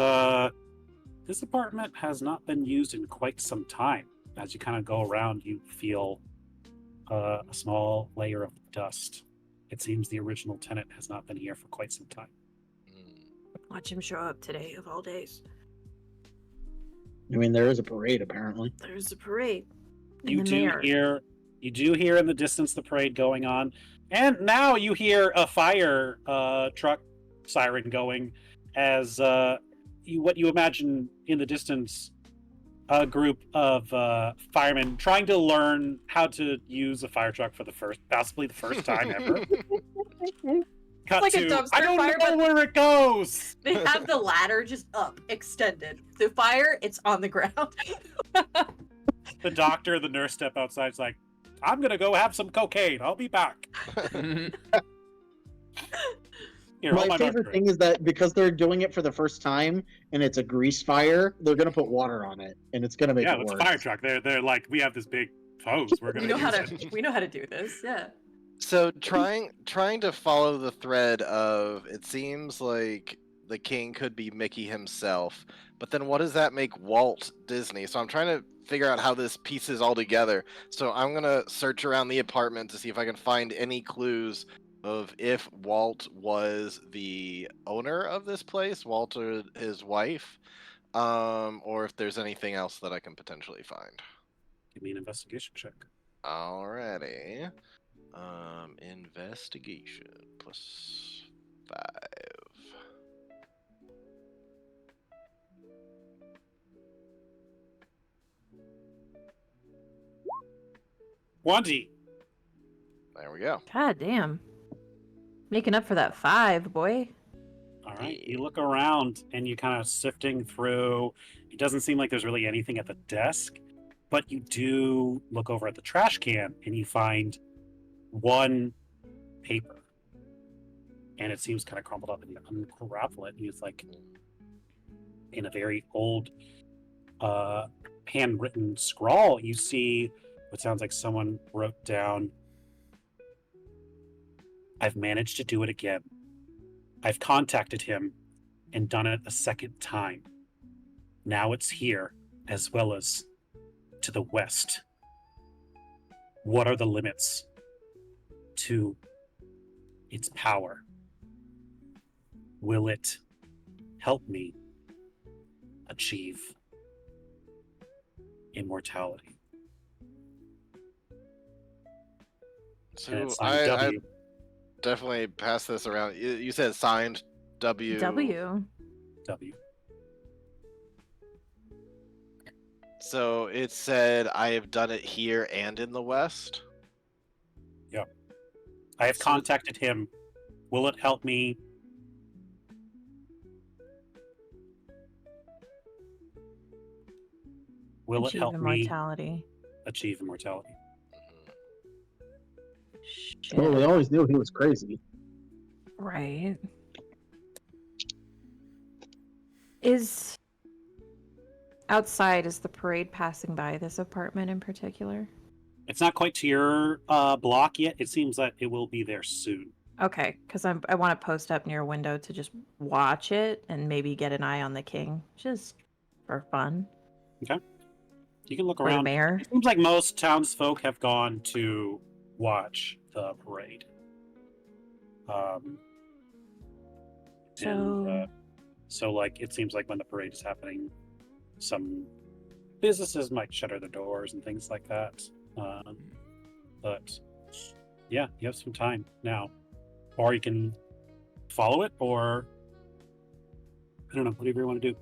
apartment has not been used in quite some time. As you kind of go around, you feel a small layer of dust. It seems the original tenant has not been here for quite some time. Watch him show up today, of all days. I mean, there is a parade apparently. There's a parade. And You the do mayor. hear in the distance the parade going on, and now you hear a fire truck siren going as what you imagine in the distance, a group of firemen trying to learn how to use a fire truck for possibly the first time ever. Cut like a to, dumpster I don't fire, know but- where it goes. They have the ladder just up, extended. The fire, it's on the ground. The doctor, the nurse step outside. It's like, I'm gonna go have some cocaine. I'll be back. Here, hold My favorite marker. thing is that because they're doing it for the first time and it's a grease fire, they're gonna put water on it and it's gonna make Yeah, it it's a worse. fire truck. They're like, we have this big hose. We're We gonna know how use to it. we know how to do this. Yeah. So trying to follow the thread of it seems like the king could be Mickey himself, but then what does that make Walt Disney? So I'm trying to figure out how this pieces all together. So I'm gonna search around the apartment to see if I can find any clues of if Walt was the owner of this place, Walt or his wife, or if there's anything else that I can potentially find. Give me an investigation check. Alrighty. Investigation +5. 20. There we go. God damn. Making up for that 5, boy. All right. You look around and you kind of sifting through. It doesn't seem like there's really anything at the desk, but you do look over at the trash can and you find one paper. And it seems kind of crumpled up, and you unravel it, and it's like in a very old handwritten scrawl, you see what sounds like someone wrote down, I've managed to do it again. I've contacted him and done it a second time. Now it's here, as well as to the west. What are the limits to its power? Will it help me achieve immortality? And So it's signed I W. definitely pass this around. You said signed W. W. W. So it said I have done it here and in the West. I have So- contacted him. Will it help me? Will it Achieve help me immortality. achieve immortality? Shit. Well, we always knew he was crazy. Right. Is outside, is the parade passing by this apartment in particular? It's not quite to your block yet. It seems that it will be there soon. Okay, because I want to post up near a window to just watch it and maybe get an eye on the king, just for fun. You can look Or the around. mayor. It seems like most townsfolk have gone to watch the parade. So like it seems like when the parade is happening, some businesses might shutter their doors and things like that. But yeah, you have some time now, or you can follow it, or I don't know, whatever you want to do.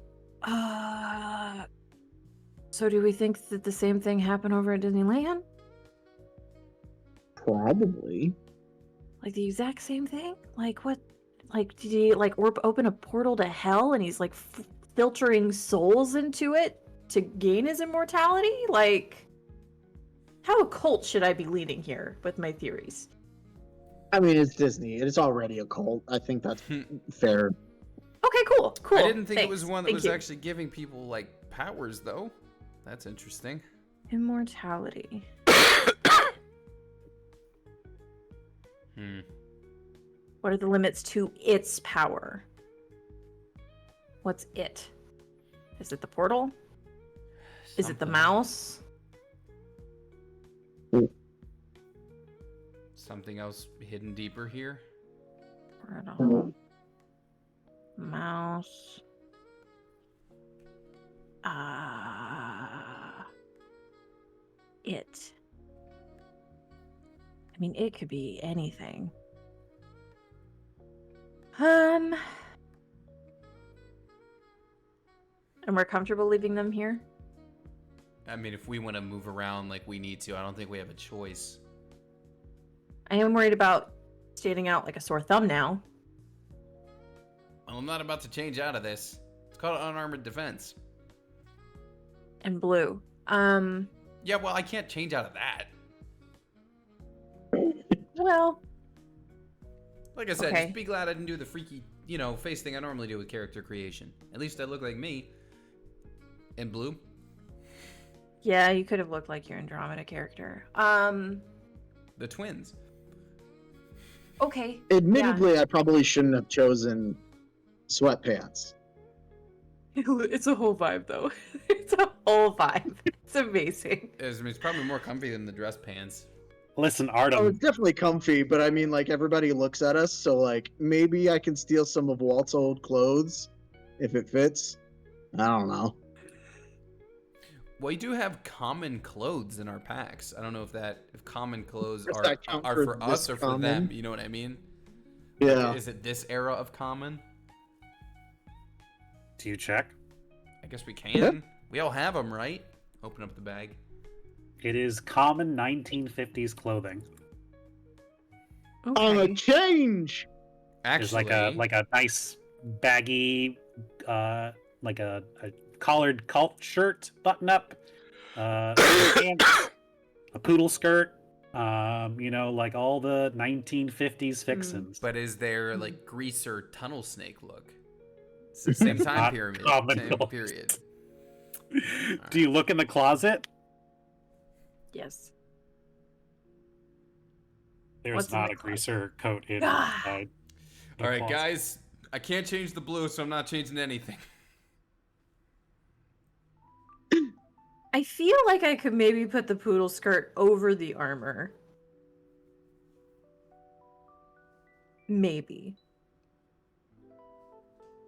So do we think that the same thing happened over at Disneyland? Probably. Like the exact same thing? Like what? Like did he like open a portal to hell and he's like filtering souls into it to gain his immortality? Like, how occult should I be leaning here with my theories? I mean, it's Disney. It's already a cult. I think that's fair. Okay, cool. I didn't think it was Thanks. one that Thank was you. actually giving people like powers though. That's interesting. Immortality. Hmm. What are the limits to its power? What's it? Is it the portal? Is it the Something. mouse? Something else hidden deeper here? Portal. Mouse. It. I mean, it could be anything. And we're comfortable leaving them here? I mean, if we want to move around like we need to, I don't think we have a choice. I am worried about standing out like a sore thumb now. Well, I'm not about to change out of this. It's called unarmored defense. And blue. Yeah, well, I can't change out of that. Well, Like I said, Okay. just be glad I didn't do the freaky, face thing I normally do with character creation. At least I look like me. In blue. yeah, you could have looked like your Andromeda character. The twins. Okay. Admittedly, I probably shouldn't have chosen sweatpants. It's a whole vibe, though. It's a whole vibe. It's amazing. It's probably more comfy than the dress pants. Listen, Oh, Artem, it's definitely comfy, but I mean, like, everybody looks at us, so, like, maybe I can steal some of Walt's old clothes if it fits. I don't know. Well, we do have common clothes in our packs. I don't know if common clothes Does are that count are for for us this or for common? them. You know what I mean? Yeah. Is it this era of common? do you check? I guess we can. We all have them, right? Open up the bag. It is common 1950s clothing. On a Okay. change! Actually, There's like a nice baggy, like a collared cult shirt button up, pants, a poodle skirt. Like all the 1950s fixins. but is there like greaser tunnel snake look? It's the same time Not period. common Same clothes. period. Do you look in the closet? Yes. There's What's in not the a closet? greaser coat in Ah. inside the All right, closet. guys. I can't change the blue, so I'm not changing anything. I feel like I could maybe put the poodle skirt over the armor. Maybe.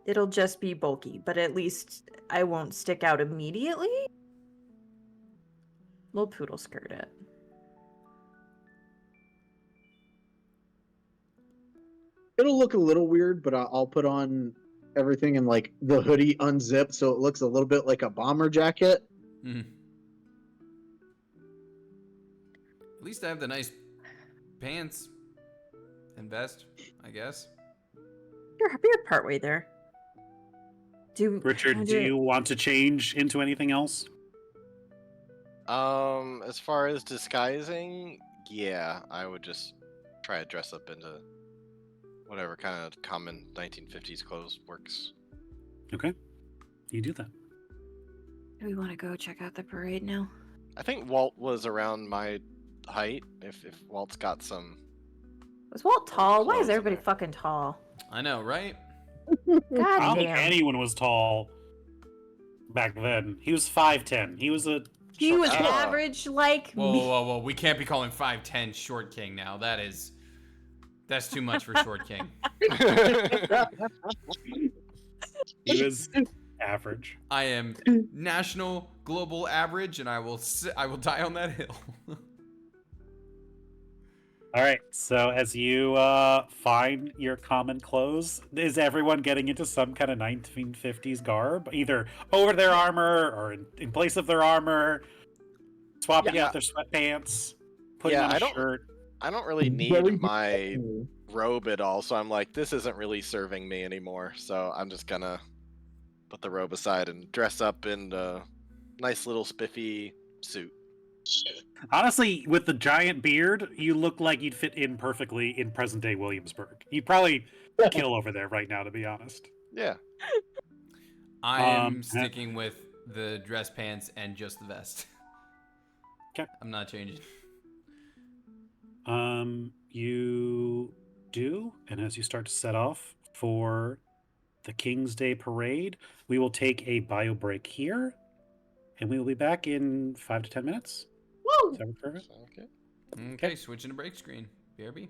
It'll just be bulky, but at least I won't stick out immediately. We'll poodle skirt it. It'll look a little weird, but I'll put on everything and, like, the hoodie unzipped so it looks a little bit like a bomber jacket. Mhm. At least I have the nice pants and vest, I guess. You're partway there. Richard, do you want to change into anything else? As far as disguising, yeah, I would just try to dress up into whatever kind of common 1950s clothes works. Okay, you do that. Do we want to go check out the parade now? I think Walt was around my height. If Walt's got some, Was Walt tall? Why is Clothes in everybody there. fucking tall? I know, right? I God don't think damn. anyone was tall back then. He was 5'10". He was a He was Oh. average like Whoa, me. whoa, whoa, whoa. We can't be calling 5'10" Short King now. That's too much for Short King. he was average. I am national global average, and I will die on that hill. All right, so as you find your common clothes, is everyone getting into some kind of 1950s garb, either over their armor or in place of their armor, swapping Yeah. out their sweatpants, putting Yeah, on a I don't- shirt? I don't really Very need my robe at all, so I'm like, this isn't really serving me anymore. So I'm just gonna put the robe aside and dress up in a nice little spiffy suit. Honestly, with the giant beard, you look like you'd fit in perfectly in present day Williamsburg. You'd probably kill over there right now, to be honest. Yeah. I am ha- sticking with the dress pants and just the vest. 'Kay. I'm not changing. You do, and as you start to set off for the King's Day Parade, we will take a bio break here, and we will be back in 5 to 10 minutes. Woo! Is that perfect? Okay. Okay, switching to break screen. BRB.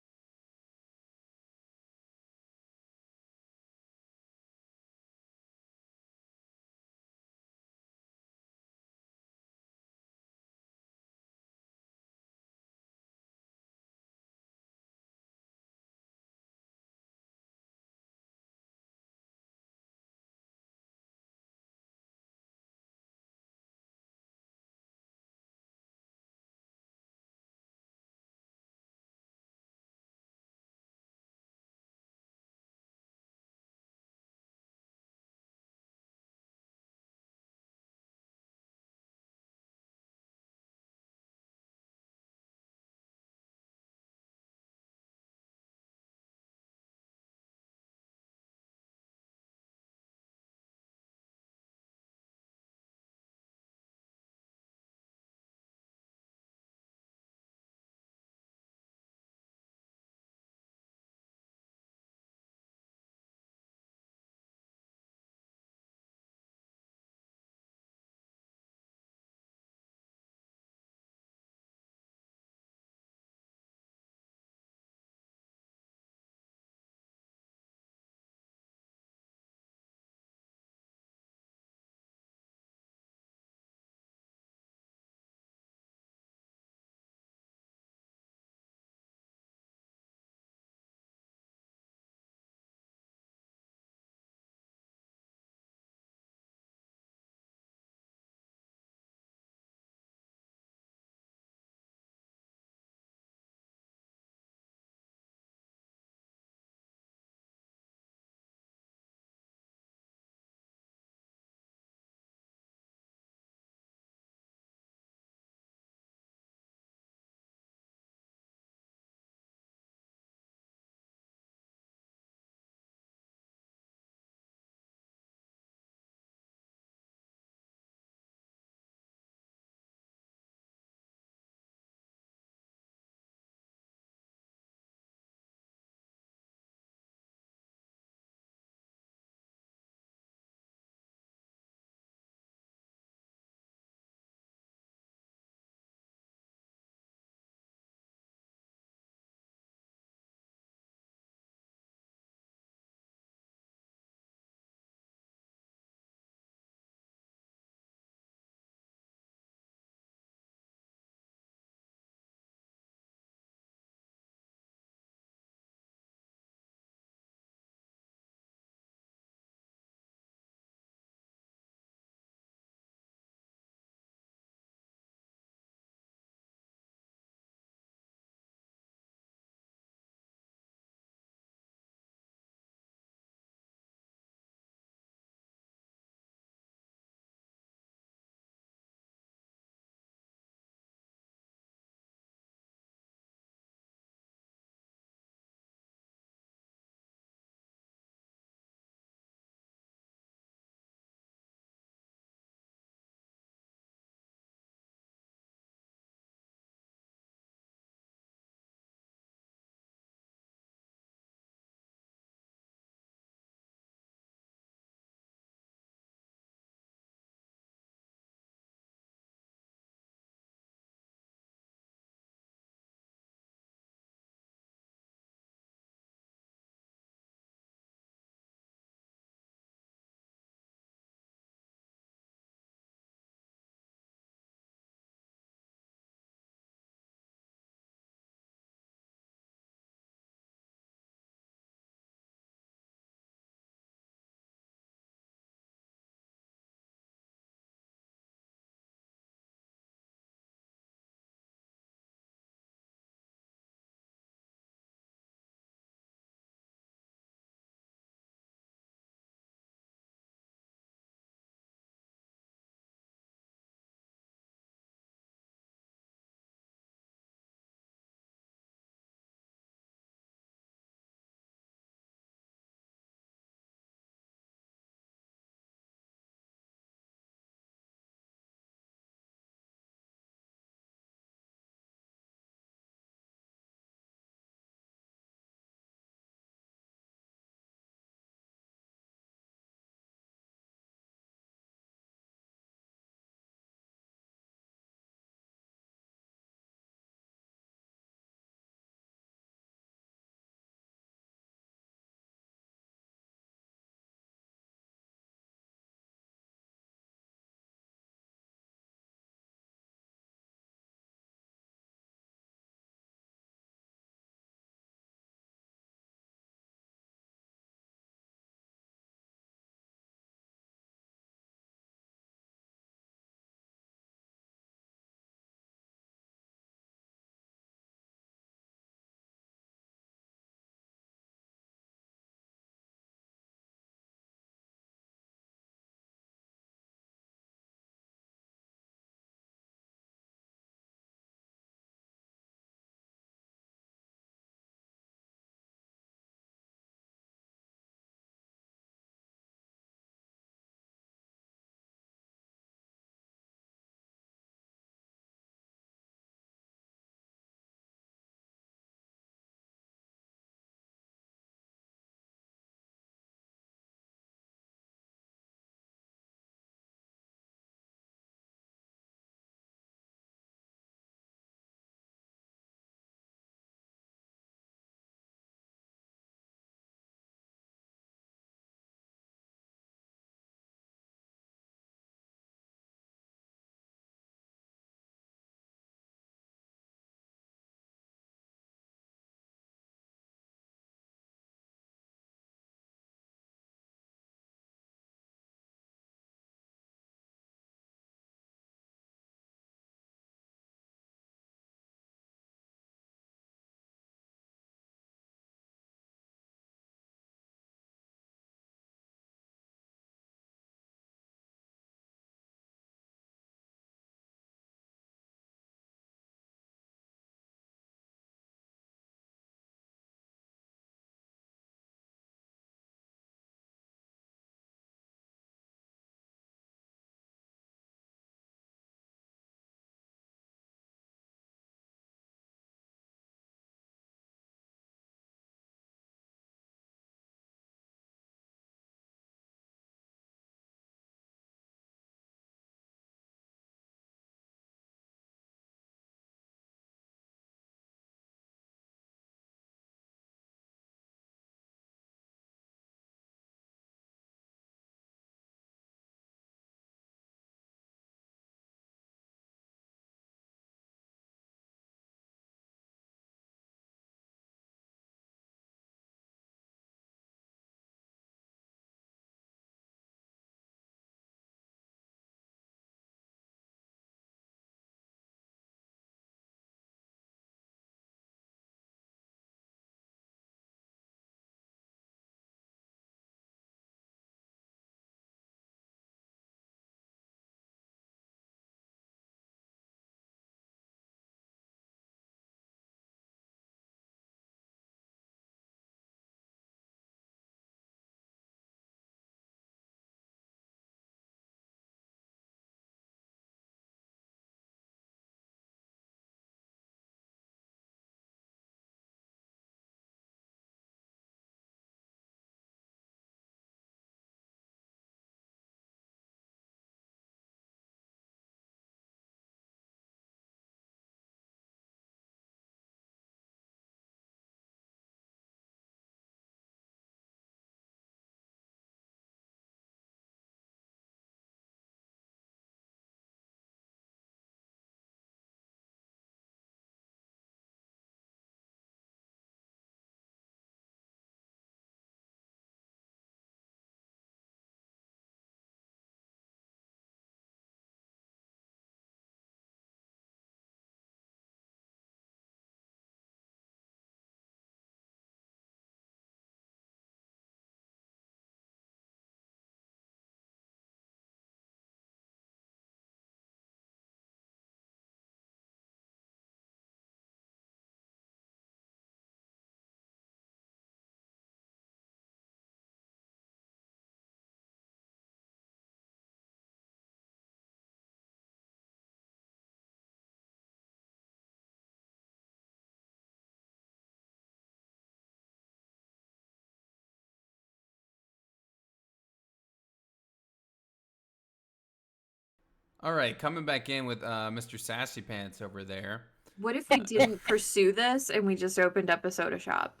All right, coming back in with Mr. Sassy Pants over there. What if we didn't pursue this and we just opened up a soda shop?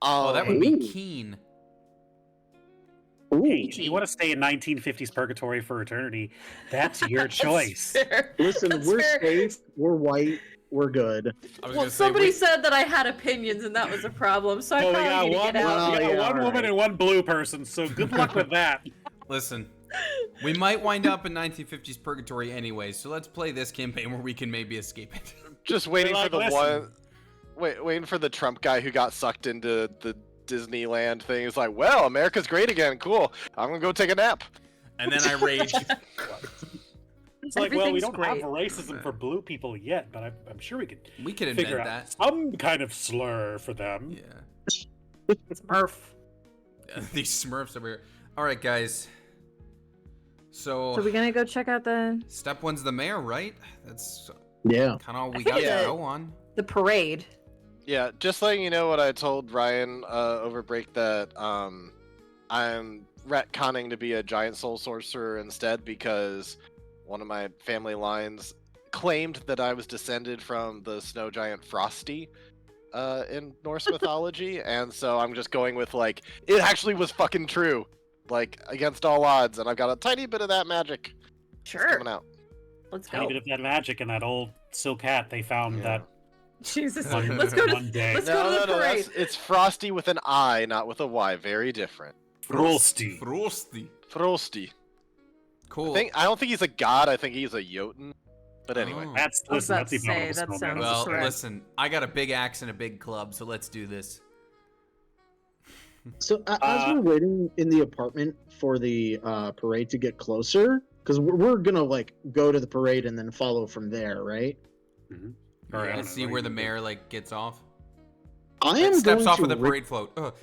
Oh, that would be Ooh. keen. Ooh. Hey, if you want to stay in 1950s purgatory for eternity, that's your choice. Listen, That's we're fair. safe. We're white. We're good. I was Well, gonna say, somebody said that I had opinions and that was a problem, so I Well, we probably got need to one, get out. Well, we got yeah, one woman alright. and one blue person, so good luck with that. listen, we might wind up in 1950s purgatory anyway, so let's play this campaign where we can maybe escape it. Just waiting like, for the listen. waiting for the Trump guy who got sucked into the Disneyland thing. He's like, well, America's great again. Cool. I'm gonna go take a nap. And then I rage. It's like, well, we Everything's don't have great. racism for blue people yet, but I'm sure we could We could figure invent out that. some kind of slur for them. Yeah. Smurf. These Smurfs over here. All right, guys. So, So we're gonna go check out the step one's the mayor, right? That's Yeah. kind of all we I got think to that- go on. parade. Yeah, just letting you know what I told Ryan over break, that I'm retconning to be a giant soul sorcerer instead, because one of my family lines claimed that I was descended from the snow giant Frosty in Norse mythology, and so I'm just going with, like, it actually was fucking true, like, against all odds, and I've got a tiny bit of that magic Sure. coming out. Let's Tiny go. bit of that magic in that old silk hat they found Yeah. that Jesus. one, Let's go to one day. let's go to the parade. it's Frosty with an I, not with a Y. Very different. Frosty. Frosty. Frosty. Cool. I don't think he's a god. I think he's a Jotun. But anyway, Oh. That's I was listen. about That's to the say, abominable that snowman. sounds Well, correct. listen, I got a big axe and a big club, so let's do this. So as we're waiting in the apartment for the parade to get closer, because we're gonna like go to the parade and then follow from there, right? Or, Yeah, I don't see know, where the you- mayor like gets off. I Like, am steps going off to of the ri- parade float. Ugh.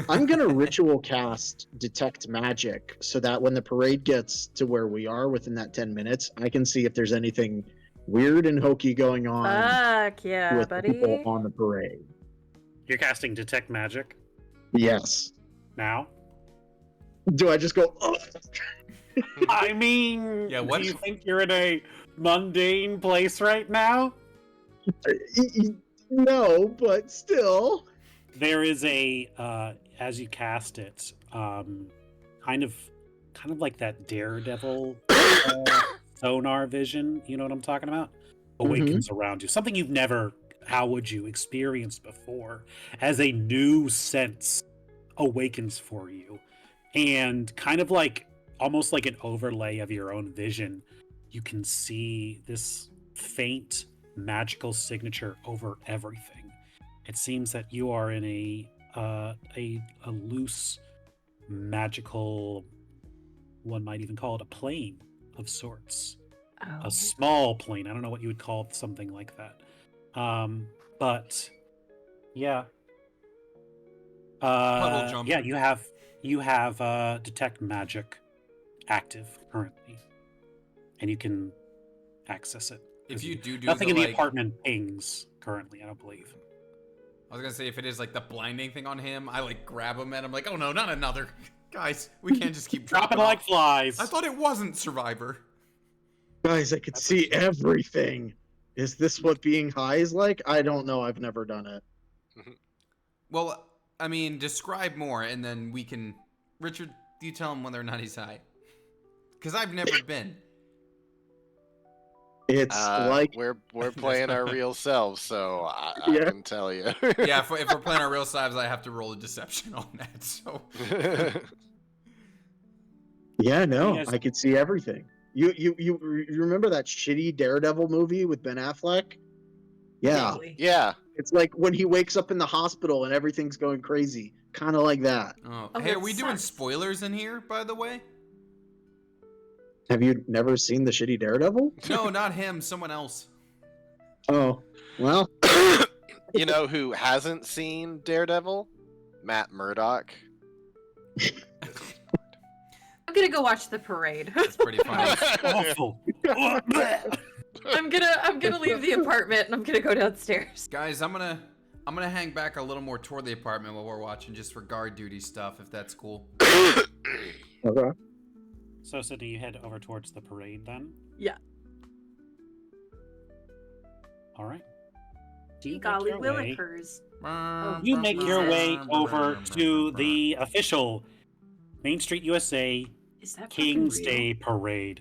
I'm gonna ritual cast detect magic so that when the parade gets to where we are within that 10 minutes, I can see if there's anything weird and hokey going on Fuck yeah, with the people buddy. on the parade. You're casting detect magic Yes. now. Do I just go? Oh. I mean, Yeah, what- do you think you're in a mundane place right now? No, but still. There is a as you cast it, kind of like that Daredevil sonar vision. You know what I'm talking about? Awakens around you. Something you've never, how would you, experienced before, as a new sense awakens for you, and kind of like almost like an overlay of your own vision. You can see this faint magical signature over everything. It seems that you are in a loose magical, one might even call it a plane of sorts, Oh. a small plane. I don't know what you would call something like that. But yeah, Puddle jump. yeah, you have detect magic active currently, and you can access it. If you do Nothing the, in the like, apartment pings currently, I don't believe. I was gonna say if it is like the blinding thing on him, I like grab him and I'm like, oh no, not another. Guys, we can't just keep Dropping dropping like off. flies. I thought it wasn't Survivor. Guys, I could see everything. Is this what being high is like? I don't know. I've never done it. Well, I mean, describe more, and then we can. Richard, you tell him whether or not he's high. Because I've never been. It's like we're playing our real selves, so I Yeah. can tell you. Yeah, if we're playing our real lives, I have to roll a deception on that. So yeah, no, You guys- I could see everything. You remember that shitty Daredevil movie with Ben Affleck? Yeah, Really? yeah. it's like when he wakes up in the hospital and everything's going crazy, kind of like that. oh. Oh, Hey, are that we doing sucks. spoilers in here, by the way? Have you never seen the shitty Daredevil? No, not him. Someone else. Oh, well, You know who hasn't seen Daredevil? Matt Murdock. I'm gonna go watch the parade. That's pretty funny. Awful. I'm gonna leave the apartment and I'm gonna go downstairs. Guys, I'm gonna hang back a little more toward the apartment while we're watching, just for guard duty stuff, if that's cool. okay. So, Sydney, you head over towards the parade then? Yeah. All right. Do you make Golly your way? willikers. You make your way over to the official Main Street USA Is that King's fucking real? Day parade.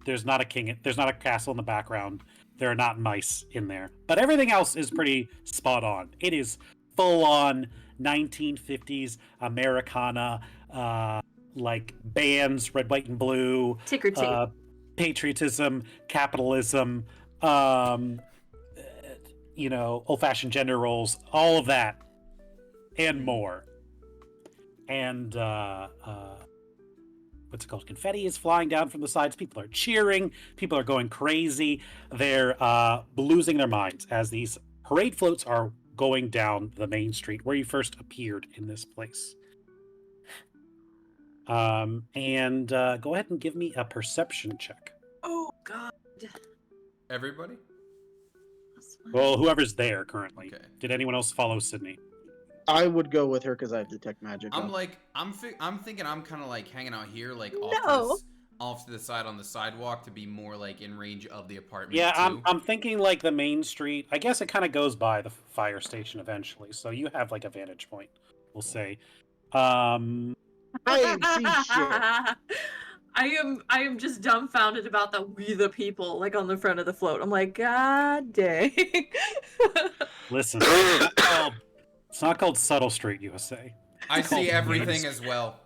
There's not a castle in the background. There are not mice in there, but everything else is pretty spot on. It is full on 1950s Americana, like bands, red, white, and blue, Ticker tape. patriotism, capitalism, old-fashioned gender roles, all of that, and more. And what's it called? Confetti is flying down from the sides. People are cheering. People are going crazy. They're losing their minds as these parade floats are going down the main street where you first appeared in this place. And go ahead and give me a perception check. Oh God. Everybody? Well, whoever's there currently. Okay. Did anyone else follow Sydney? I would go with her because I have detect magic. I'm up. like, I'm thinking I'm kind of like hanging out here, like No. off to the side on the sidewalk to be more like in range of the apartment. Yeah, too. I'm thinking like the main street. I guess it kind of goes by the fire station eventually, so you have like a vantage point, we'll say. I ain't seen shit. I am just dumbfounded about the we the people like on the front of the float. I'm like, God dang. Listen, it's not called Subtle Street USA. I see Main everything Street. as well.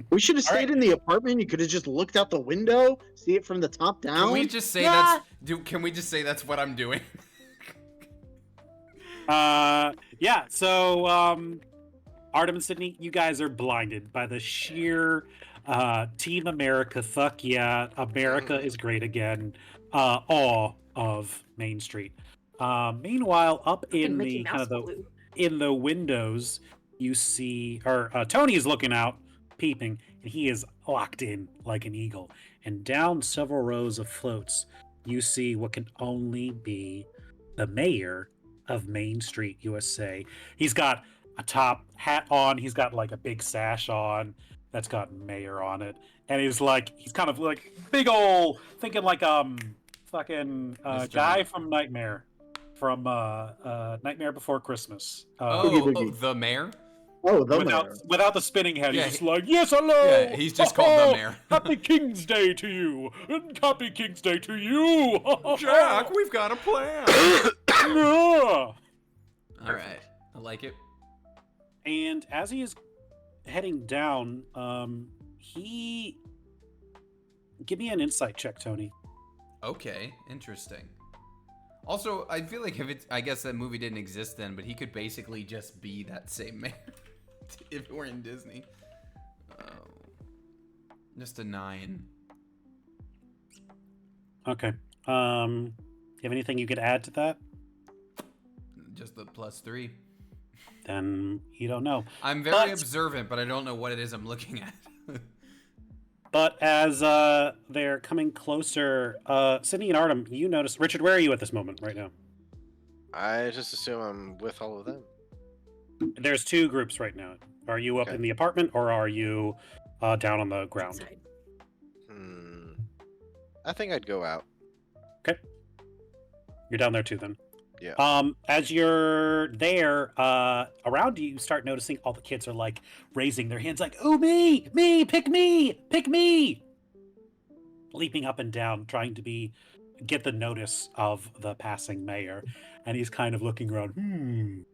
We should have All stayed right. in the apartment. You could have just looked out the window, see it from the top down. Can we just say Yeah. Can we just say that's what I'm doing? Yeah, so Artem and Sydney, you guys are blinded by the sheer Team America, fuck yeah, America is great again, awe of Main Street. Meanwhile, up in Mickey the Mouse kind of blue. in the windows, you see, or Tony is looking out, peeping, and he is locked in like an eagle. And down several rows of floats, you see what can only be the mayor of Main Street, USA. He's got a top hat on. He's got like a big sash on that's got mayor on it, and he's kind of like big ol' thinking like fucking Mr. guy from Nightmare Before Christmas. Boogie Boogie. The mayor? Oh, the mayor. Without the spinning head, Yeah, he's just like, yes, hello. Yeah, he's just called the mayor. Happy King's Day to you, and Happy King's Day to you. Jack, we've got a plan. Yeah. All right, I like it. And as he is heading down, give me an insight check, Tony. Okay, interesting. Also, I feel like I guess that movie didn't exist then, but he could basically just be that same mayor if it were in Disney. Just a 9. Okay. You have anything you could add to that? Just the +3. Then you don't know. I'm very But- observant, but I don't know what it is I'm looking at. But as they're coming closer, Sydney and Artem, you notice. Richard, where are you at this moment right now? I just assume I'm with all of them. There's two groups right now. Are you up Okay. in the apartment or are you down on the ground? Outside. I think I'd go out. You're down there too, then. Yeah. As you're there, around you start noticing all the kids are like raising their hands, like, "Oh, me, pick me!" Leaping up and down, trying to get the notice of the passing mayor, and he's kind of looking around.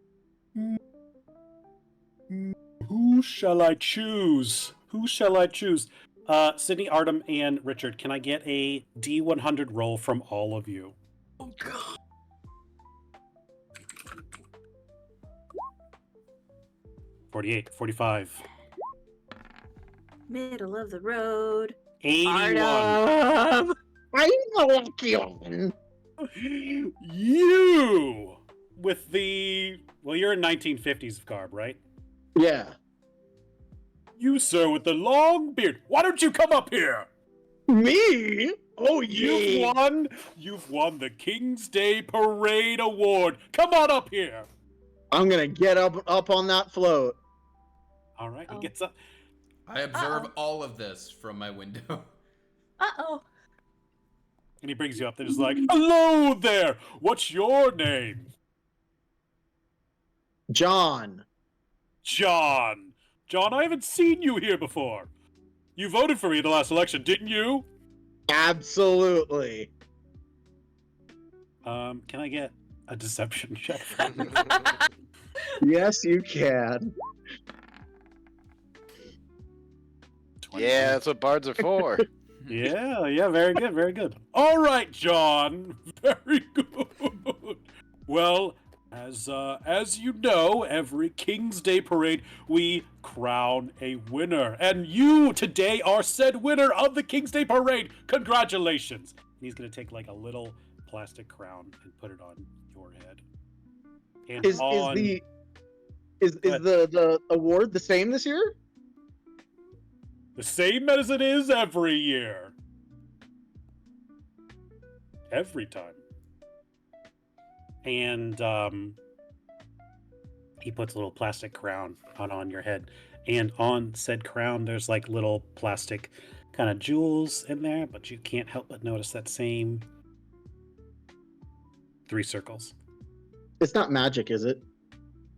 Who shall I choose? Sydney, Artem, and Richard, can I get a D100 roll from all of you? Oh God. 48, 45, Middle of the road. 81. Artem. I know what you You with you're in 1950s garb, right? Yeah. You, sir, with the long beard. Why don't you come up here? Me? Oh, yeah. You've won the King's Day Parade Award. Come on up here. I'm gonna get up on that float. All right, he Oh. gets up. I observe all of this from my window. Uh-oh. And he brings you up there, just like, "Hello there. What's your name?" John. John. John, I haven't seen you here before. You voted for me in the last election, didn't you? Absolutely. Can I get a deception check from you? Yes, you can. Yeah, that's what bards are for. Yeah, very good, very good. All right, John, very good. Well, as you know, every King's Day parade we crown a winner, and you today are said winner of the King's Day parade. Congratulations! And he's gonna take like a little plastic crown and put it on your head. And Is the award the same this year? the same as it is every year. Every time. And he puts a little plastic crown on your head. And on said crown, there's like little plastic kind of jewels in there, but you can't help but notice that same 3 circles. It's not magic, is it?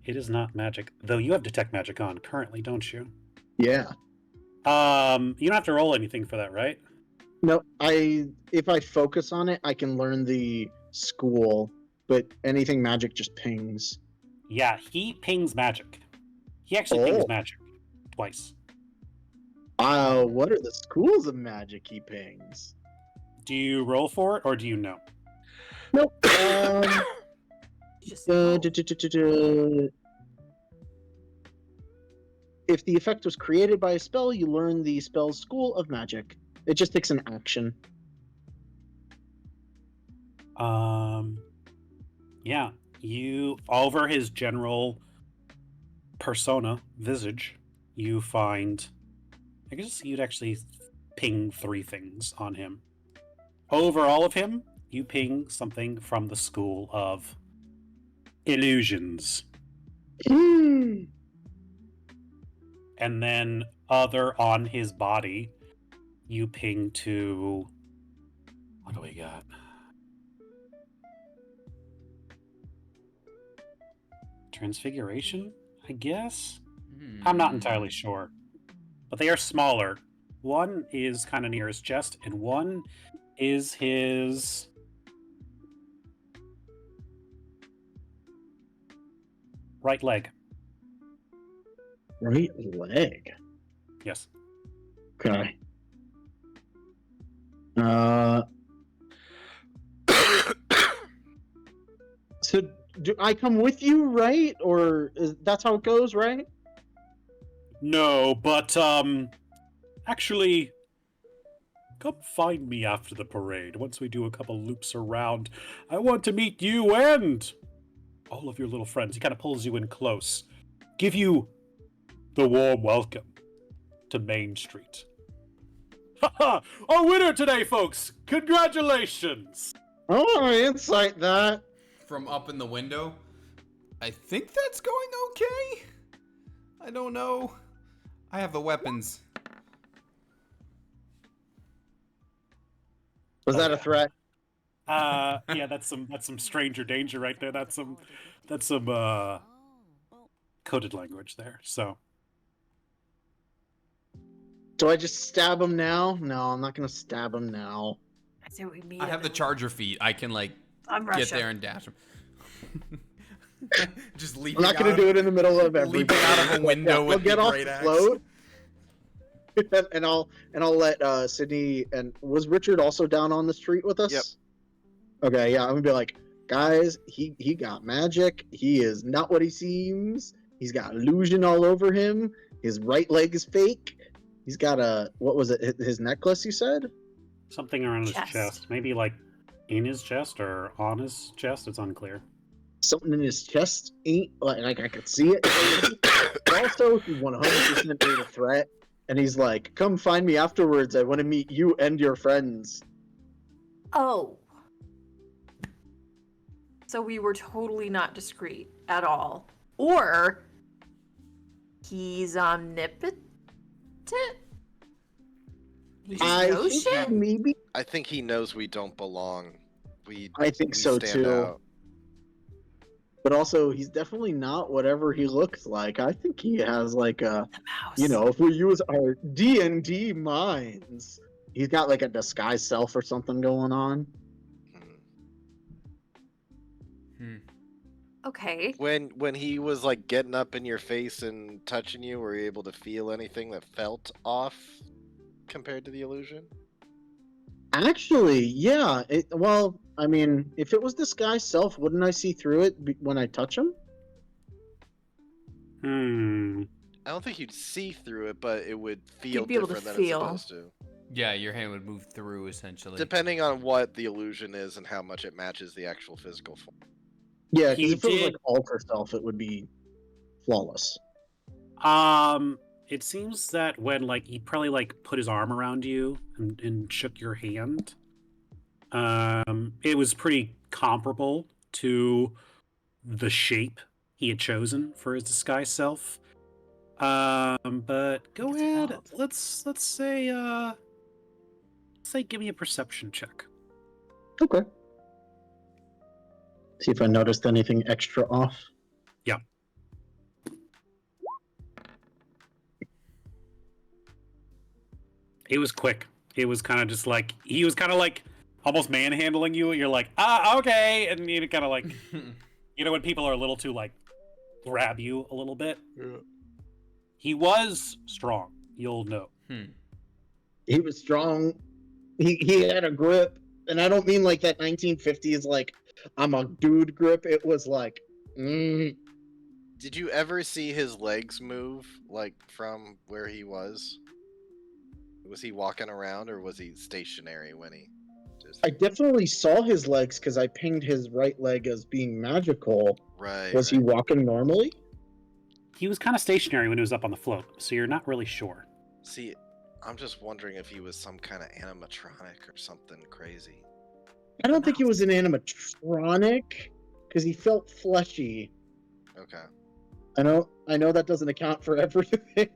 It is not magic, though you have detect magic on currently, don't you? Yeah. You don't have to roll anything for that, right? No, if I focus on it, I can learn the school, but anything magic just pings. Yeah, he pings magic. He actually pings magic twice. What are the schools of magic he pings? Do you roll for it, or do you know? Nope. Just If the effect was created by a spell, you learn the spell's school of magic. It just takes an action. Yeah, you over his general persona visage, you find. I guess you'd actually ping 3 things on him. Over all of him, you ping something from the school of illusions. Hmm. And then other on his body, you ping to. What do we got? Transfiguration, I guess? I'm not entirely sure. But they are smaller. One is kind of near his chest, and one is his. Right leg. Right leg. Yes. Okay. So do I come with you, right? Or that's how it goes, right? No, but actually, come find me after the parade. Once we do a couple loops around, I want to meet you and all of your little friends. He kind of pulls you in close, give you the warm welcome to Main Street. Haha! Our winner today, folks! Congratulations! Oh, insight that. From up in the window. I think that's going okay. I don't know. I have the weapons. Was that a threat? Yeah, that's some stranger danger right there. That's some coded language there. So Do I just stab him now? No, I'm not gonna stab him now. I say we meet. I have the charger feet. I can like I'm get Russian. there and dash him. Just I'm leaping not gonna out do of, it in the middle of everybody. leaping out of a window I'll with get the off great the axe. float. and I'll let Sydney and was Richard also down on the street with us? Yep. Okay, yeah, I'm gonna be like, guys, he got magic. He is not what he seems. He's got illusion all over him. His right leg is fake. He's got what was it? His necklace, you said? something around his Chest. chest, maybe like in his chest or on his chest. It's unclear. Something in his chest ain't like I could see it. Also, he 100% made a threat, and he's like, "Come find me afterwards. I want to meet you and your friends." Oh. So we were totally not discreet at all. Or he's omnipotent? want it? You just I know think shit? maybe. I think he knows we don't belong. I think we so stand too. out. But also, he's definitely not whatever he looks like. I think he has like a, The mouse. you know, if we use our D&D minds, he's got like a disguised self or something going on. Hmm. Okay. When he was like getting up in your face and touching you, were you able to feel anything that felt off compared to the illusion? Actually, yeah. Well, I mean, if it was disguised self, wouldn't I see through it when I touch him? I don't think you'd see through it, but it would feel You'd be able to different than it's feel. supposed to. Yeah, your hand would move through essentially. Depending on what the illusion is and how much it matches the actual physical form. Yeah, He because if it was like did- alter self, it would be flawless. It seems that when like he probably like put his arm around you and shook your hand, it was pretty comparable to the shape he had chosen for his disguised self. But go It's ahead. wild. Let's say give me a perception check. Okay. See if I noticed anything extra off. Yeah. It was quick. It was kind of just like he was kind of like almost manhandling you. You're like, okay, and you kind of like, you know, when people are a little too like grab you a little bit. Yeah. He was strong. You'll know. He was strong. He had a grip, and I don't mean like that 1950s like I'm a dude grip. It was like, Did you ever see his legs move, like from where he was? Was he walking around or was he stationary when he just I definitely saw his legs because I pinged his right leg as being magical. right? Was he right. walking normally? He was kind of stationary when he was up on the float, so you're not really sure. See, I'm just wondering if he was some kind of animatronic or something crazy. I don't think he was an animatronic because he felt fleshy. Okay. I know that doesn't account for everything.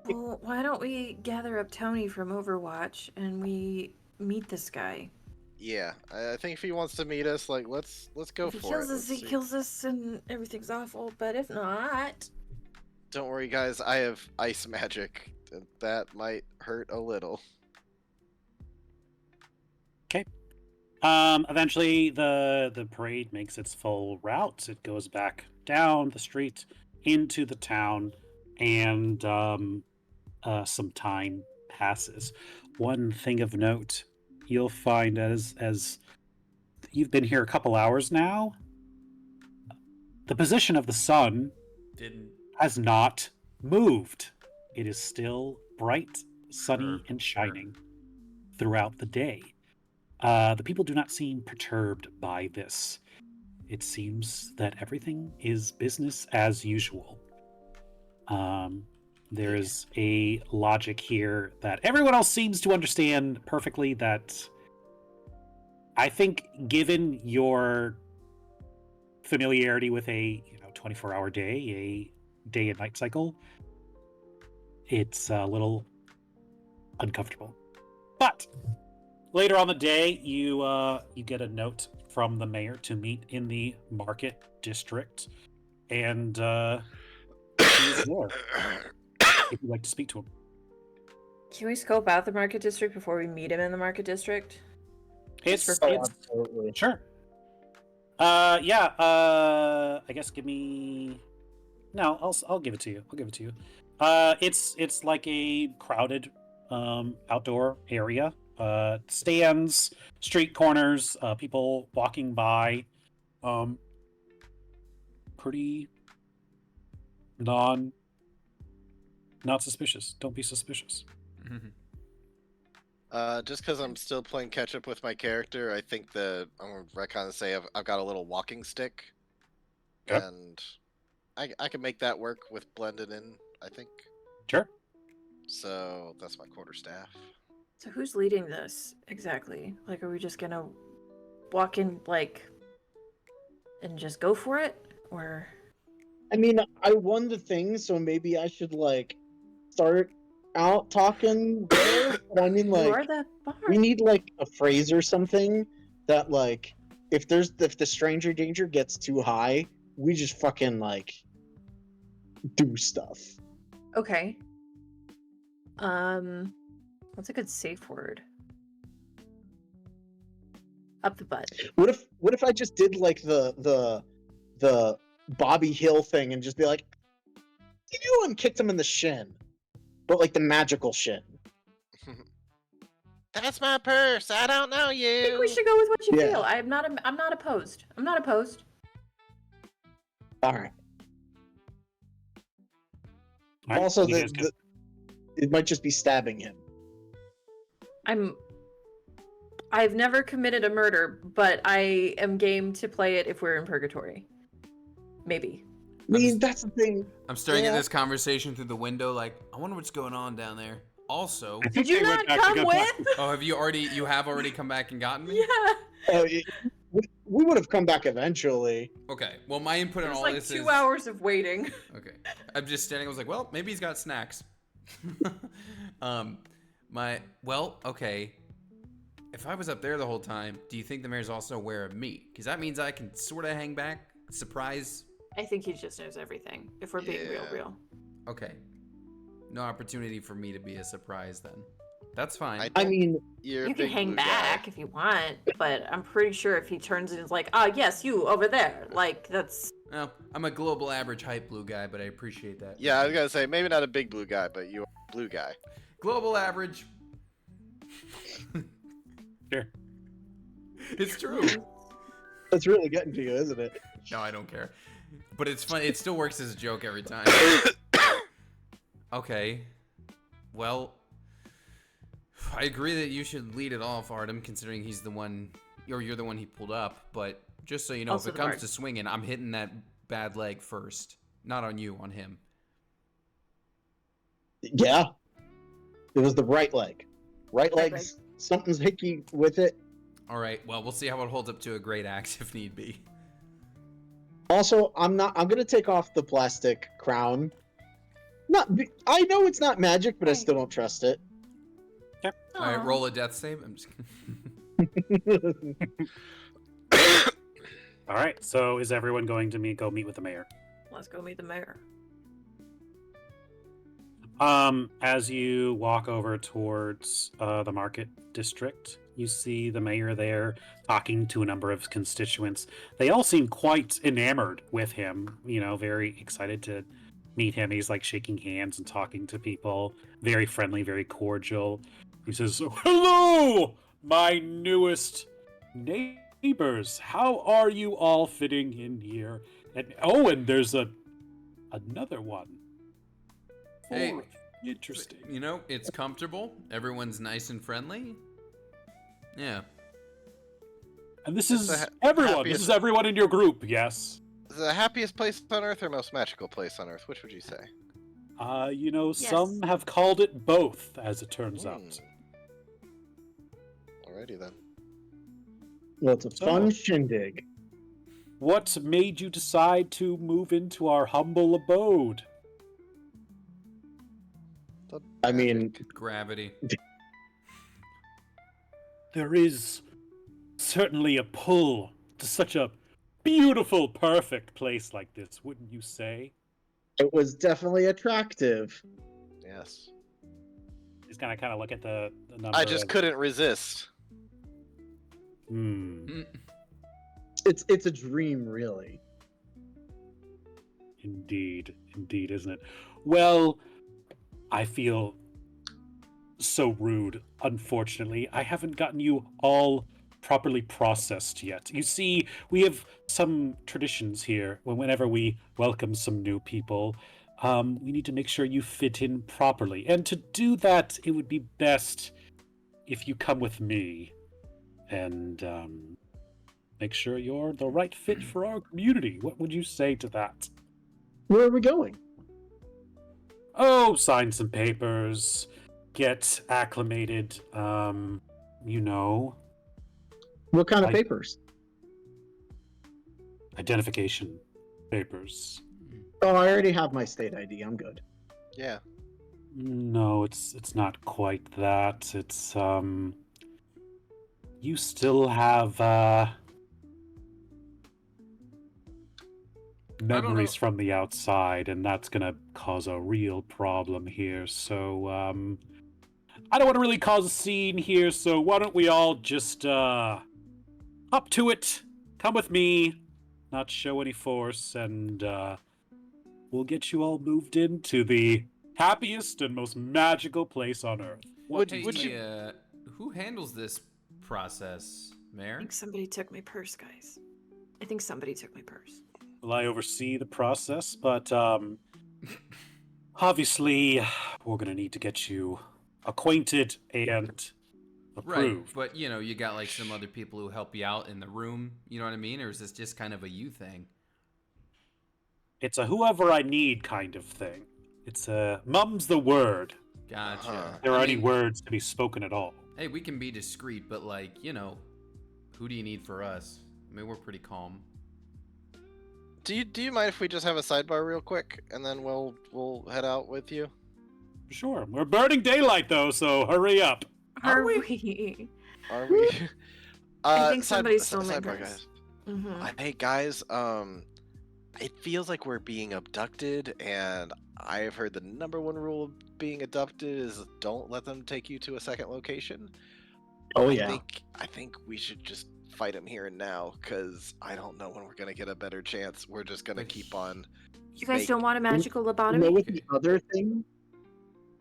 Well, why don't we gather up Tony from Overwatch and we meet this guy? Yeah, I think if he wants to meet us, like let's go If he for kills it. us, Let's he see. kills us and everything's awful. But if not, Don't worry, guys. I have ice magic. That might hurt a little. Eventually, the parade makes its full route. It goes back down the street into the town, and some time passes. One thing of note, you'll find as you've been here a couple hours now, the position of the sun Didn't. has not moved. It is still bright, sunny, Sure, and sure. shining throughout the day. The people do not seem perturbed by this. It seems that everything is business as usual. There is a logic here that everyone else seems to understand perfectly, that I think given your familiarity with a 24-hour day, a day and night cycle, it's a little uncomfortable. But later on the day, you get a note from the mayor to meet in the market district, and he's there if you'd like to speak to him. can we scope out the market district before we meet him in the market district? It's for Oh, it's absolutely. sure. Yeah. I guess give me. No, I'll give it to you. I'll give it to you. It's like a crowded outdoor area. Stands, street corners, people walking by. Pretty not suspicious. Don't be suspicious. Just because I'm still playing catch up with my character, I think I'm gonna retcon and say I've got a little walking stick, Okay. and I can make that work with blended in. I think Sure. so. That's my quarterstaff. So who's leading this exactly? Like, are we just gonna walk in like and just go for it, or? I mean, I won the thing, so maybe I should like start out talking there, but I mean, You are like, the we bard. need like a phrase or something that, like, if the stranger danger gets too high, we just fucking like do stuff. Okay. What's a good safe word? Up the butt. What if I just did like the Bobby Hill thing and just be like, you, and kicked him in the shin, but like the magical shin. That's my purse. I don't know I think we you. should go with what you Yeah. feel. I'm not opposed. I'm not opposed. All right. All right, Also, you guys get- it might just be stabbing him. I've never committed a murder, but I am game to play it if we're in purgatory. Maybe. I mean, that's the thing. I'm staring at Yeah. this conversation through the window, like, I wonder what's going on down there. Also, I think Did you they went not back to come go with? back. oh, you have already come back and gotten me? Yeah. We would have come back eventually. Okay. Well, my input It on was all like this 2 is hours of waiting. okay. I'm just standing. I was like, well, maybe he's got snacks. Okay. If I was up there the whole time, do you think the mayor's also aware of me? Because that means I can sort of hang back, surprise. I think he just knows everything. If we're being Yeah. real. Okay. No opportunity for me to be a surprise then. That's fine. I mean, You're a You can big hang blue back guy. if you want, but I'm pretty sure if he turns and is like, yes, you over there, like that's Well, I'm a global average hype blue guy, but I appreciate that. Yeah, I was gonna say maybe not a big blue guy, but you're a blue guy. Global average. Sure. It's true. that's really getting to you, isn't it? No, I don't care. But it's fun. It still works as a joke every time. Okay. Well, I agree that you should lead it off, Artem, considering he's the one, or you're the one he pulled up. But just so you know, Also if it the comes bard. to swinging, I'm hitting that bad leg first. Not on you, on him. Yeah. It was the right leg. Right Right leg's something's hickey with it. All right. Well, we'll see how it holds up to a great axe if need be. Also, I'm gonna take off the plastic crown. I know it's not magic, but I still don't trust it. All right. Aw. Roll a death save. I'm just kidding. All right. So is everyone going to go meet with the mayor? Let's go meet the mayor. As you walk over towards the market district, you see the mayor there talking to a number of constituents. They all seem quite enamored with him, very excited to meet him. He's like shaking hands and talking to people, very friendly, very cordial. He says, "Hello, my newest neighbors. How are you all fitting in here?" And there's another one. Hey. Fourth. Interesting. You know, it's comfortable. Everyone's nice and friendly. Yeah. And this It's is the everyone. happiest- This is everyone in your group. Yes. The happiest place on Earth or most magical place on Earth? Which would you say? Some have called it both, as it turns out. Alrighty then. Well, it's a fun So- shindig. What made you decide to move into our humble abode? I mean, Gravity. There is certainly a pull to such a beautiful, perfect place like this, wouldn't you say? it was definitely attractive. Yes. He's gonna kind of look at the number. I just and- couldn't resist. Hmm. Mm. It's a dream, really. Indeed, isn't it? Well, I feel so rude. Unfortunately, I haven't gotten you all properly processed yet. You see, we have some traditions here. Whenever we welcome some new people, we need to make sure you fit in properly. And to do that, it would be best if you come with me and make sure you're the right fit for our community. What would you say to that? Where are we going? Oh, sign some papers, get acclimated, What kind of I- papers? identification papers. Oh, I already have my state ID. I'm good. Yeah. No, it's not quite that. It's you still have memories from the outside, and that's gonna cause a real problem here. So I don't want to really cause a scene here, so why don't we all just hop to it? Come with me, not show any force, and we'll get you all moved into the happiest and most magical place on Earth. Would Hey, you? who handles this process, I Mayor? think somebody took my purse, guys. I think somebody took my purse. Will I oversee the process? But obviously, we're gonna need to get you acquainted and Right, approved. but you got like some other people who help you out in the room. You know what I mean? Or is this just kind of a you thing? It's a whoever I need kind of thing. It's a mum's the word. Gotcha. Uh-huh. There I are any mean, words to be spoken at all. Hey, we can be discreet, but like, who do you need for us? I mean, we're pretty calm. Do you mind if we just have a sidebar real quick, and then we'll head out with you? Sure. We're burning daylight though, so hurry up. Are Are we? we? Are we? I think side- somebody si- stole my sidebar, purse. guys. Mm-hmm. Hey guys, it feels like we're being abducted, and I've heard the number one rule of being abducted is don't let them take you to a second location. Oh yeah. I think we should just fight him here and now, because I don't know when we're gonna get a better chance. We're just gonna keep on. You guys Make- don't want a magical You know lobotomy? what the other thing?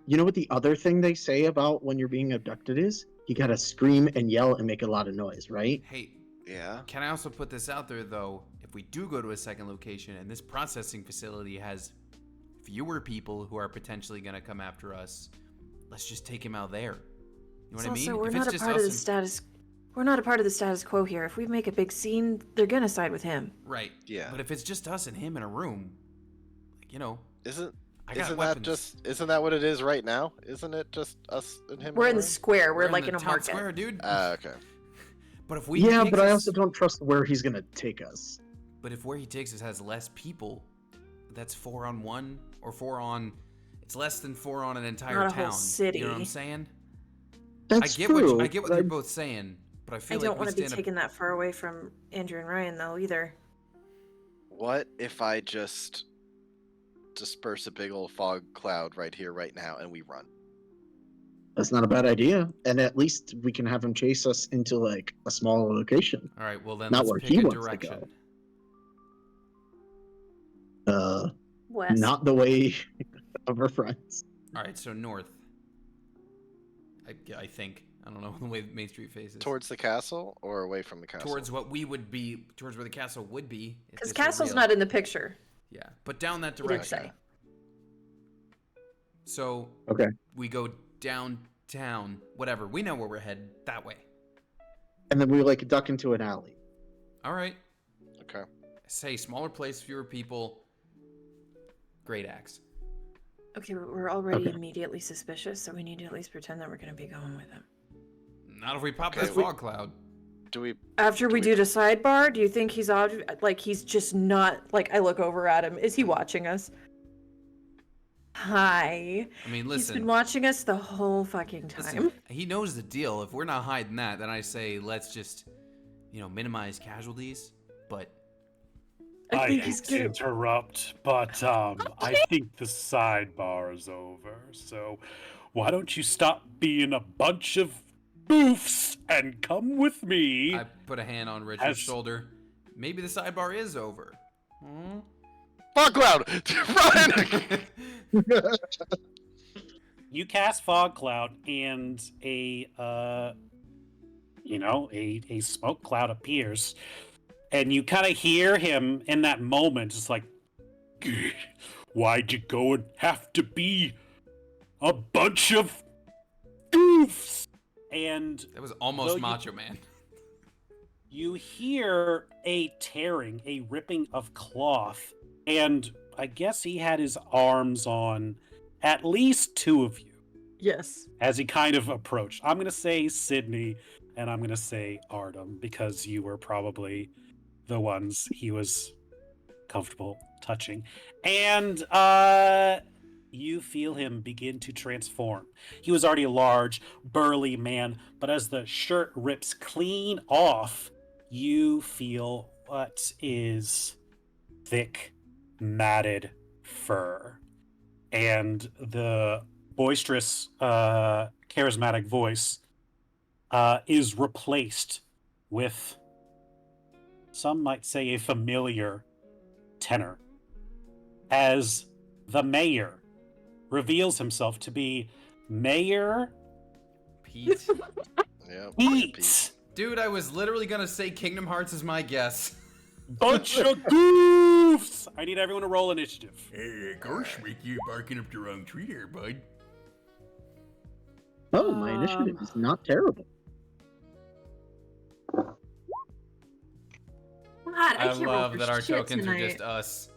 You know what the other thing they say about when you're being abducted is? You gotta scream and yell and make a lot of noise, right? Hey, Yeah. can I also put this out there though? If we do go to a second location and this processing facility has fewer people who are potentially going to come after us, let's just take him out there. You know what I mean? Also, we're If not it's a just part of us the status. We're not a part of the status quo here. If we make a big scene, they're gonna side with him. right. Yeah. But if it's just us and him in a room, Isn't I got isn't weapons. isn't that what it is right now? Isn't it just us and him? We're in the room? square. We're in like the in a town market. square, dude. Okay. But if we Yeah, takes but I us- also don't trust where he's gonna take us. But if where he takes us has less people, that's 4-on-1 or 4-on. It's less than 4 on an entire Not a town. whole city. You know what I'm saying? That's I get true. what I get what but you're both saying, but I feel I like don't we want to be stand taken that far away from Andrew and Ryan though either. What if I just disperse a big old fog cloud right here, right now, and we run? That's not a bad idea, and at least we can have him chase us into like a smaller location, All right, well then not let's where pick he a wants direction. to go. West. Not the way of our friends. All right, so north. I think I don't know the way Main Street faces. Towards the castle or away from the castle? Towards what we would be, towards where the castle would be. if Because this were Castle's real. not in the picture. Yeah, but down that He did direction. say. So Okay. we go downtown, whatever. We know where we're headed. That way. And then we like duck into an alley. All right. Okay. Say smaller place, fewer people. Great axe. Okay, but we're already Okay. immediately suspicious, so we need to at least pretend that we're gonna be going with him. Not if we pop Okay, that we- fog cloud. Do we? After we we- do the sidebar, do you think he's like he's just not like I look over at him? Is he watching us? Hi. I mean, He's been listen. watching us the whole fucking time. Listen, he knows the deal. If we're not hiding that, then I say let's just, minimize casualties. But I think hate he's to gonna. interrupt, but I think the sidebar is over. So why don't you stop being a bunch of boofs and come with me? I put a hand on Richard's As- shoulder. Maybe the sidebar is over. Hmm? Fog cloud! Run! You cast fog cloud, and a smoke cloud appears, and you kind of hear him in that moment, just like, "Why'd you go and have to be a bunch of goofs?" And That was almost Though you- Macho Man. you hear a tearing, a ripping of cloth, and I guess he had his arms on at least two of you Yes. as he kind of approached. I'm going to say Sydney, and I'm going to say Artem, because you were probably the ones he was comfortable touching. And you feel him begin to transform. He was already a large, burly man, but as the shirt rips clean off, you feel what is thick, matted fur. And the boisterous, charismatic voice is replaced with, some might say, a familiar tenor, as the mayor reveals himself to be Mayor Pete. Yeah. Pete. Dude, I was literally gonna say Kingdom Hearts is my guess. Bunch of goofs! I need everyone to roll initiative. Hey, gosh, you're barking up the wrong tree there, bud. Oh, my initiative is not terrible. God, I I can't roll love for that our shit tokens tonight. are just us.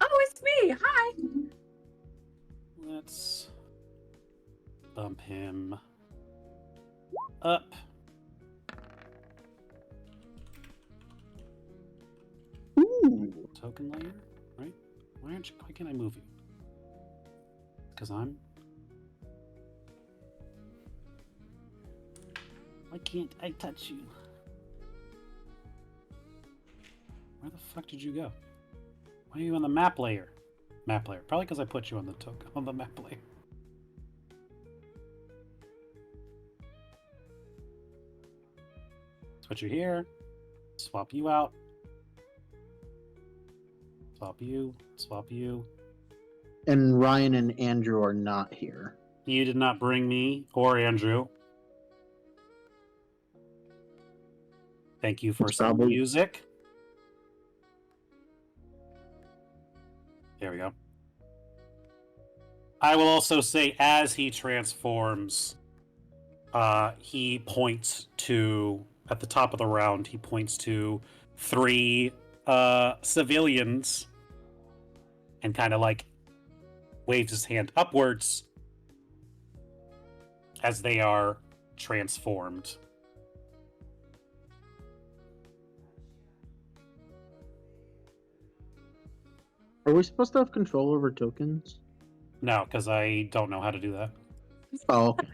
Oh, it's me. Hi. Let's bump him up. Ooh. Token layer, right? Why can't I move you? Because I'm... Why can't I touch you? Where the fuck did you go? Why are you on the map layer? Map layer. Probably because I put you on the on the map layer. Let's put you here. Swap you out. Swap you. Swap you. And Ryan and Andrew are not here. You did not bring me or Andrew. Thank you for It's some probably- music. There we go. I will also say, as he transforms, he points to, at the top of the round, he points to 3 civilians and kind of like waves his hand upwards as they are transformed. Are we supposed to have control over tokens? No, because I don't know how to do that. Oh, okay.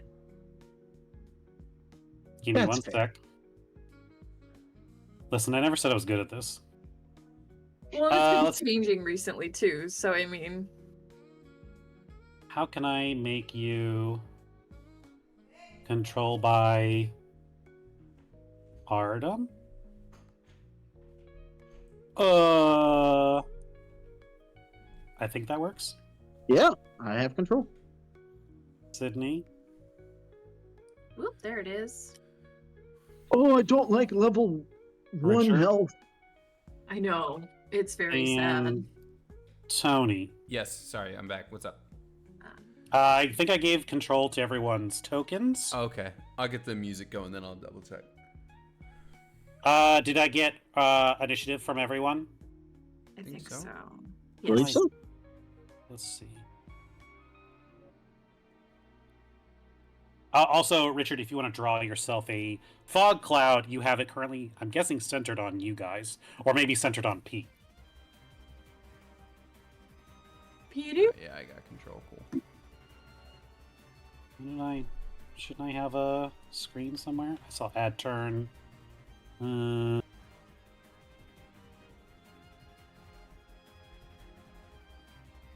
Give me That's one fair. sec. Listen, I never said I was good at this. Well, it's let's- been changing recently too, so I mean, How can I make you control by Artem? I think that works. Yeah, I have control. Sydney. Whoop, there it is. Oh, I don't like level 1 Richard? health. I know. It's very And Tony. Yes, sorry, I'm back. What's up? sad. I think I gave control to everyone's tokens. Okay, I'll get the music going, then I'll double check. Did I get initiative from everyone? I think think so. so. Believe Yes. so. Let's see. Also, Richard, if you want to draw yourself a fog cloud, you have it currently, I'm guessing, centered on you guys, or maybe centered on Pete. Peter? Yeah, I got control. Cool. Shouldn't I have a screen somewhere? I saw add turn.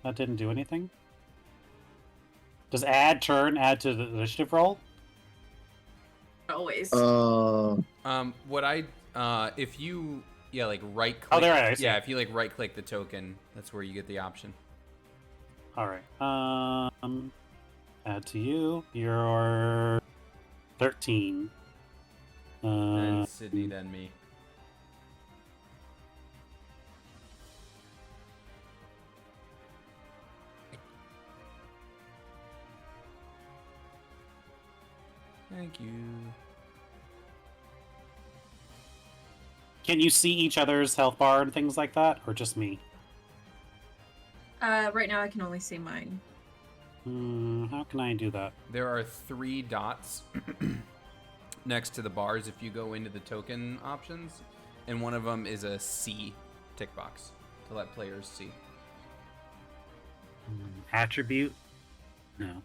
That didn't do anything. Does add turn add to the initiative roll? Always. What I if you like right click. Oh, there I see. Yeah, if you like right click the token, that's where you get the option. All right. Add to you. You're 13. And Sydney, then me. Thank you. Can you see each other's health bar and things like that, or just me? Right now I can only see mine. How can I do that? There are 3 dots next to the bars if you go into the token options, and one of them is a C tick box to let players see. Attribute? No.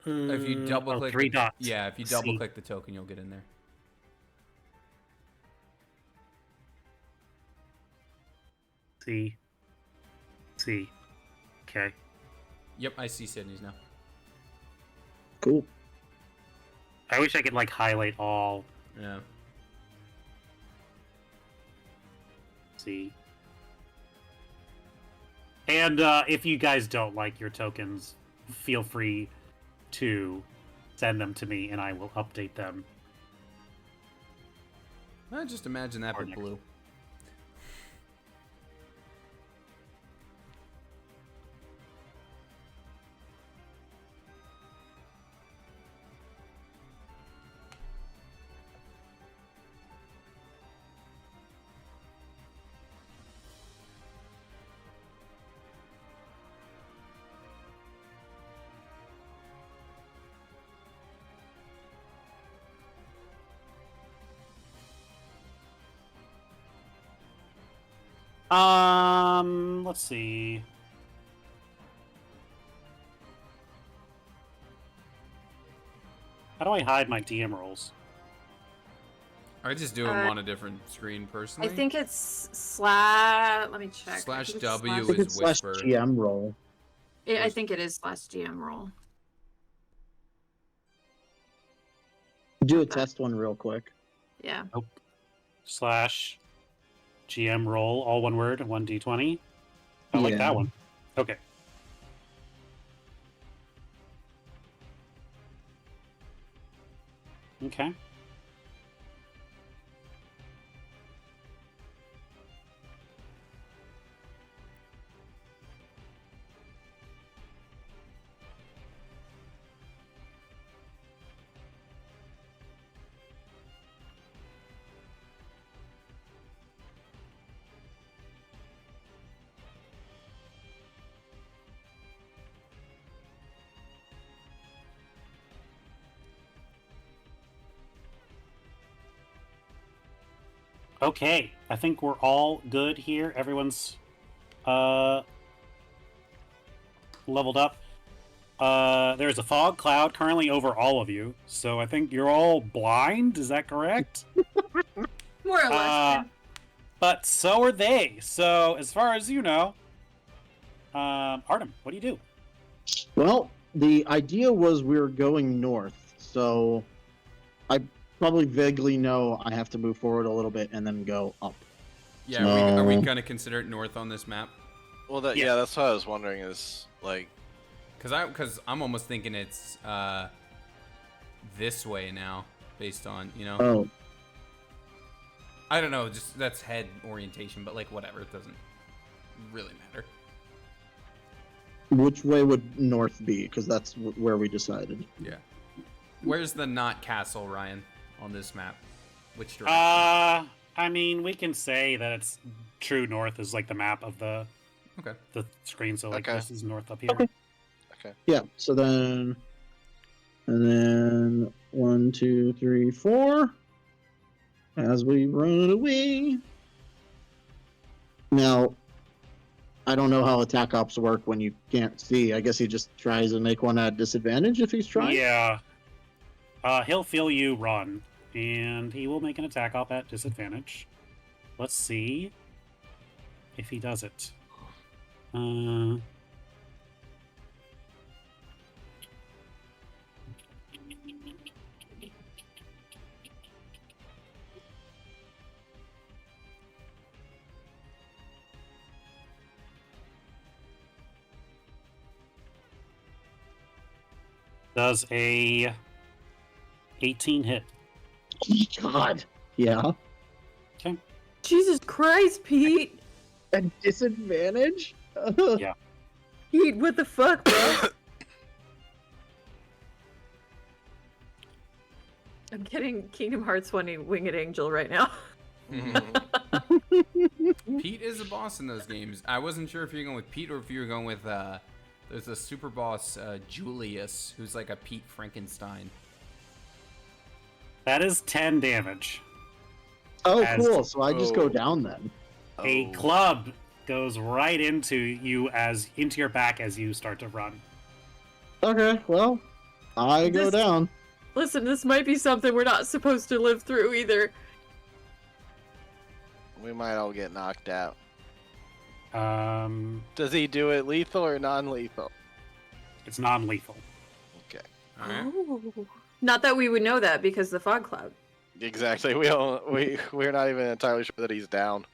If you double click 3 dots. Yeah, if you C. double click the token, you'll get in there. C. C. Okay. Yep, I see Sydney's now. Cool. I wish I could like highlight all. Yeah. C. And if you guys don't like your tokens, feel free to send them to me and I will update them. Just imagine that, Or but next. blue. Let's see. How do I hide my DM rolls? I just do them on a different screen I personally. think it's slash. Let me check. I Slash think it's W I slash- think is it's slash whisper. GM roll. I think it is slash GM roll. Do a Okay. test one real quick. Yeah. Slash GM roll, all one word, 1d20. I like Yeah. that one. Okay. Okay. Okay, I think we're all good here. Everyone's leveled up. There's a fog cloud currently over all of you, so I think you're all blind. Is that correct? More or less. yeah. But so are they. So as far as you know, Artem, what do you do? Well, the idea was we were going north, so I probably vaguely know I have to move forward a little bit and then go up. Yeah, are we No. going to consider it north on this map? Well, that Yeah. yeah, that's what I was wondering. Is like, Because I'm almost thinking it's this way now, based on, Oh, I don't know, just that's head orientation, but like whatever, it doesn't really matter. which way would north be? Because that's where we decided. Yeah. Where's the not castle, Ryan, on this map? Which direction? I mean, we can say that it's true north is like the map of the Okay. screen. So like Okay. this is north up here. Okay. Yeah, so then. And then 1, 2, 3, 4. As we run away. Now, I don't know how attack ops work when you can't see. I guess he just tries to make one at disadvantage if he's trying. Yeah. He'll feel you run, and he will make an attack op at disadvantage. Let's see if he does it. Does a 18 hit? Oh, God. Yeah. Jesus Christ, Pete! At disadvantage? Yeah. Pete, what the fuck, bro? I'm getting Kingdom Hearts 20 Winged Angel right now. Pete is a boss in those games. I wasn't sure if you're going with Pete or if you were going with there's a super boss Julius who's like a Pete Frankenstein. That is 10 damage. Oh, As- cool. So I just go Oh. down then. A Oh. club goes right into your back as you start to run. Okay, well, I go This- down. Listen, this might be something we're not supposed to live through either. We might all get knocked out. Um, Does he do it lethal or non-lethal? it's non-lethal. Okay. All right. Oh. Not that we would know that because the fog cloud. Exactly. We're not even entirely sure that he's down.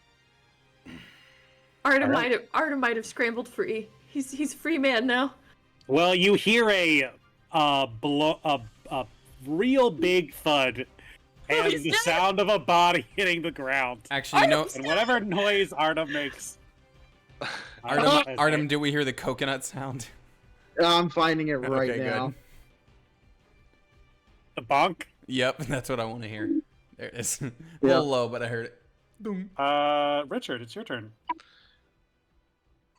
Artem Alright. might have scrambled free. He's a free man now. Well, you hear a real big thud, and he's the dead. sound of a body hitting the ground. Actually, no. And whatever noise Artem makes. Artem, do we hear the coconut sound? I'm finding it right Okay, now. good. The bonk. Yep, that's what I want to hear. There it is. A Yeah. little low, but I heard it. Boom. Richard, it's your turn.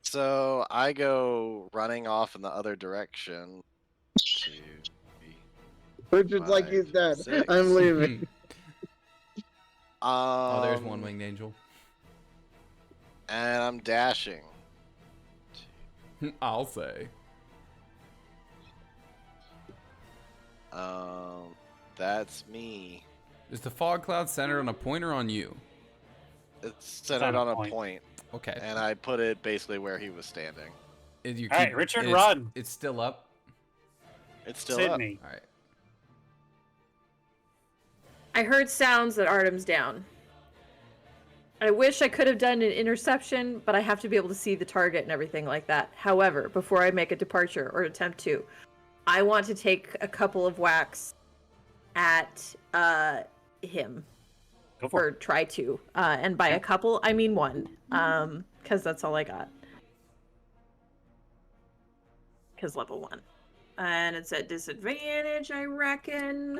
So I go running off in the other direction. 2, 3. Richard's like he's 5, dead. 6. I'm leaving. Oh, there's one winged angel. And I'm dashing. I'll say. That's me. Is the fog cloud centered on a point or on you? It's centered on on a a point, Okay. and I put it basically where he was standing. You All right, keep- Richard, it's- run. It's still up. It's still up. Sydney. All right. I heard sounds that Artem's down. I wish I could have done an interception, but I have to be able to see the target and everything like that. However, before I make a departure or attempt to, I want to take a couple of whacks at him. Go for Or it. try to. And by a couple, I mean one. Because that's all I got. Because level 1. And it's at disadvantage, I reckon.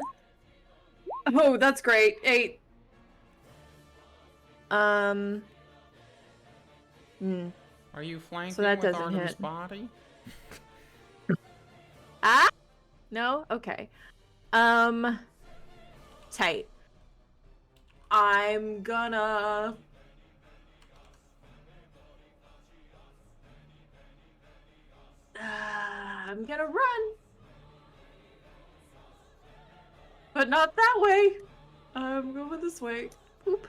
Oh, that's great. 8. Hmm. Are you flanking So that with doesn't Artem's hit. body? Ah? No? Okay. Tight. I'm gonna... I'm gonna run. But not that way. I'm going this way. Oop.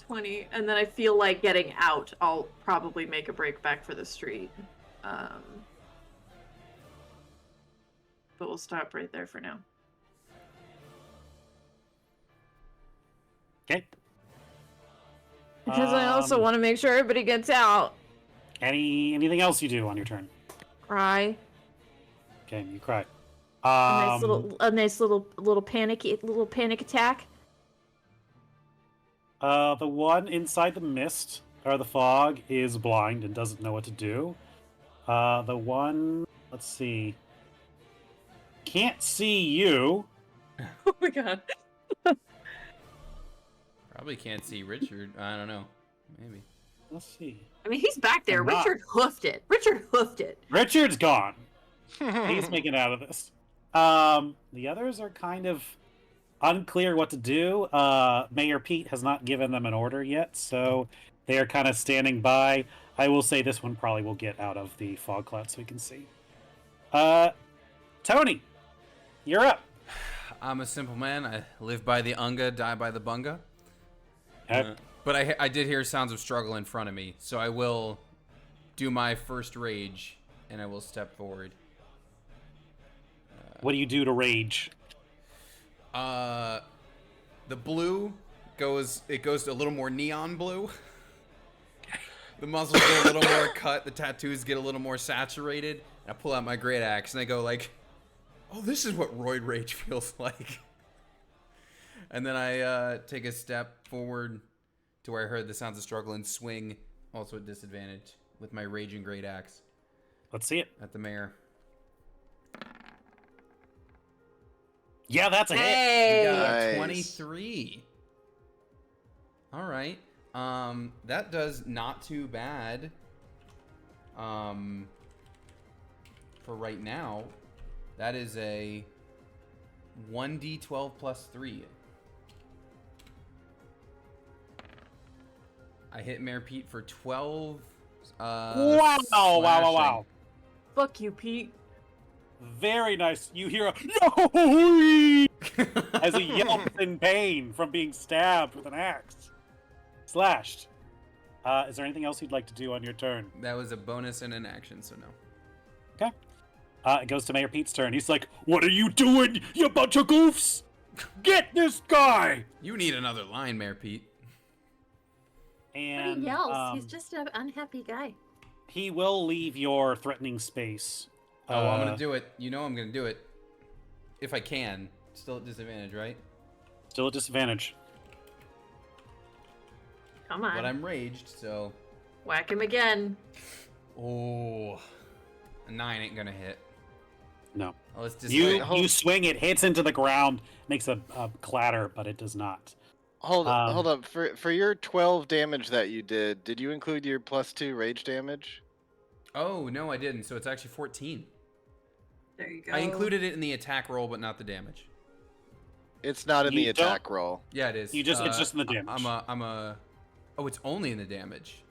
20. And then I feel like getting out. I'll probably make a break back for the street. But we'll stop right there for now. Okay. Because I also want to make sure everybody gets out. Anything else you do on your turn? Cry. Okay, you cry. A nice little panic attack. The one inside the mist or the fog is blind and doesn't know what to do. The one, let's see, can't see you. Oh my god. Probably can't see Richard. I don't know. Maybe. Let's see. I mean, he's back there. I'm not. Richard hoofed it. Richard's gone. He's making it out of this. The others are kind of unclear what to do. Mayor Pete has not given them an order yet, so they are kind of standing by. I will say this one probably will get out of the fog cloud so we can see. Tony, you're up. I'm a simple man. I live by the unga, die by the bunga. Okay. But I did hear sounds of struggle in front of me, so I will do my first rage, and I will step forward. What do you do to rage? The blue goes to a little more neon blue. The muscles get a little more cut, the tattoos get a little more saturated. And I pull out my great axe and I go like, "Oh, this is what roid rage feels like." And then I take a step forward to where I heard the sounds of struggle and swing, also at disadvantage, with my raging great axe Let's see it. at the mayor. Yeah, that's a hit. We Hey! got Nice. 23. All right. That does not too bad. For right now, that is a 1d12 plus 3. I hit Mayor Pete for 12. Wow! slashing. Fuck you, Pete. Very nice. You hear a no as he yelps in pain from being stabbed with an axe. Slashed. Is there anything else you'd like to do on your turn? That was a bonus and an action, so no. It goes to Mayor Pete's turn. He's like, "What are you doing, you bunch of goofs? Get this guy!" You need another line, Mayor Pete. And He yells. He's just an unhappy guy. he will leave your threatening space. Oh, I'm gonna do it. You know I'm gonna do it. If I can. Still at disadvantage, right? Still at disadvantage. Come on. But I'm raged, so. Whack him again. Oh. A 9 ain't gonna hit. No. Oh, let's just You swing, it hits into the ground, makes a clatter, but it does not. Hold Um, up. For your 12 damage that you did you include your +2 rage damage? Oh, no, I didn't. So it's actually 14. There you go. I included it in the attack roll, but not the damage. It's not in You the don't- attack roll. Yeah, it is. It's just in the damage. Oh, it's only in the damage.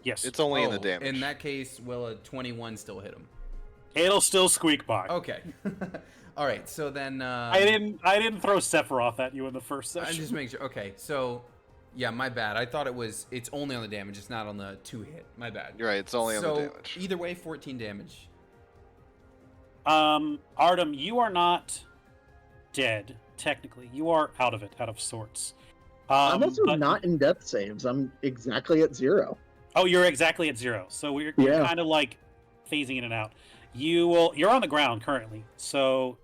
Yes. It's only in the Oh, damage. In that case, will a 21 still hit him? It'll still squeak by. Okay. All right. So then. I didn't throw Sephiroth at you in the first I session. just make sure. Okay. So, yeah, my bad. I thought it's only on the damage. It's not on the 2 hit. My bad. You're right, it's only on so, the damage. Either way, 14 damage. Artem, you are not dead, technically. You are out of sorts. I'm also but- not in death saves. I'm exactly at 0. Oh, you're exactly at 0. So we're Yeah. kind of like phasing in and out. You're on the ground currently, so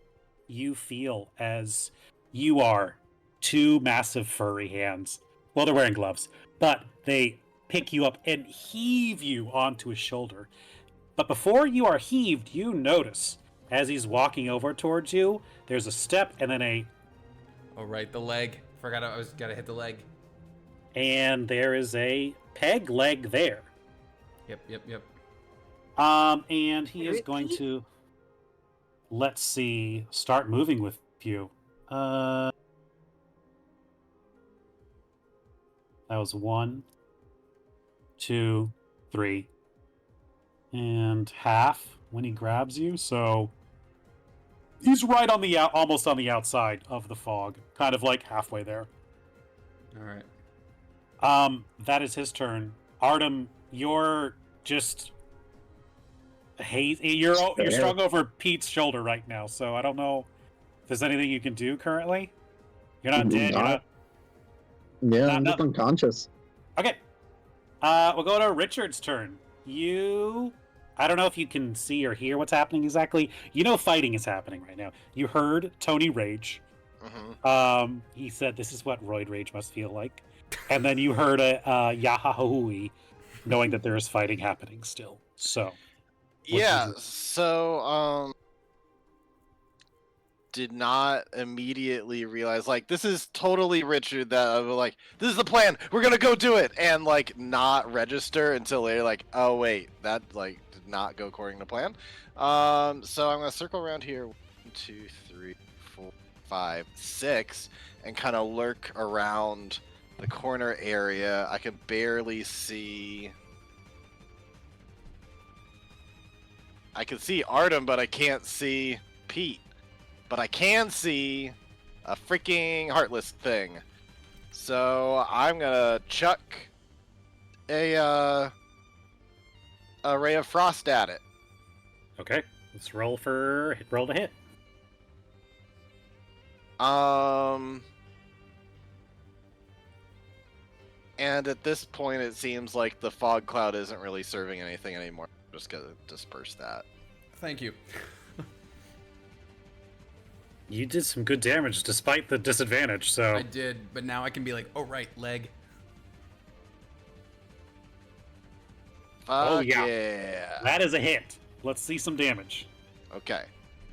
you feel as you are 2 massive furry hands. Well, they're wearing gloves, but they pick you up and heave you onto his shoulder. But before you are heaved, you notice as he's walking over towards you, there's a step and then Oh, right. The leg. Forgot I was gotta hit the leg. there is a peg leg there. Yep. And he is Very going deep. to, let's see, start moving with you. That was 1, 2, 3, and half when he grabs you. So he's right on the almost on the outside of the fog, kind of like halfway there. All right. That is his turn. Artem, you're just you're Fair. strung over Pete's shoulder right now, so I don't know if there's anything you can do currently. You're not dead. You're not... Yeah, Not I'm just nothing. unconscious. Okay. We'll go to Richard's turn. I don't know if you can see or hear what's happening exactly. You know fighting is happening right now. You heard Tony rage. Mhm. He said this is what roid rage must feel like. And then you heard a Yahahui, knowing that there is fighting happening still. So Yeah, is it? so did not immediately realize like this is totally Richard that I was like this is the plan, we're gonna go do it, and like not register until later like, oh wait, that like did not go according to plan. So I'm gonna circle around here 1, 2, 3, 4, 5, 6 and kind of lurk around the corner area. I can barely see. I can see Artem, but I can't see Pete. But I can see a freaking Heartless thing. So I'm gonna chuck a Ray of Frost at it. okay, let's roll to hit. And at this point, it seems like the fog cloud isn't really serving anything anymore. I'm just gonna disperse that. Thank you. You did some good damage despite the disadvantage. So I did, but now I can be like, oh right, leg. Oh, Fuck yeah. yeah. that is a hit. Let's see some damage. Okay.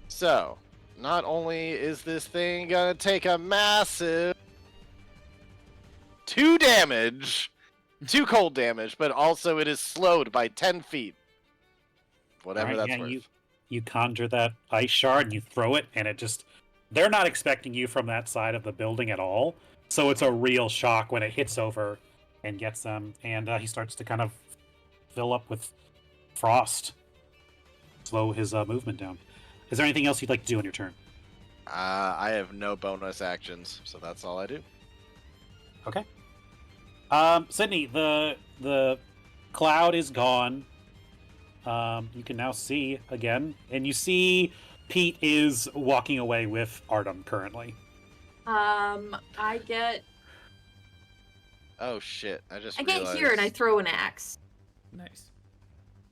So, not only is this thing gonna take a massive 2 damage, 2 cold damage, but also it is slowed by 10 feet. Whatever Alright, that's yeah, worth. You conjure that ice shard and you throw it, and it just. They're not expecting you from that side of the building at all. So it's a real shock when it hits over and gets them, and he starts to kind of fill up with frost, slow his movement down. Is there anything else you'd like to do on your turn? I have no bonus actions, so that's all I do. Okay. Sydney, the cloud is gone. You can now see again, and you see Pete is walking away with Artem currently. I get Oh shit! I just here and I realized- throw an axe. Nice.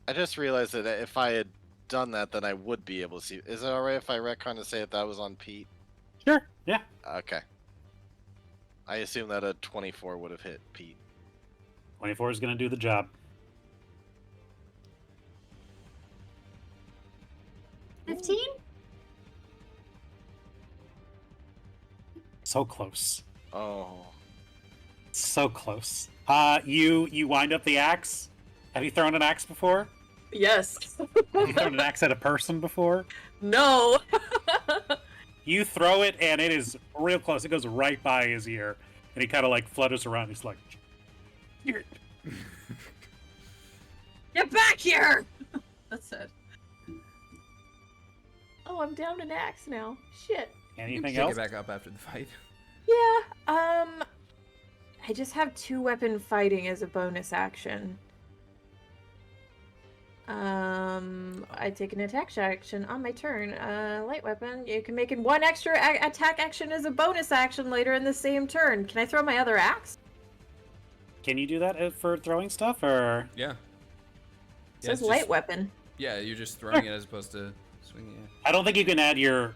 I just realized that if I had done that, then I would be able to see. Is it alright if I retcon to say that was on Pete? Sure. Yeah. Okay. I assume that a 24 would have hit Pete. 24 is going to do the job. 15? So close. Oh. So close. You wind up the axe. Have you thrown an axe before? Yes. Have you thrown an axe at a person before? No. You throw it, and it is real close. It goes right by his ear, and he kind of like flutters around. He's like, Get back here. That's it. Oh, I'm down an axe now. Shit. anything Pick else? it back up after the fight. Yeah. I just have 2-weapon fighting as a bonus action. I take an attack action on my turn. Light weapon. You can make it 1 extra attack action as a bonus action later in the same turn. Can I throw my other axe? Can you do that for throwing stuff, or Yeah. It Yeah, says it's light just- weapon. Yeah, you're just throwing it as opposed to swinging it. I don't think you can add your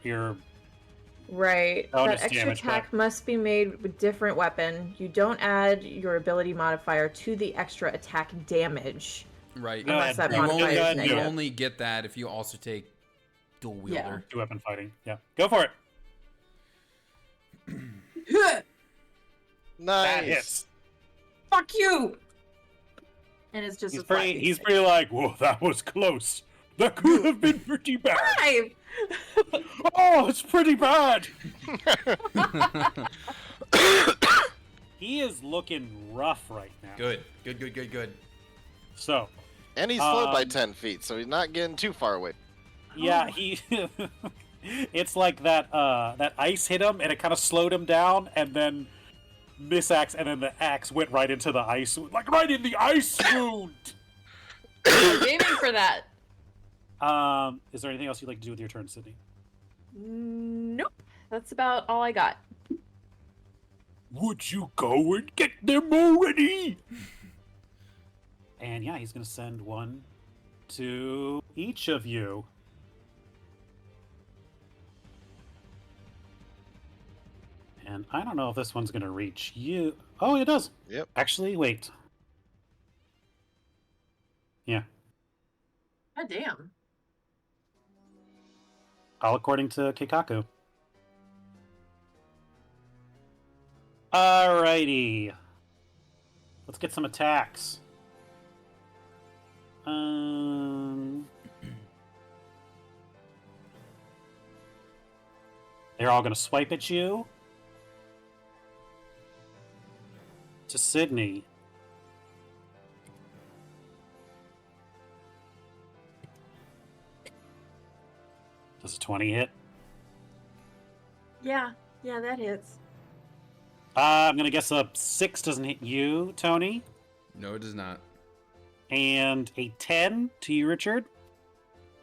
Right. Bonus That extra damage, but- attack must be made with different weapon. You don't add your ability modifier to the extra attack damage. Right. Go Unless ahead. that You You Go only, modifier ahead is and do you it. negative. only get that if you also take dual wielder. two-weapon fighting. Yeah, go for it. Nice. That hits. Fuck you! And it's just He's a flat pretty. D6. He's pretty like, whoa, that was close. That could have been pretty bad. 5! Oh, it's pretty bad. He is looking rough right now. Good. Good, good, good, good. So, And he's slowed by Um, 10 feet, so he's not getting too far away. yeah, he. It's like that. That ice hit him, and it kind of slowed him down, and then miss axe, and then the axe went right into the ice, like right in the ice wound. I'm aiming for that. Is there anything else you'd like to do with your turn, Sydney? Nope. That's about all I got. Would you go and get them already? And yeah, he's gonna send one to each of you. And I don't know if this one's gonna reach you. Oh, it does. Yep. Actually, wait. Yeah, God damn. all according to Kikaku. Alrighty. Let's get some attacks. They're all gonna swipe at you. To Sydney. Does a 20 hit? Yeah, that hits. I'm gonna guess a 6 doesn't hit you, Tony. No, it does not. And a 10 to you, Richard.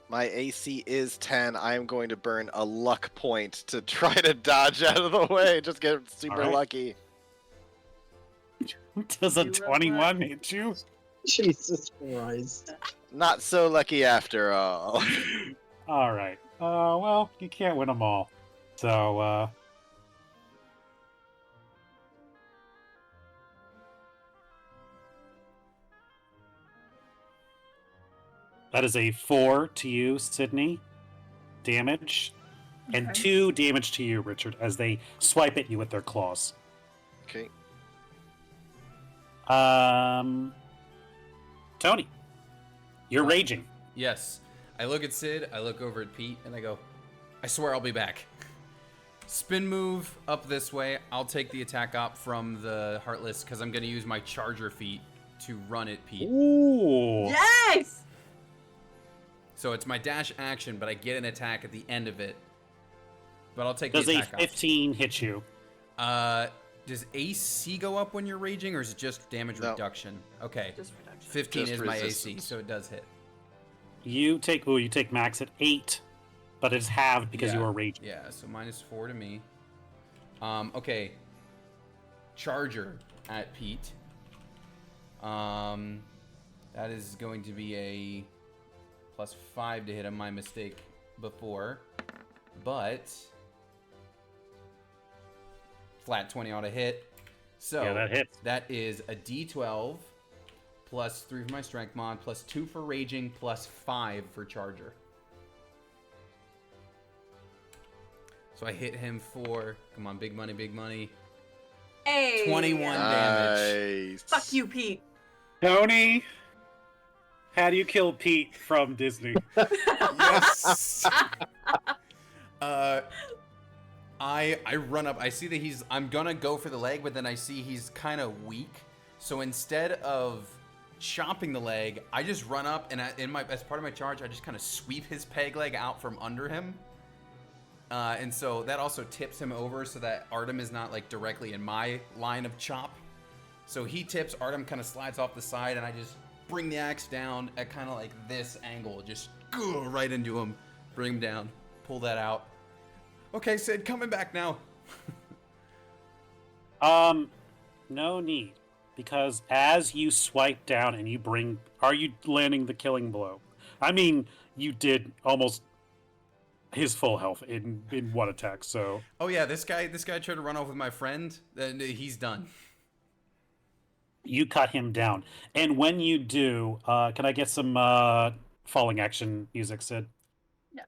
My AC is 10. I am going to burn a luck point to try to dodge out of the way. Just get super Alright. lucky. Does a You have 21 hit you? Jesus Christ. Not so lucky after all. Alright. Well, you can't win them all. So, that is a 4 to you, Sydney. Damage. And Okay. 2 damage to you, Richard, as they swipe at you with their claws. Okay. Tony, you're raging. Yes. I look at Sid, I look over at Pete, and I go, I swear I'll be back. Spin move up this way. I'll take the attack up from the Heartless because I'm going to use my Charger feat to run it, Pete. Ooh. Yes! So it's my dash action, but I get an attack at the end of it. But I'll take Does the a attack 15 hit you? Does AC go up when you're raging, or is it just damage No. reduction? Okay. Just reduction. 15 Just is my AC, resistance. so it does hit. You take max at 8, but it's halved because Yeah. you are raging. Yeah, so -4 to me. Okay. Charger at Pete. That is going to be a +5 to hit him. My mistake before, but flat 20 ought to hit. So Yeah, that hits. That is a D12 +3 for my strength mod, +2 for raging, +5 for charger. So I hit him for, come on, big money, big money. Hey! 21 damage. Nice. Fuck you, Pete. Tony, how do you kill Pete from Disney? Yes. I run up. I see that I'm gonna go for the leg, but then I see he's kind of weak. So instead of chopping the leg, I just run up and as part of my charge, I just kind of sweep his peg leg out from under him. And so that also tips him over so that Artem is not like directly in my line of chop. So he tips, Artem kind of slides off the side, and I just bring the axe down at kind of like this angle, just go right into him, bring him down, pull that out. Okay, Sid, coming back now. No need, because as you swipe down and are you landing the killing blow? I mean, you did almost his full health in one attack, so. Oh yeah, this guy tried to run off with my friend, and he's done. You cut him down. And when you do, can I get some falling action music, Sid? No.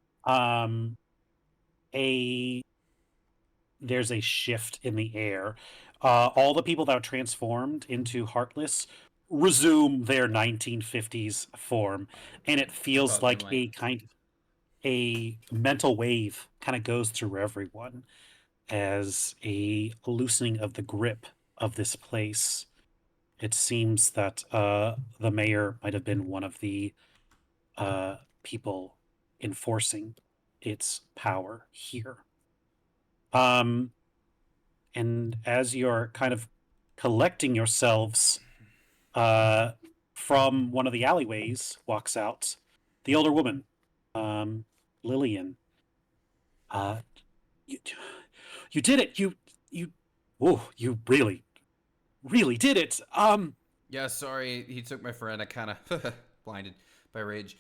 There's a shift in the air. All the people that are transformed into Heartless resume their 1950s form, and it feels like a mental wave kind of goes through everyone as a loosening of the grip of this place. It seems that the mayor might have been one of the people enforcing its power here. And as you're kind of collecting yourselves from one of the alleyways, walks out the older woman, Lillian. You did it. You really did it. Yeah, sorry, he took my friend. I kind of blinded by rage.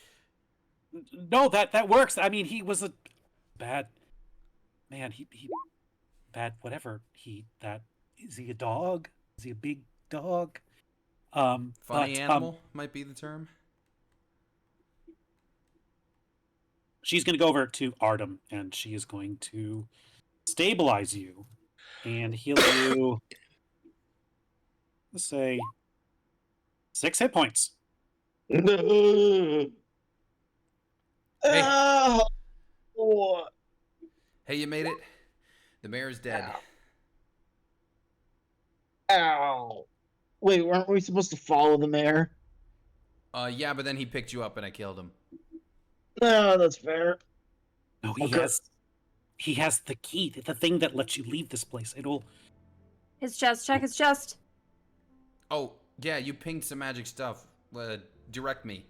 No, that works. I mean, he was a bad man. He bad whatever. Is he a dog? Is he a big dog? Funny animal might be the term. She's going to go over to Artem, and she is going to stabilize you and heal you. Let's say 6 hit points. Hey. Oh, Hey, you made it. The mayor's dead. ow. Wait, weren't we supposed to follow the mayor? Yeah, but then he picked you up and I killed him. No, that's fair. No, Okay. he has the key, the thing that lets you leave this place. It'll. His chest, check his chest. Oh, yeah, you pinged some magic stuff. Direct me.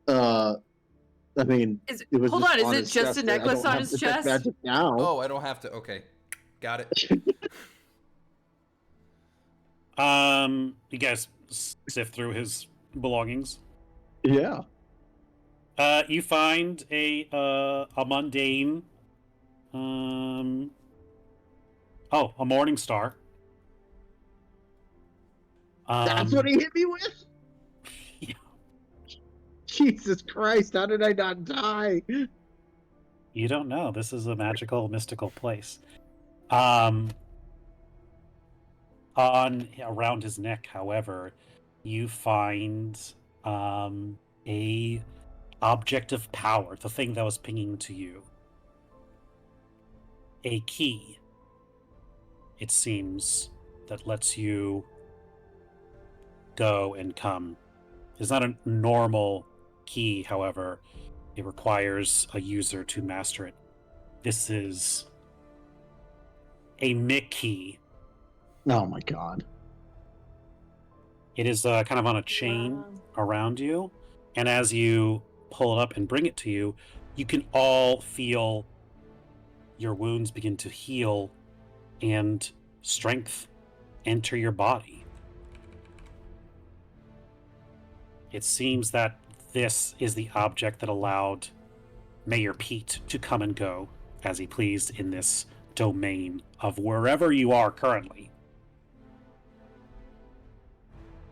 I mean, Is it was hold just on, is on it his just chest. a I necklace don't on have his to detect chest? magic now. Oh, I don't have to. Okay. Got it. You guys sift through his belongings. Yeah. You find a mundane, a morning star. That's what he hit me with? Yeah. Jesus Christ, how did I not die? You don't know. This is a magical, mystical place. Around his neck, however, you find a object of power, the thing that was pinging to you. a key, it seems, that lets you go and come. It's not a normal key, however. It requires a user to master it. This is a Mick key. Oh my god. It is kind of on a chain Wow. around you, and as you pull it up and bring it to you, you can all feel your wounds begin to heal and strength enter your body. It seems that this is the object that allowed Mayor Pete to come and go as he pleased in this domain of wherever you are currently.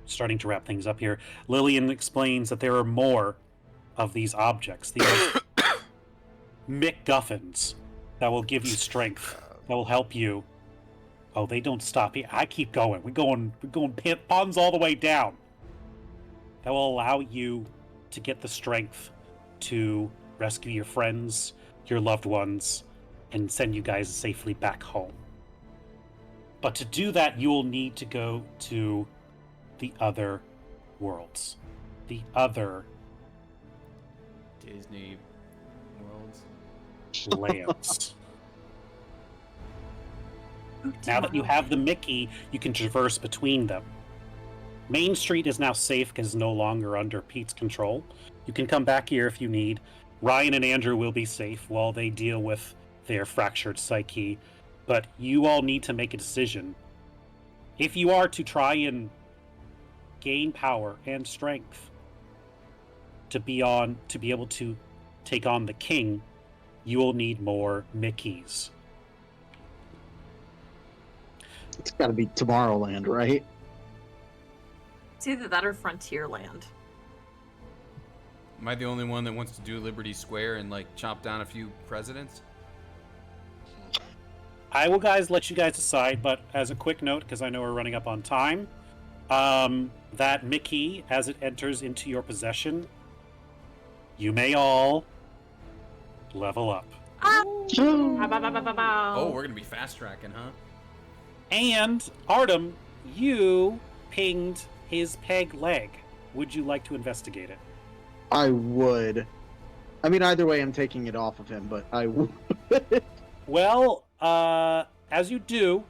Starting to wrap things up here, Lillian explains that there are more of these objects, these MacGuffins that will give you strength, that will help you. Oh, they don't stop. I keep going. We're going puns all the way down. That will allow you to get the strength to rescue your friends, your loved ones, and send you guys safely back home. But to do that, you will need to go to the other worlds. The other Disney worlds. lands. Now that you have the Mickey, you can traverse between them. Main Street is now safe because it's no longer under Pete's control. You can come back here if you need. Ryan and Andrew will be safe while they deal with their fractured psyche, but you all need to make a decision. If you are to try and gain power and strength to be able to take on the king, you will need more Mickeys. It's got to be Tomorrowland, right? It's either that or Frontierland. Am I the only one that wants to do Liberty Square and like chop down a few presidents? I will let you guys decide, but as a quick note, because I know we're running up on time, that Mickey, as it enters into your possession, you may all level up. Oh, we're gonna be fast tracking, huh? And Artem, you pinged his peg leg. Would you like to investigate it? I would. I mean, either way, I'm taking it off of him, but I would. Well, as you do,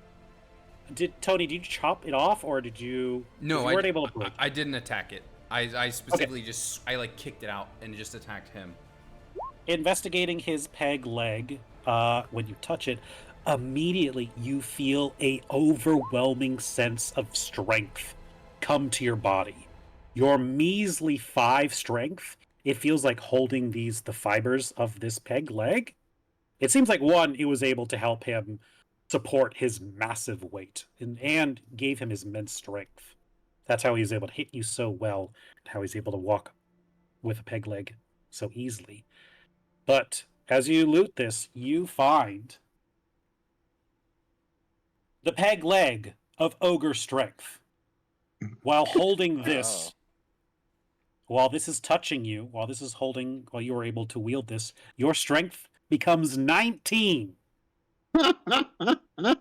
Tony, did you chop it off, or did you? No, you weren't able to break. I didn't attack it. I specifically I like kicked it out and just attacked him. Investigating his peg leg, when you touch it, immediately you feel a overwhelming sense of strength come to your body. Your measly 5 strength, it feels like holding the fibers of this peg leg. It seems like one, it was able to help him support his massive weight and gave him his immense strength. That's how he was able to hit you so well, and how he's able to walk with a peg leg so easily. But as you loot this, you find the peg leg of ogre strength. While holding this, while this is touching you, while you are able to wield this, your strength becomes 19. I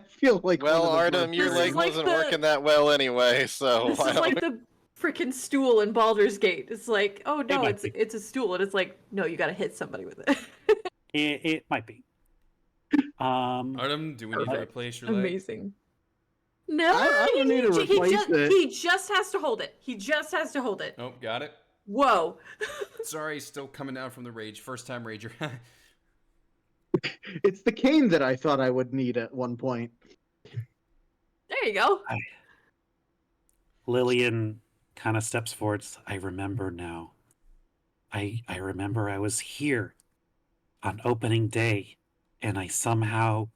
feel like. Well, one of the Artem, most- your This leg is like wasn't the- working that well anyway, so This why is don't like we- the freaking stool in Baldur's Gate. It's like, oh no, might be. it's a stool, and it's like, no, you gotta hit somebody with it. It might be. Artem, do we need to Perfect. replace your leg? Amazing. No, I don't need to replace it. He just has to hold it. He just has to hold it. Nope, got it. Whoa. Sorry, still coming down from the rage. First time rager. It's the cane that I thought I would need at one point. There you go. Lillian kind of steps forward. I remember now. I remember I was here on opening day, and I somehow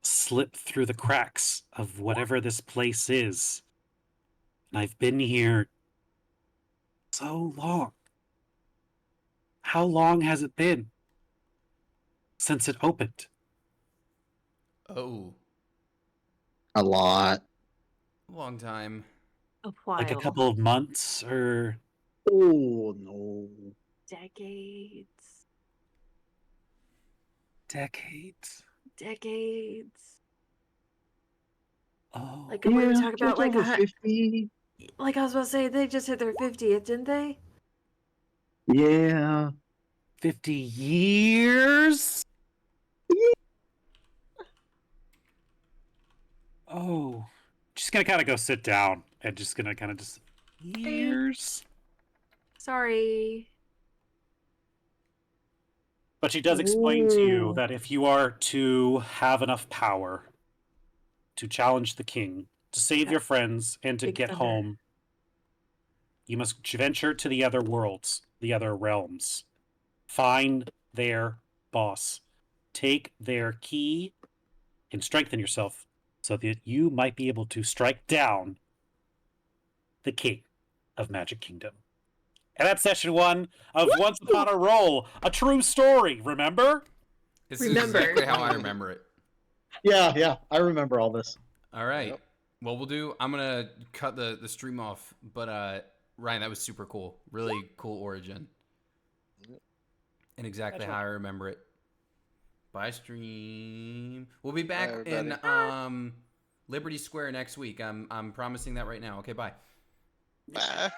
slipped through the cracks of whatever this place is. And I've been here so long. How long has it been since it opened? Oh, A lot. long time. A while. Like a couple of months, or Oh no. decades. Decades. Decades. Oh. Like when you talk about just like over 50. like I was about to say, they just hit their 50th, didn't they? Yeah. 50 years? Oh. Just gonna kind of go sit down and just gonna kind of just. Years? Sorry. But she does explain to you Ooh. that if you are to have enough power to challenge the king, to save Yeah. your friends, and to Big get thunder. home, you must venture to the other worlds, the other realms. Find their boss. Take their key and strengthen yourself so that you might be able to strike down the king of Magic Kingdom. And that's session 1 of Once Upon a Roll, a true story, remember? This is Remember. exactly how I remember it. Yeah, I remember all this. All right. Yep. Well, we'll do. I'm gonna cut the stream off, but Ryan, that was super cool. Really cool origin, Yep. and exactly Gotcha. how I remember it. Bye, stream. We'll be back in everybody. Liberty Square next week. I'm promising that right now. Okay, bye. Bye.